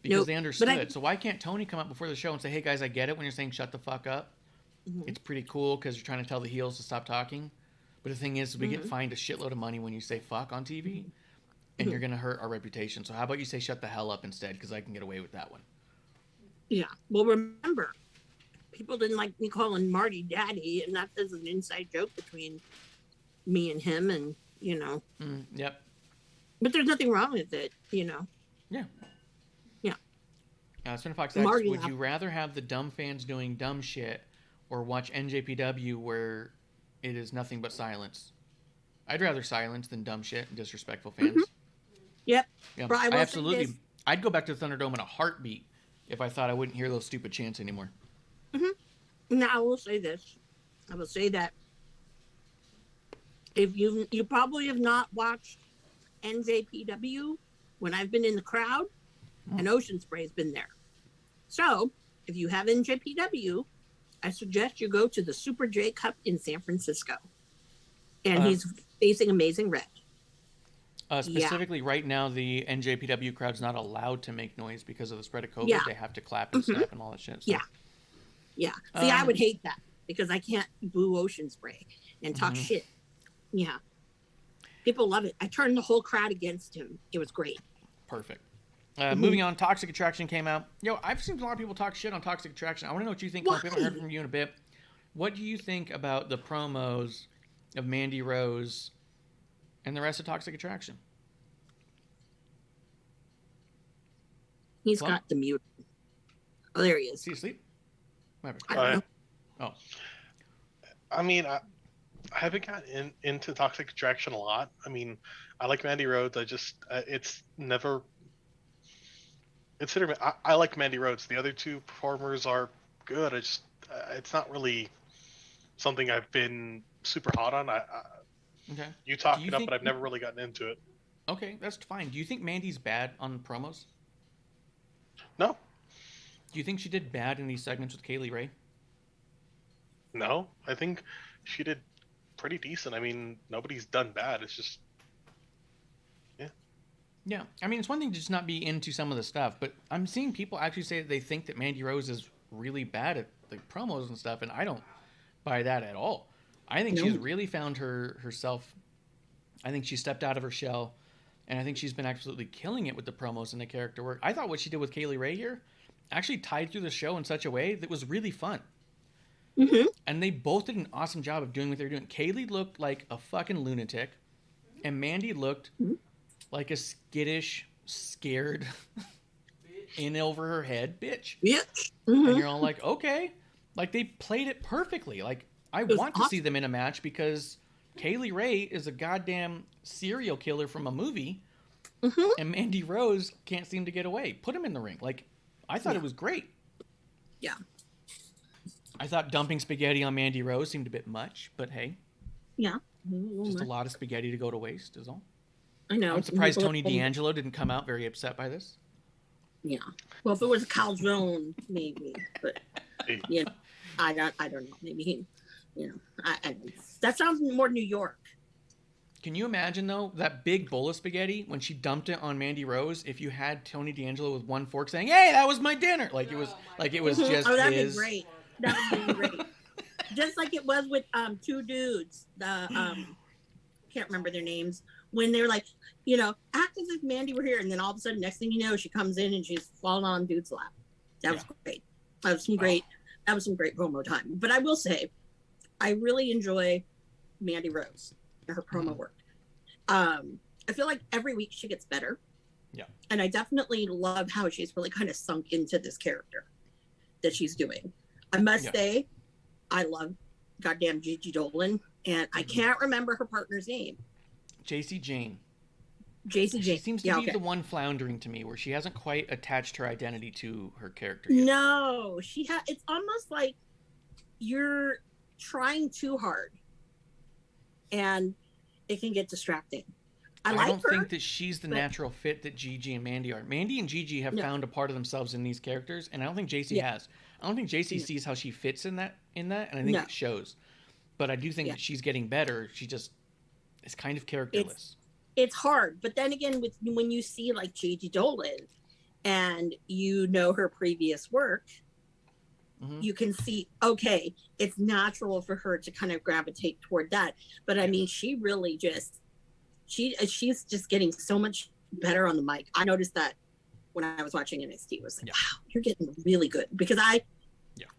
Because they understood. So why can't Tony come up before the show and say, "Hey guys, I get it when you're saying shut the fuck up"? It's pretty cool because you're trying to tell the heels to stop talking. But the thing is, we get fined a shitload of money when you say fuck on TV, and you're going to hurt our reputation. So how about you say shut the hell up instead, because I can get away with that one. Yeah. Well, remember, people didn't like me calling Marty daddy, and that is an inside joke between me and him, and, you know. Yep. But there's nothing wrong with it, you know. Yeah. Yeah. Spin Fox X, Marty would you rather have the dumb fans doing dumb shit or watch NJPW where it is nothing but silence? I'd rather silence than dumb shit and disrespectful fans. Yep. Yeah. But I absolutely. I'd go back to the Thunderdome in a heartbeat if I thought I wouldn't hear those stupid chants anymore. Now, I will say this. I will say that if you probably have not watched NJPW when I've been in the crowd, and Ocean Spray's been there. So, if you have NJPW, I suggest you go to the Super J Cup in San Francisco. And he's facing Amazing Red. Specifically, right now, the NJPW crowd's not allowed to make noise because of the spread of COVID. Yeah. They have to clap and snap and all that shit. So. Yeah. Yeah. See, I would hate that because I can't boo Ocean Spray and talk shit. Yeah. People love it. I turned the whole crowd against him. It was great. Perfect. Moving on, Toxic Attraction came out. I've seen a lot of people talk shit on Toxic Attraction. I want to know what you think. Klump. We haven't heard from you in a bit. What do you think about the promos of Mandy Rose and the rest of Toxic Attraction? He's got the mute. Oh, there he is. Is he asleep? Whatever. I don't know. Oh. I mean, I haven't gotten into Toxic Attraction a lot. I mean, I like Mandy Rhodes. I just, it's never. I like Mandy Rhodes. The other two performers are good. I just, it's not really something I've been super hot on. Okay. You talk it up, but I've never really gotten into it. Okay, that's fine. Do you think Mandy's bad on promos? No. Do you think she did bad in these segments with Kaylee Ray? No, I think she did pretty decent. I mean, nobody's done bad. It's just, yeah. I mean, it's one thing to just not be into some of the stuff, but I'm seeing people actually say that they think that Mandy Rose is really bad at the promos and stuff, and I don't buy that at all. I think she's really found herself. I think she stepped out of her shell, and I think she's been absolutely killing it with the promos and the character work. I thought what she did with Kaylee Ray here actually tied through the show in such a way that was really fun. And they both did an awesome job of doing what they're doing. Kaylee looked like a fucking lunatic, and Mandy looked like a skittish, scared, in over her head bitch. Yeah. And you're all like, okay. Like, they played it perfectly. Like, I want to see them in a match because Kaylee Ray is a goddamn serial killer from a movie, and Mandy Rose can't seem to get away. Put him in the ring. Like, I thought it was great. Yeah. I thought dumping spaghetti on Mandy Rose seemed a bit much, but hey. Yeah. Just a lot of spaghetti to go to waste is all. I know. I'm surprised Tony D'Angelo didn't come out very upset by this. Yeah. Well, if it was a calzone, maybe. But, you know, I don't know. Maybe he, you know, I that sounds more New York. Can you imagine, though, that big bowl of spaghetti when she dumped it on Mandy Rose? If you had Tony D'Angelo with one fork saying, "Hey, that was my dinner," like it was just oh, that'd his. be great. That would be great. Just like it was with two dudes. Can't remember their names. When they're like, you know, act as if Mandy were here, and then all of a sudden, next thing you know, she comes in and she's falling on dude's lap. That was great. That was some great. That was some great promo time. But I will say, I really enjoy Mandy Rose and her promo work. I feel like every week she gets better. Yeah. And I definitely love how she's really kind of sunk into this character that she's doing. I must say, I love goddamn Gigi Dolan, and I can't remember her partner's name. JC Jane. JC Jane. She seems to be the one floundering to me, where she hasn't quite attached her identity to her character yet. No, it's almost like you're trying too hard, and it can get distracting. I don't think that she's the natural fit that Gigi and Mandy are. Mandy and Gigi have found a part of themselves in these characters, and I don't think JC has. I don't think JC sees how she fits in that, and I think it shows. But I do think that she's getting better. She just is kind of characterless. It's hard, but then again, when you see like Gigi Dolan, and you know her previous work, you can see, okay, it's natural for her to kind of gravitate toward that. But I mean, she really just, she's just getting so much better on the mic. I noticed that when I was watching NXT. It was like, wow, you're getting really good. Because I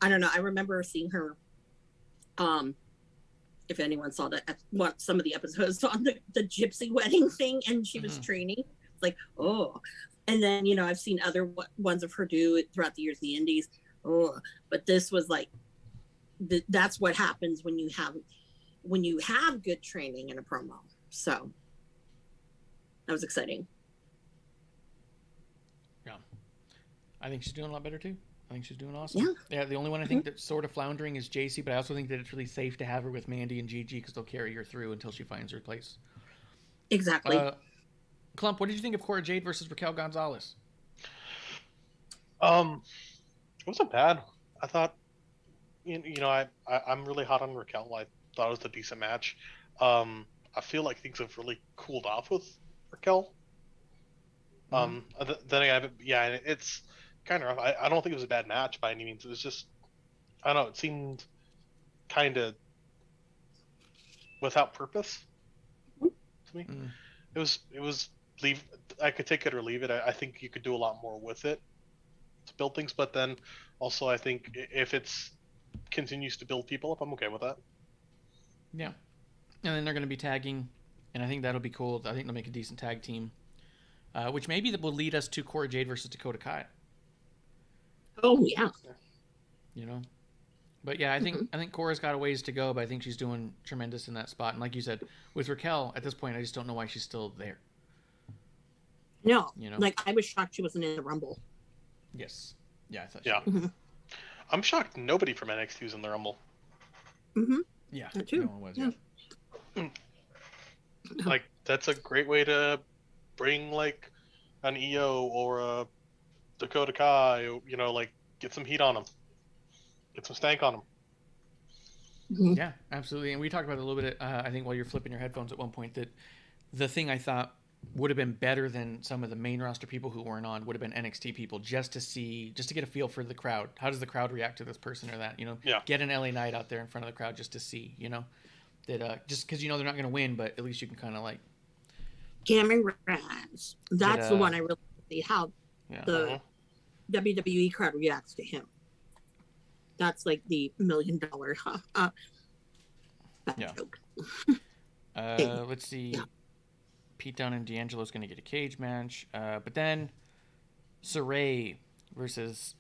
don't know, I remember seeing her, if anyone saw that, some of the episodes on the gypsy wedding thing, and she was training. It's like, oh. And then, you know, I've seen other ones of her do it throughout the years, the indies. Oh, but this was like, that's what happens when you have good training in a promo. So that was exciting. Yeah, I think she's doing a lot better too. I think she's doing awesome. Yeah, the only one I think that's sort of floundering is JC, but I also think that it's really safe to have her with Mandy and Gigi because they'll carry her through until she finds her place. Exactly. Klump, what did you think of Cora Jade versus Raquel Gonzalez? It wasn't bad. I thought, I'm really hot on Raquel. I thought it was a decent match. I feel like things have really cooled off with Raquel. Then again, it's kind of rough. I don't think it was a bad match by any means. It was just, I don't know, it seemed kind of without purpose to me. It was leave. I could take it or leave it. I think you could do a lot more with it to build things, but then also I think if it's continues to build people up, I'm okay with that. Yeah, and then they're going to be tagging, and I think that'll be cool. I think they'll make a decent tag team, which maybe that will lead us to Cora Jade versus Dakota Kai. Oh yeah. You know, but yeah, I think Cora's got a ways to go, but I think she's doing tremendous in that spot. And like you said, with Raquel at this point, I just don't know why she's still there. No, you know, like I was shocked she wasn't in the Rumble. Yes. Yeah, I thought. Yeah. I'm shocked nobody from NXT was in the Rumble. Yeah. That too. No one was. Yeah. Like that's a great way to bring like an EO or a Dakota Kai, you know, like get some heat on them, get some stank on them. Yeah, absolutely. And we talked about it a little bit, I think, while you're flipping your headphones at one point, that the thing I thought would have been better than some of the main roster people who weren't on would have been NXT people, just to get a feel for the crowd. How does the crowd react to this person or that? You know, get an LA Knight out there in front of the crowd just to see, you know, that just because you know they're not going to win, but at least you can kind of like. Cameron Grimes. That's the one I really see how the WWE crowd reacts to him. That's like the $1 million joke. Let's see. Yeah. Pete Dunne and D'Angelo's going to get a cage match. But then Saray versus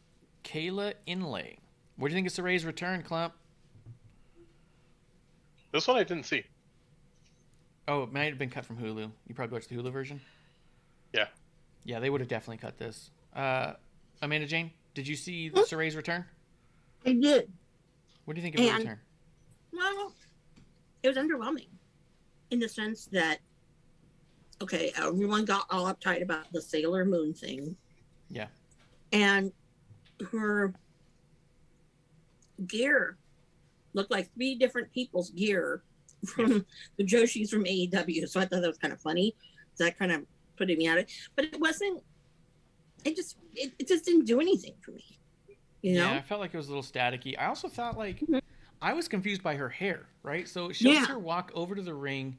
Kayla Inlay. What do you think of Saray's return, Klump? This one I didn't see. Oh, it might have been cut from Hulu. You probably watched the Hulu version? Yeah. Yeah, they would have definitely cut this. AmandaJayne, did you see Saray's return? I did. What do you think of the return? Well, it was underwhelming in the sense that, okay, everyone got all uptight about the Sailor Moon thing. Yeah. And her gear looked like 3 different people's gear from the Joshis from AEW. So I thought that was kind of funny. That kind of put me at it. But it wasn't, it just didn't do anything for me. You know? Yeah, I felt like it was a little staticky. I also thought like I was confused by her hair, right? So it shows her walk over to the ring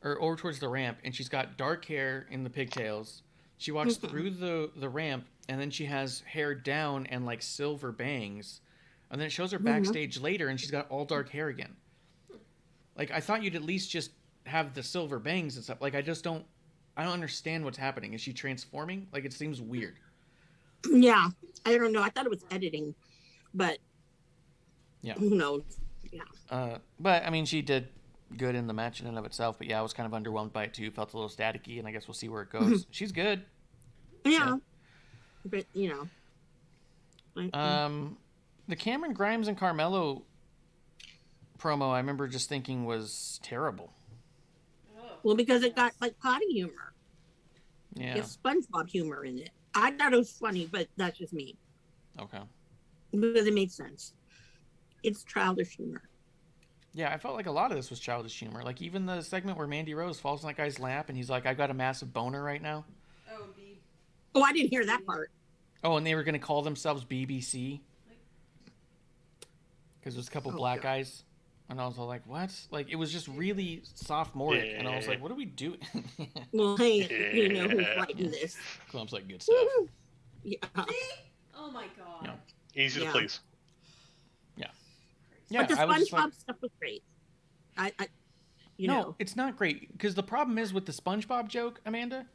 or over towards the ramp, and she's got dark hair in the pigtails. She walks through the ramp, and then she has hair down and like silver bangs. And then it shows her backstage later, and she's got all dark hair again. Like, I thought you'd at least just have the silver bangs and stuff. Like, I don't understand what's happening. Is she transforming? Like, it seems weird. Yeah, I don't know. I thought it was editing, but who knows? Yeah. But I mean, she did good in the match in and of itself. But yeah, I was kind of underwhelmed by it too. Felt a little staticky, and I guess we'll see where it goes. She's good. Yeah. But you know. The Cameron Grimes and Carmelo promo, I remember just thinking was terrible. Well, because it got like potty humor. Yeah. It's SpongeBob humor in it. I thought it was funny, but that's just me. Okay. Because it made sense. It's childish humor. Yeah, I felt like a lot of this was childish humor. Like even the segment where Mandy Rose falls in that guy's lap and he's like, "I got a massive boner right now." Oh, I didn't hear that part. Oh, and they were going to call themselves BBC. because there's a couple black guys, and I was all like, what? Like, it was just really sophomoric, and I was like, what are we doing? Well, hey, you know who's writing this. Klump's like, good stuff. Yeah. Oh my god. Yeah. Easy to please. Yeah, But the I was just SpongeBob like, stuff was great. You no, know. it's not great, because the problem is with the SpongeBob joke, Amanda,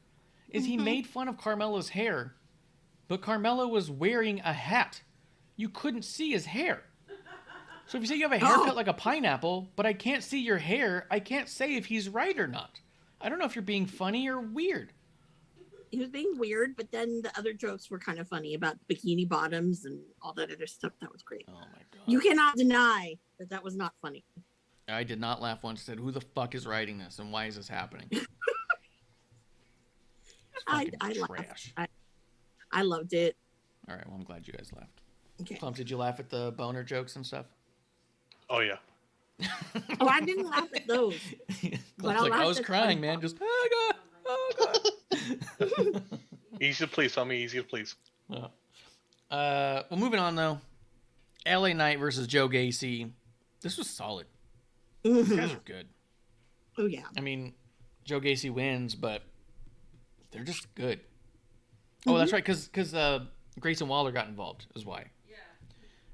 is he made fun of Carmella's hair, but Carmella was wearing a hat. You couldn't see his hair. So if you say you have a haircut like a pineapple, but I can't see your hair, I can't say if he's right or not. I don't know if you're being funny or weird. He was being weird, but then the other jokes were kind of funny about bikini bottoms and all that other stuff. That was great. Oh my god. You cannot deny that that was not funny. I did not laugh once. Said, who the fuck is writing this and why is this happening? I trash. laughed. I loved it. All right, well, I'm glad you guys laughed. Okay. Klump, did you laugh at the boner jokes and stuff? Oh yeah. Oh, I didn't laugh at those. Klump's like, I was crying, man. Just, oh god. Easy to please, Tommy. Easy to please. Well, moving on though. LA Knight versus Joe Gacy. This was solid. These guys are good. Oh yeah. I mean, Joe Gacy wins, but they're just good. Oh, that's right, because Grayson Waller got involved, is why. Yeah.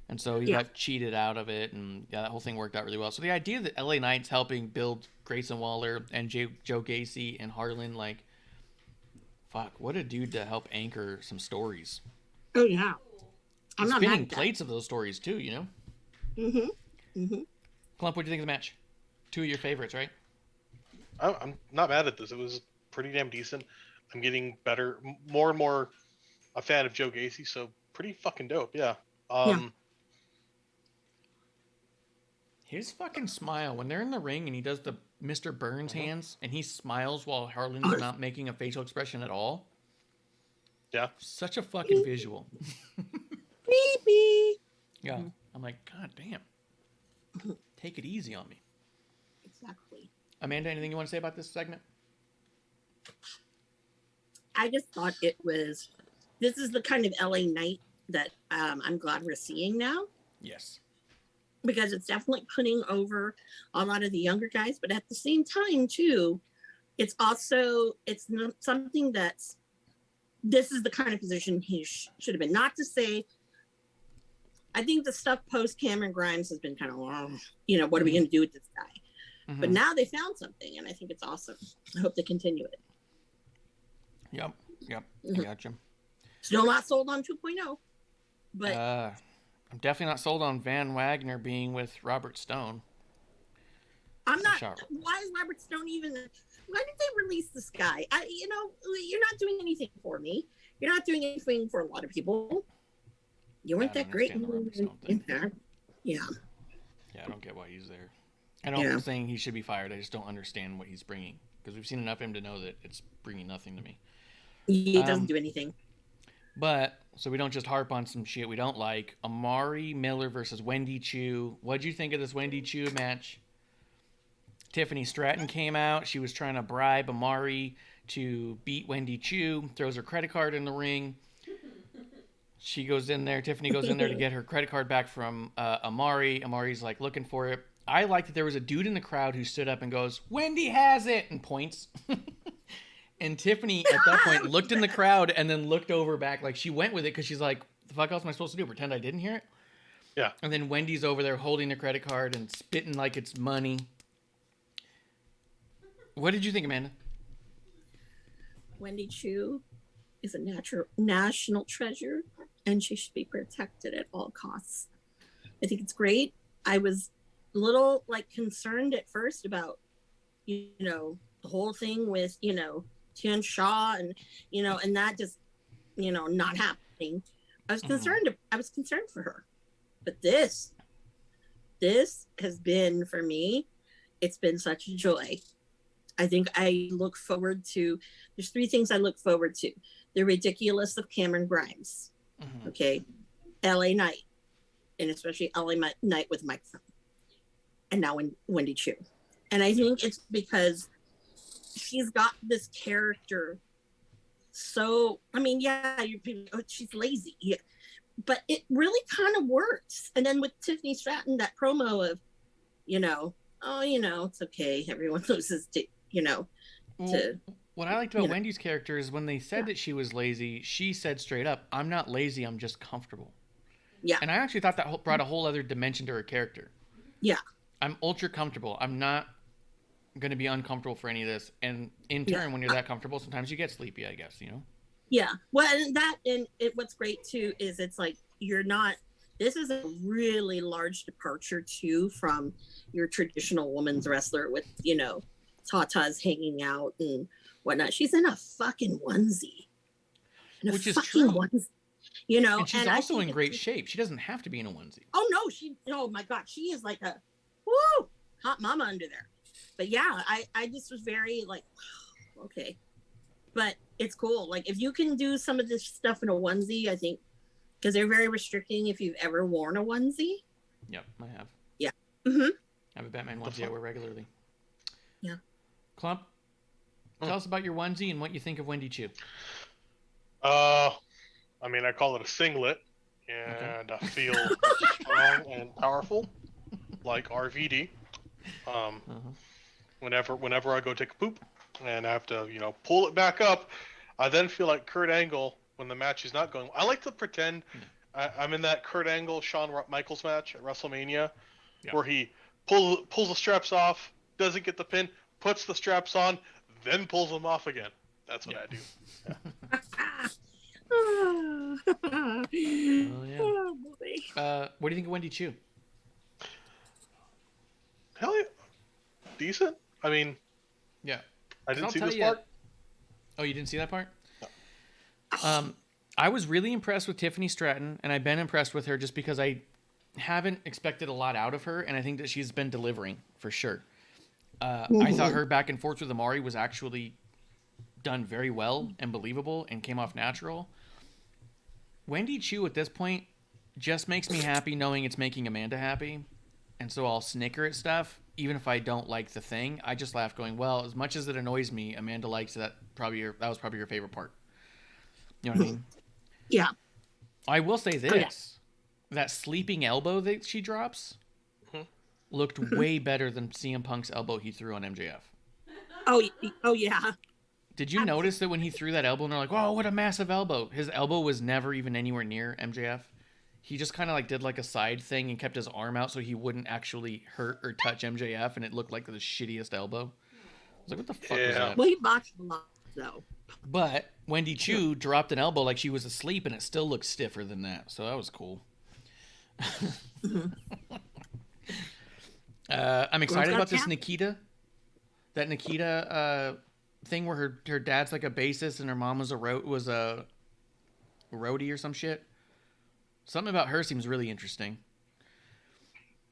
And so he got cheated out of it, and that whole thing worked out really well. So the idea that LA Knight's helping build Grayson Waller and Joe Gacy and Harlan, like, fuck, what a dude to help anchor some stories. Oh yeah. I'm not spinning mad at that. plates of those stories too, you know. Klump, what do you think of the match? Two of your favorites, right? I'm not mad at this. It was pretty damn decent. I'm getting better, more and more a fan of Joe Gacy, so pretty fucking dope. Yeah. His fucking smile when they're in the ring and he does the Mr. Burns hands and he smiles while Harlan's not making a facial expression at all. Yeah. Such a fucking visual. Beep. Yeah. I'm like, god damn. Take it easy on me. Exactly. Amanda, anything you want to say about this segment? I just thought this is the kind of LA Knight that I'm glad we're seeing now, Yes. because it's definitely putting over a lot of the younger guys, but at the same time too, it's something this is the kind of position he should have been. Not to say, I think the stuff post Cameron Grimes has been kind of, what are we going to do with this guy? But now they found something, and I think it's awesome. I hope they continue it. Yep. I got you. Still not sold on 2.0, but I'm definitely not sold on Van Wagner being with Robert Stone. I'm not. Why is Robert Stone even? Why did they release this guy? You're not doing anything for me. You're not doing anything for a lot of people. You weren't that great in Impact. Yeah. Yeah, I don't get why he's there. I'm not saying he should be fired. I just don't understand what he's bringing, because we've seen enough of him to know that it's bringing nothing to me. He doesn't do anything. But so we don't just harp on some shit we don't like. Amari Miller versus Wendy Chu. What'd you think of this Wendy Chu match? Tiffany Stratton came out. She was trying to bribe Amari to beat Wendy Chu. Throws her credit card in the ring. She goes in there. Tiffany goes in there to get her credit card back from Amari. Amari's like looking for it. I like that there was a dude in the crowd who stood up and goes, "Wendy has it," and points. And Tiffany at that point looked in the crowd and then looked over back. Like, she went with it because she's like, the fuck else am I supposed to do? Pretend I didn't hear it? Yeah. And then Wendy's over there holding the credit card and spitting like it's money. What did you think, Amanda? Wendy Chu is a national treasure, and she should be protected at all costs. I think it's great. I was a little concerned at first about, the whole thing with, Tian Shaw and, and that just, not happening. I was concerned. I was concerned for her, but this has been, for me, it's been such a joy. I think I look forward to, there's three things I look forward to. The ridiculous of Cameron Grimes. Okay. LA Knight, and especially LA Knight with microphone. And now Wendy Chu. And I think it's because she's got this character. So, she's lazy. Yeah. but it really kind of works. And then with Tiffany Stratton, that promo of, it's okay. Everyone loses to, what I liked about Wendy's character is when they said that she was lazy, she said straight up, "I'm not lazy, I'm just comfortable." Yeah. And I actually thought that brought a whole other dimension to her character. Yeah. I'm ultra comfortable. I'm not going to be uncomfortable for any of this. And in turn, when you're that comfortable, sometimes you get sleepy, I guess, Yeah. Well, what's great too is it's like this is a really large departure too from your traditional women's wrestler with, tatas hanging out and whatnot. She's in a fucking onesie. Which is true. Onesie, and she's also in great shape. She doesn't have to be in a onesie. Oh no, oh my God, she is like a woo hot mama under there. But yeah, I just was very like, okay. But it's cool. Like if you can do some of this stuff in a onesie, I think, because they're very restricting if you've ever worn a onesie. Yep, I have. Yeah. Mm-hmm. I have a Batman onesie I wear regularly. Yeah. Klump, tell us about your onesie and what you think of Wendy Chu. I call it a singlet, and I feel strong and powerful, like RVD. Whenever I go take a poop and I have to, pull it back up, I then feel like Kurt Angle when the match is not going. I like to pretend I'm in that Kurt Angle Shawn Michaels match at WrestleMania, where he pulls the straps off, doesn't get the pin, puts the straps on, then pulls them off again. That's what I do. Oh, yeah. Oh boy. What do you think of Wendy Chu? Hell yeah. Decent. Yeah. I didn't see this part. Oh, you didn't see that part? No. I was really impressed with Tiffany Stratton, and I've been impressed with her just because I haven't expected a lot out of her, and I think that she's been delivering for sure. I thought her back and forth with Amari was actually done very well and believable and came off natural. Wendy Chu at this point just makes me happy knowing it's making Amanda happy, and so I'll snicker at stuff. Even if I don't like the thing, I just laugh going, well, as much as it annoys me, Amanda likes that. That was probably your favorite part. You know what I mean? Yeah. I will say this. That sleeping elbow that she drops looked way better than CM Punk's elbow he threw on MJF. Oh yeah. Did you notice that when he threw that elbow and they're like, oh, what a massive elbow. His elbow was never even anywhere near MJF. He just kind of like did like a side thing and kept his arm out so he wouldn't actually hurt or touch MJF, and it looked like the shittiest elbow. I was like, what the fuck was that? Well, he botched a lot though. But Wendy Chu dropped an elbow like she was asleep, and it still looked stiffer than that. So that was cool. I'm excited about this Nikita. That Nikita thing where her dad's like a bassist and her mom was a roadie or some shit. Something about her seems really interesting.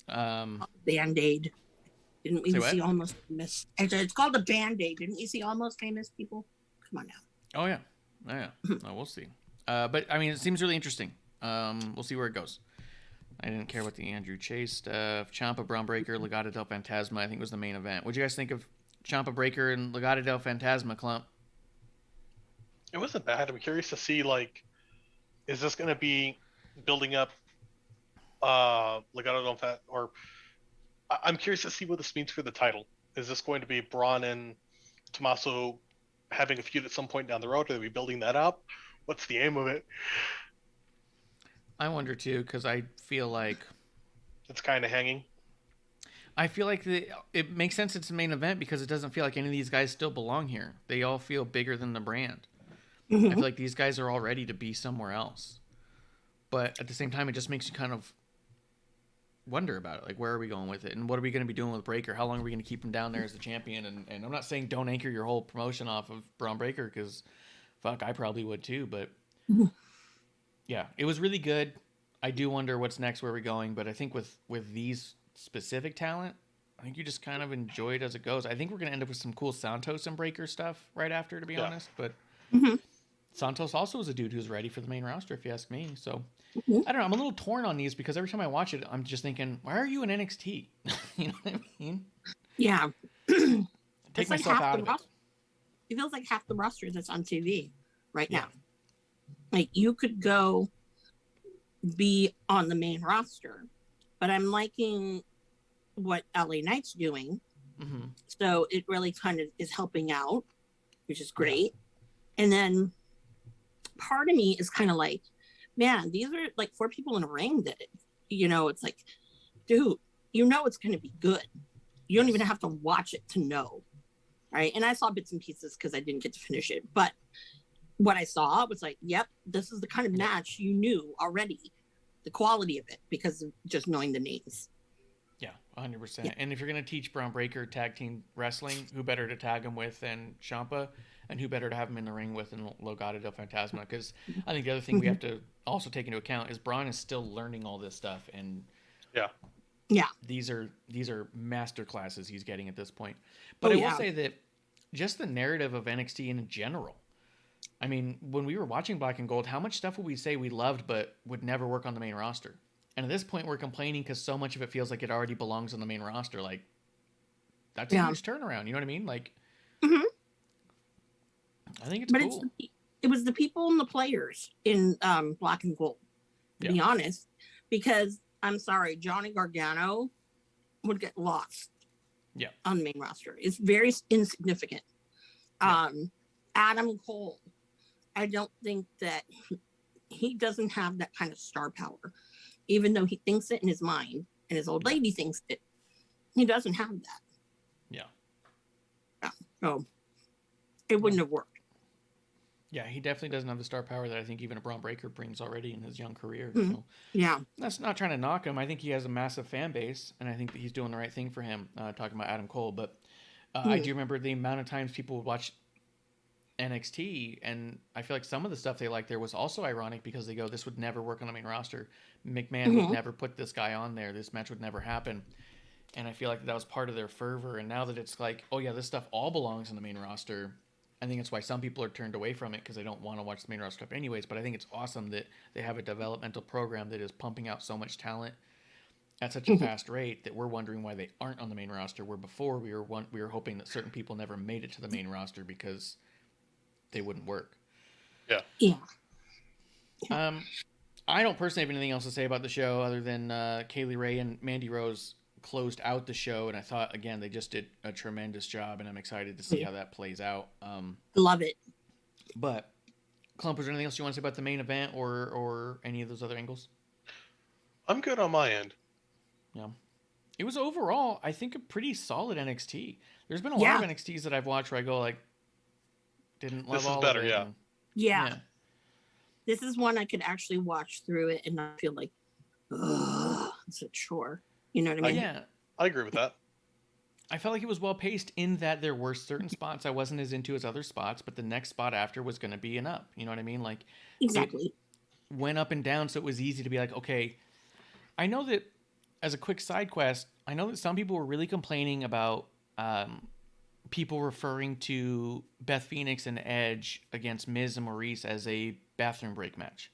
Band-Aid. Didn't we see Almost Famous? It's called a Band-Aid. Didn't we see Almost Famous people? Come on now. Oh, yeah. Oh, we'll see. But, it seems really interesting. We'll see where it goes. I didn't care about the Andrew Chase stuff. Ciampa, Braun Breaker, Legado del Fantasma, I think was the main event. What'd you guys think of Ciampa, Breaker, and Legado del Fantasma, Klump? It wasn't bad. I'm curious to see, is this going to be building up Legado del Fantasma, or I'm curious to see what this means for the title. Is this going to be Braun and Tommaso having a feud at some point down the road? Are they building that up? What's the aim of it? I wonder too, because I feel like it's kind of hanging. I feel like it makes sense it's the main event because it doesn't feel like any of these guys still belong here. They all feel bigger than the brand. I feel like these guys are all ready to be somewhere else. But at the same time, it just makes you kind of wonder about it. Like, where are we going with it? And what are we going to be doing with Breaker? How long are we going to keep him down there as the champion? And I'm not saying don't anchor your whole promotion off of Braun Breaker because, fuck, I probably would too. But, yeah, it was really good. I do wonder what's next, where we're going. But I think with these specific talent, I think you just kind of enjoy it as it goes. I think we're going to end up with some cool Santos and Breaker stuff right after, to be honest. But Santos also is a dude who's ready for the main roster, if you ask me. So, I don't know. I'm a little torn on these because every time I watch it, I'm just thinking, why are you in NXT? You know what I mean? Yeah. Take myself out of it. It feels like half the roster that's on TV right now. Like, you could go be on the main roster, but I'm liking what LA Knight's doing. Mm-hmm. So it really kind of is helping out, which is great. Yeah. And then part of me is kind of like, man, these are like 4 people in a ring that, it's like, dude, it's going to be good. You don't even have to watch it to know. Right. And I saw bits and pieces because I didn't get to finish it. But what I saw was like, yep, this is the kind of match you knew already, the quality of it, because of just knowing the names. Yeah, 100%. Yeah. And if you're going to teach Braun Breaker tag team wrestling, who better to tag him with than Ciampa? And who better to have him in the ring with than Legado del Fantasma? Because I think the other thing we have to also take into account is Braun is still learning all this stuff. And these are master classes he's getting at this point. But I will say that just the narrative of NXT in general. I mean, when we were watching Black and Gold, how much stuff would we say we loved but would never work on the main roster? And at this point, we're complaining because so much of it feels like it already belongs on the main roster. Like, that's a huge turnaround. You know what I mean? Like, I think it's cool. It was the people and the players in Black and Gold, to be honest, because I'm sorry, Johnny Gargano would get lost on the main roster. It's very insignificant. Adam Cole, I don't think that he doesn't have that kind of star power, even though he thinks it in his mind and his old lady thinks it. He doesn't have that. So it wouldn't have worked. Yeah, he definitely doesn't have the star power that I think even a Braun Breaker brings already in his young career. So that's not trying to knock him. I think he has a massive fan base, and I think that he's doing the right thing for him, talking about Adam Cole. But I do remember the amount of times people would watch NXT, and I feel like some of the stuff they liked there was also ironic because they go, this would never work on the main roster. McMahon would never put this guy on there. This match would never happen. And I feel like that was part of their fervor. And now that it's like, oh yeah, this stuff all belongs on the main roster, I think it's why some people are turned away from it because they don't want to watch the main roster stuff anyways. But I think it's awesome that they have a developmental program that is pumping out so much talent at such a fast rate that we're wondering why they aren't on the main roster, where before we were hoping that certain people never made it to the main roster because they wouldn't work. Yeah. I don't personally have anything else to say about the show other than Kaylee Ray and Mandy Rose closed out the show, and I thought, again, they just did a tremendous job, and I'm excited to see how that plays out. Love it. But, Klump, was there anything else you want to say about the main event or any of those other angles? I'm good on my end. Yeah. It was overall, I think, a pretty solid NXT. There's been a lot of NXTs that I've watched where I go, like, didn't love all better, of it. Yeah. This is one I could actually watch through it and not feel like, ugh, it's a chore. You know what I mean? I agree with that. I felt like it was well paced in that there were certain spots I wasn't as into as other spots, but the next spot after was going to be an up. You know what I mean? Like, exactly. It went up and down, so it was easy to be like, okay. I know that as a quick side quest, I know that some people were really complaining about people referring to Beth Phoenix and Edge against Miz and Maurice as a bathroom break match.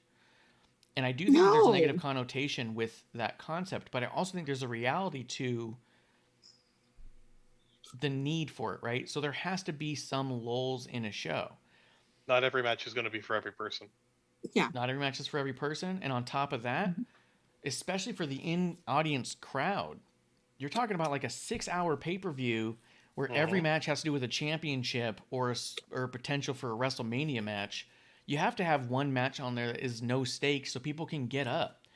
And I do think there's a negative connotation with that concept, but I also think there's a reality to the need for it, right? So there has to be some lulls in a show. Not every match is going to be for every person. Yeah. Not every match is for every person. And on top of that, especially for the in-audience crowd, you're talking about like a 6-hour pay-per-view where every match has to do with a championship or potential for a WrestleMania match. You have to have one match on there that is no stakes so people can get up.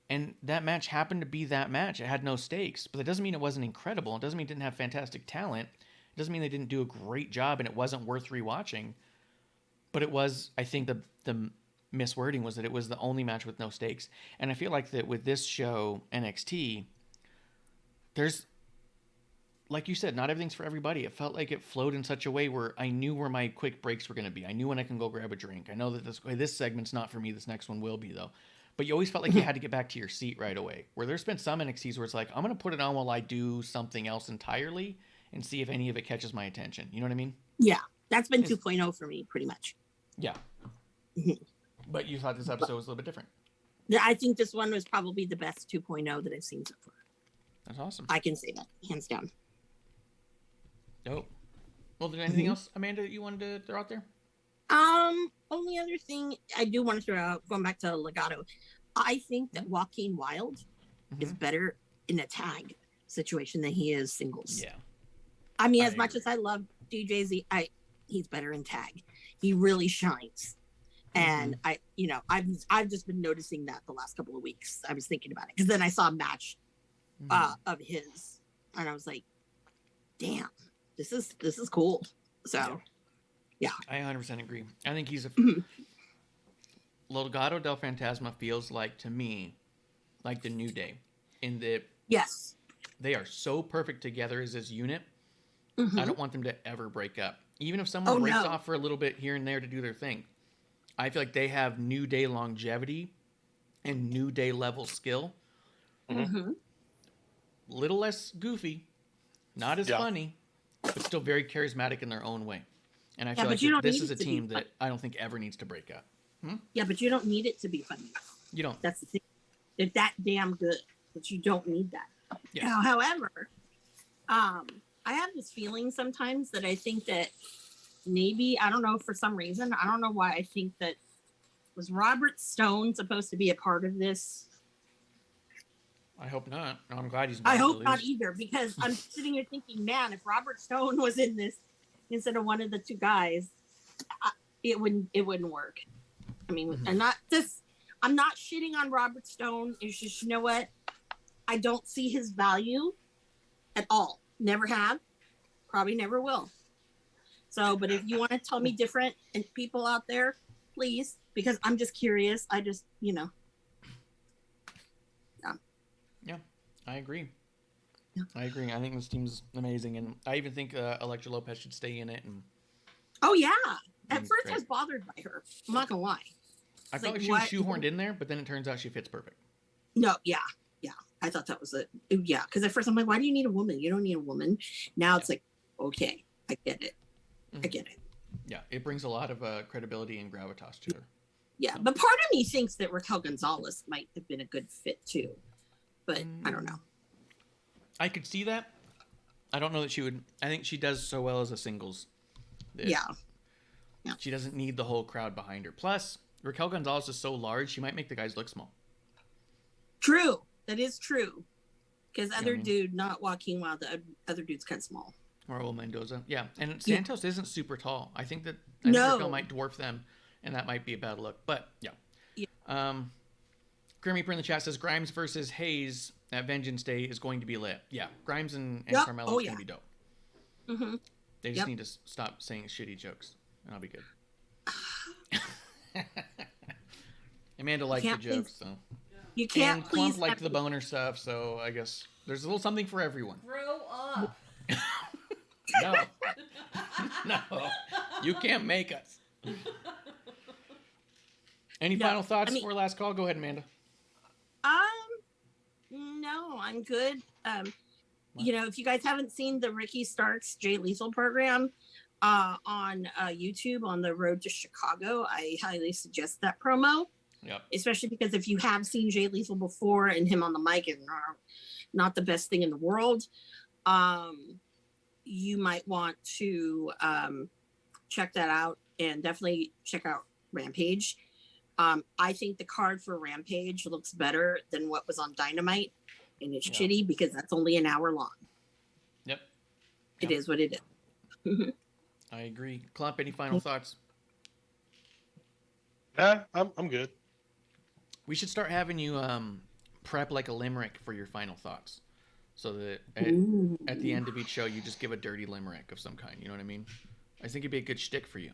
And that match happened to be that match. It had no stakes, but that doesn't mean it wasn't incredible. It doesn't mean it didn't have fantastic talent. It doesn't mean they didn't do a great job and it wasn't worth rewatching. But it was, I think the miswording was that it was the only match with no stakes. And I feel like that with this show, NXT, there's, like you said, not everything's for everybody. It felt like it flowed in such a way where I knew where my quick breaks were going to be. I knew when I can go grab a drink. I know that this segment's not for me. This next one will be, though. But you always felt like you had to get back to your seat right away. Where there's been some NXTs where it's like, I'm going to put it on while I do something else entirely and see if any of it catches my attention. You know what I mean? Yeah. That's been 2.0 for me, pretty much. Yeah. But you thought this episode was a little bit different. I think this one was probably the best 2.0 that I've seen so far. That's awesome. I can say that, hands down. Dope. Well, is there anything else, Amanda, that you wanted to throw out there? Only other thing I do want to throw out, going back to Legado, I think that Joaquin Wild is better in a tag situation than he is singles. Yeah. I mean, I as much agree. as I love DJZ, he's better in tag. He really shines. And I've just been noticing that the last couple of weeks. I was thinking about it because then I saw a match of his, and I was like, "Damn, this is cool." So, yeah. I 100% agree. I think he's a Legado del Fantasma feels like to me like the New Day in that Yes. they are so perfect together as this unit. Mhm. I don't want them to ever break up. Even if someone breaks off for a little bit here and there to do their thing, I feel like they have New Day longevity and New Day level skill. Little less goofy, not as funny, but still very charismatic in their own way. And I feel like this is a team that I don't think ever needs to break up. Yeah, but you don't need it to be funny. You don't. That's the thing. They're that damn good that you don't need that. Yes. Now, however, I have this feeling sometimes that I think that maybe, I don't know, for some reason, I don't know why I think that, was Robert Stone supposed to be a part of this? I hope not. I'm glad he's not. I hope not either, because I'm sitting here thinking, man, if Robert Stone was in this instead of one of the two guys, it wouldn't work. I mean, I'm not shitting on Robert Stone. It's just, you know what? I don't see his value at all. Never have. Probably never will. So, but if you want to tell me different, and people out there, please, because I'm just curious. I just, Yeah. Yeah, I agree. Yeah. I agree. I think this team's amazing, and I even think Elektra Lopez should stay in it. And Oh yeah. At first, great. I was bothered by her. I'm not gonna lie. I It's felt like she was shoehorned in there, but then it turns out she fits perfect. No, yeah. I thought that was because at first I'm like, why do you need a woman? You don't need a woman. Now it's like, okay, I get it. I get it. Yeah, it brings a lot of credibility and gravitas to her. Yeah, but part of me thinks that Raquel Gonzalez might have been a good fit too, but I don't know. I could see that. I don't know that she would. I think she does so well as a singles. that Yeah. She doesn't need the whole crowd behind her. Plus, Raquel Gonzalez is so large, she might make the guys look small. True. That is true. Because other dude, not Joaquin Wild, the other dude's kind of small. Raul Mendoza. Yeah. And Santos isn't super tall. I think Raquel might dwarf them, and that might be a bad look. But, yeah. Grim Reaper in the chat says Grimes versus Hayes at Vengeance Day is going to be lit. Yeah. Grimes and Carmelo is going to be dope. Mm-hmm. They just need to stop saying shitty jokes, and I'll be good. Amanda liked the jokes, so. You can't and please. Klump liked the boner stuff, so I guess there's a little something for everyone. Grow up. No. No. You can't make us. Any final thoughts before last call? Go ahead, Amanda. No, I'm good. If you guys haven't seen the Ricky Starks Jay Lethal program on YouTube on the road to Chicago, I highly suggest that promo. Yep. Especially because if you have seen Jay Lethal before and him on the mic is not the best thing in the world, you might want to check that out and definitely check out Rampage. I think the card for Rampage looks better than what was on Dynamite, and it's shitty because that's only an hour long. Yep. It is what it is. I agree. Klump, any final thoughts? I'm good. We should start having you prep like a limerick for your final thoughts, so that at the end of each show you just give a dirty limerick of some kind. You know what I mean? I think it'd be a good shtick for you.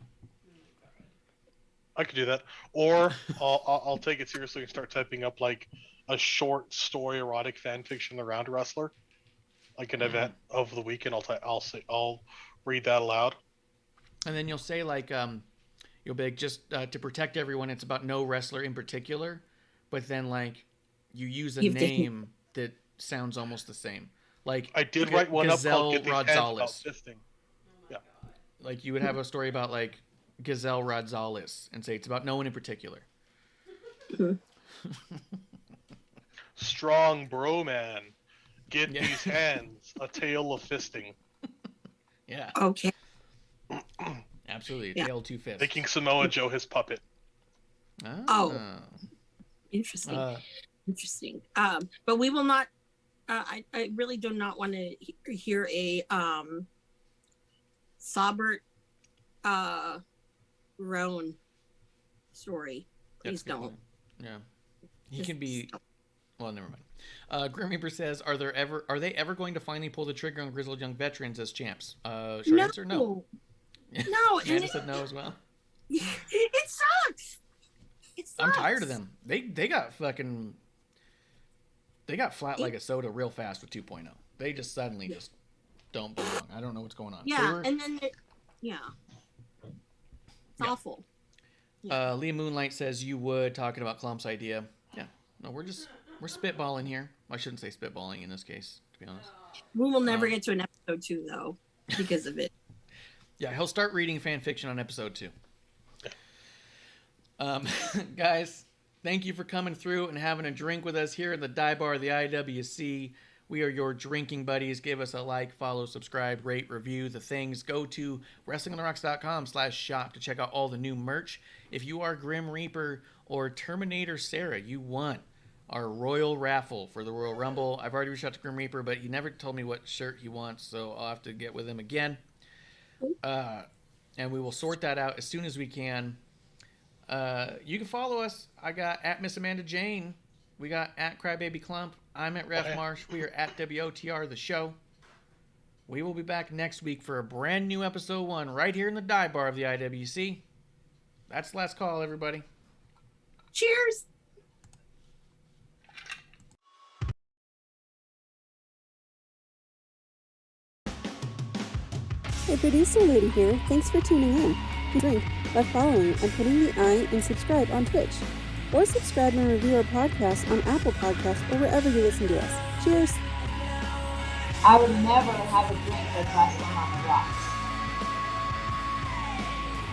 I could do that, or I'll take it seriously and start typing up like a short story erotic fan fiction around a wrestler, like an event of the week, and I'll read that aloud. And then you'll say like you'll be like, just to protect everyone, it's about no wrestler in particular, but then like you use a name that sounds almost the same. Like I did write one Gazelle up called Rosales. Fisting. Yeah. Like you would have a story about like Gazelle Rosales and say it's about no one in particular. Strong bro man, get these hands, a tale of fisting. Yeah. Okay. Absolutely. Tail two fists. Making Samoa Joe his puppet. Oh. Interesting. But we will not. I really do not want to hear a Saubert Roan story. Please don't. Point. Yeah, he can be. Well, never mind. Grim Reaper says, "Are they ever going to finally pull the trigger on grizzled young veterans as champs?" Short answer, no. No, Amanda said no as well. It sucks. I'm tired of them. They got fucking. They got flat like a soda real fast with 2.0. They just suddenly just don't belong. I don't know what's going on. Yeah, and then it's awful. Yeah. Leah Moonlight says you would, talking about Klump's idea. Yeah, no, we're spitballing here. I shouldn't say spitballing in this case, to be honest. We will never get to an episode 2 though, because of it. Yeah, he'll start reading fan fiction on episode 2. Guys, thank you for coming through and having a drink with us here in the dive bar of the IWC. We are your drinking buddies. Give us a like, follow, subscribe, rate, review, the things. Go to WrestlingOnTheRocks.com/shop to check out all the new merch. If you are Grim Reaper or Terminator Sarah, you want our Royal Raffle for the Royal Rumble. I've already reached out to Grim Reaper, but he never told me what shirt he wants, so I'll have to get with him again. And we will sort that out as soon as we can. You can follow us. I got at MsAmandaJayne. We got at Crybaby Klump. I'm at Ref Marsh. We are at WOTR the show. We will be back next week for a brand new episode 1 right here in the dive bar of the IWC. That's the last call, everybody. Cheers. Hey, producer lady here. Thanks for tuning in. Drink by following and putting the I in subscribe on Twitch. Or subscribe and review our podcast on Apple Podcasts or wherever you listen to us. Cheers! I would never have a drink with Wrestling on the Rocks.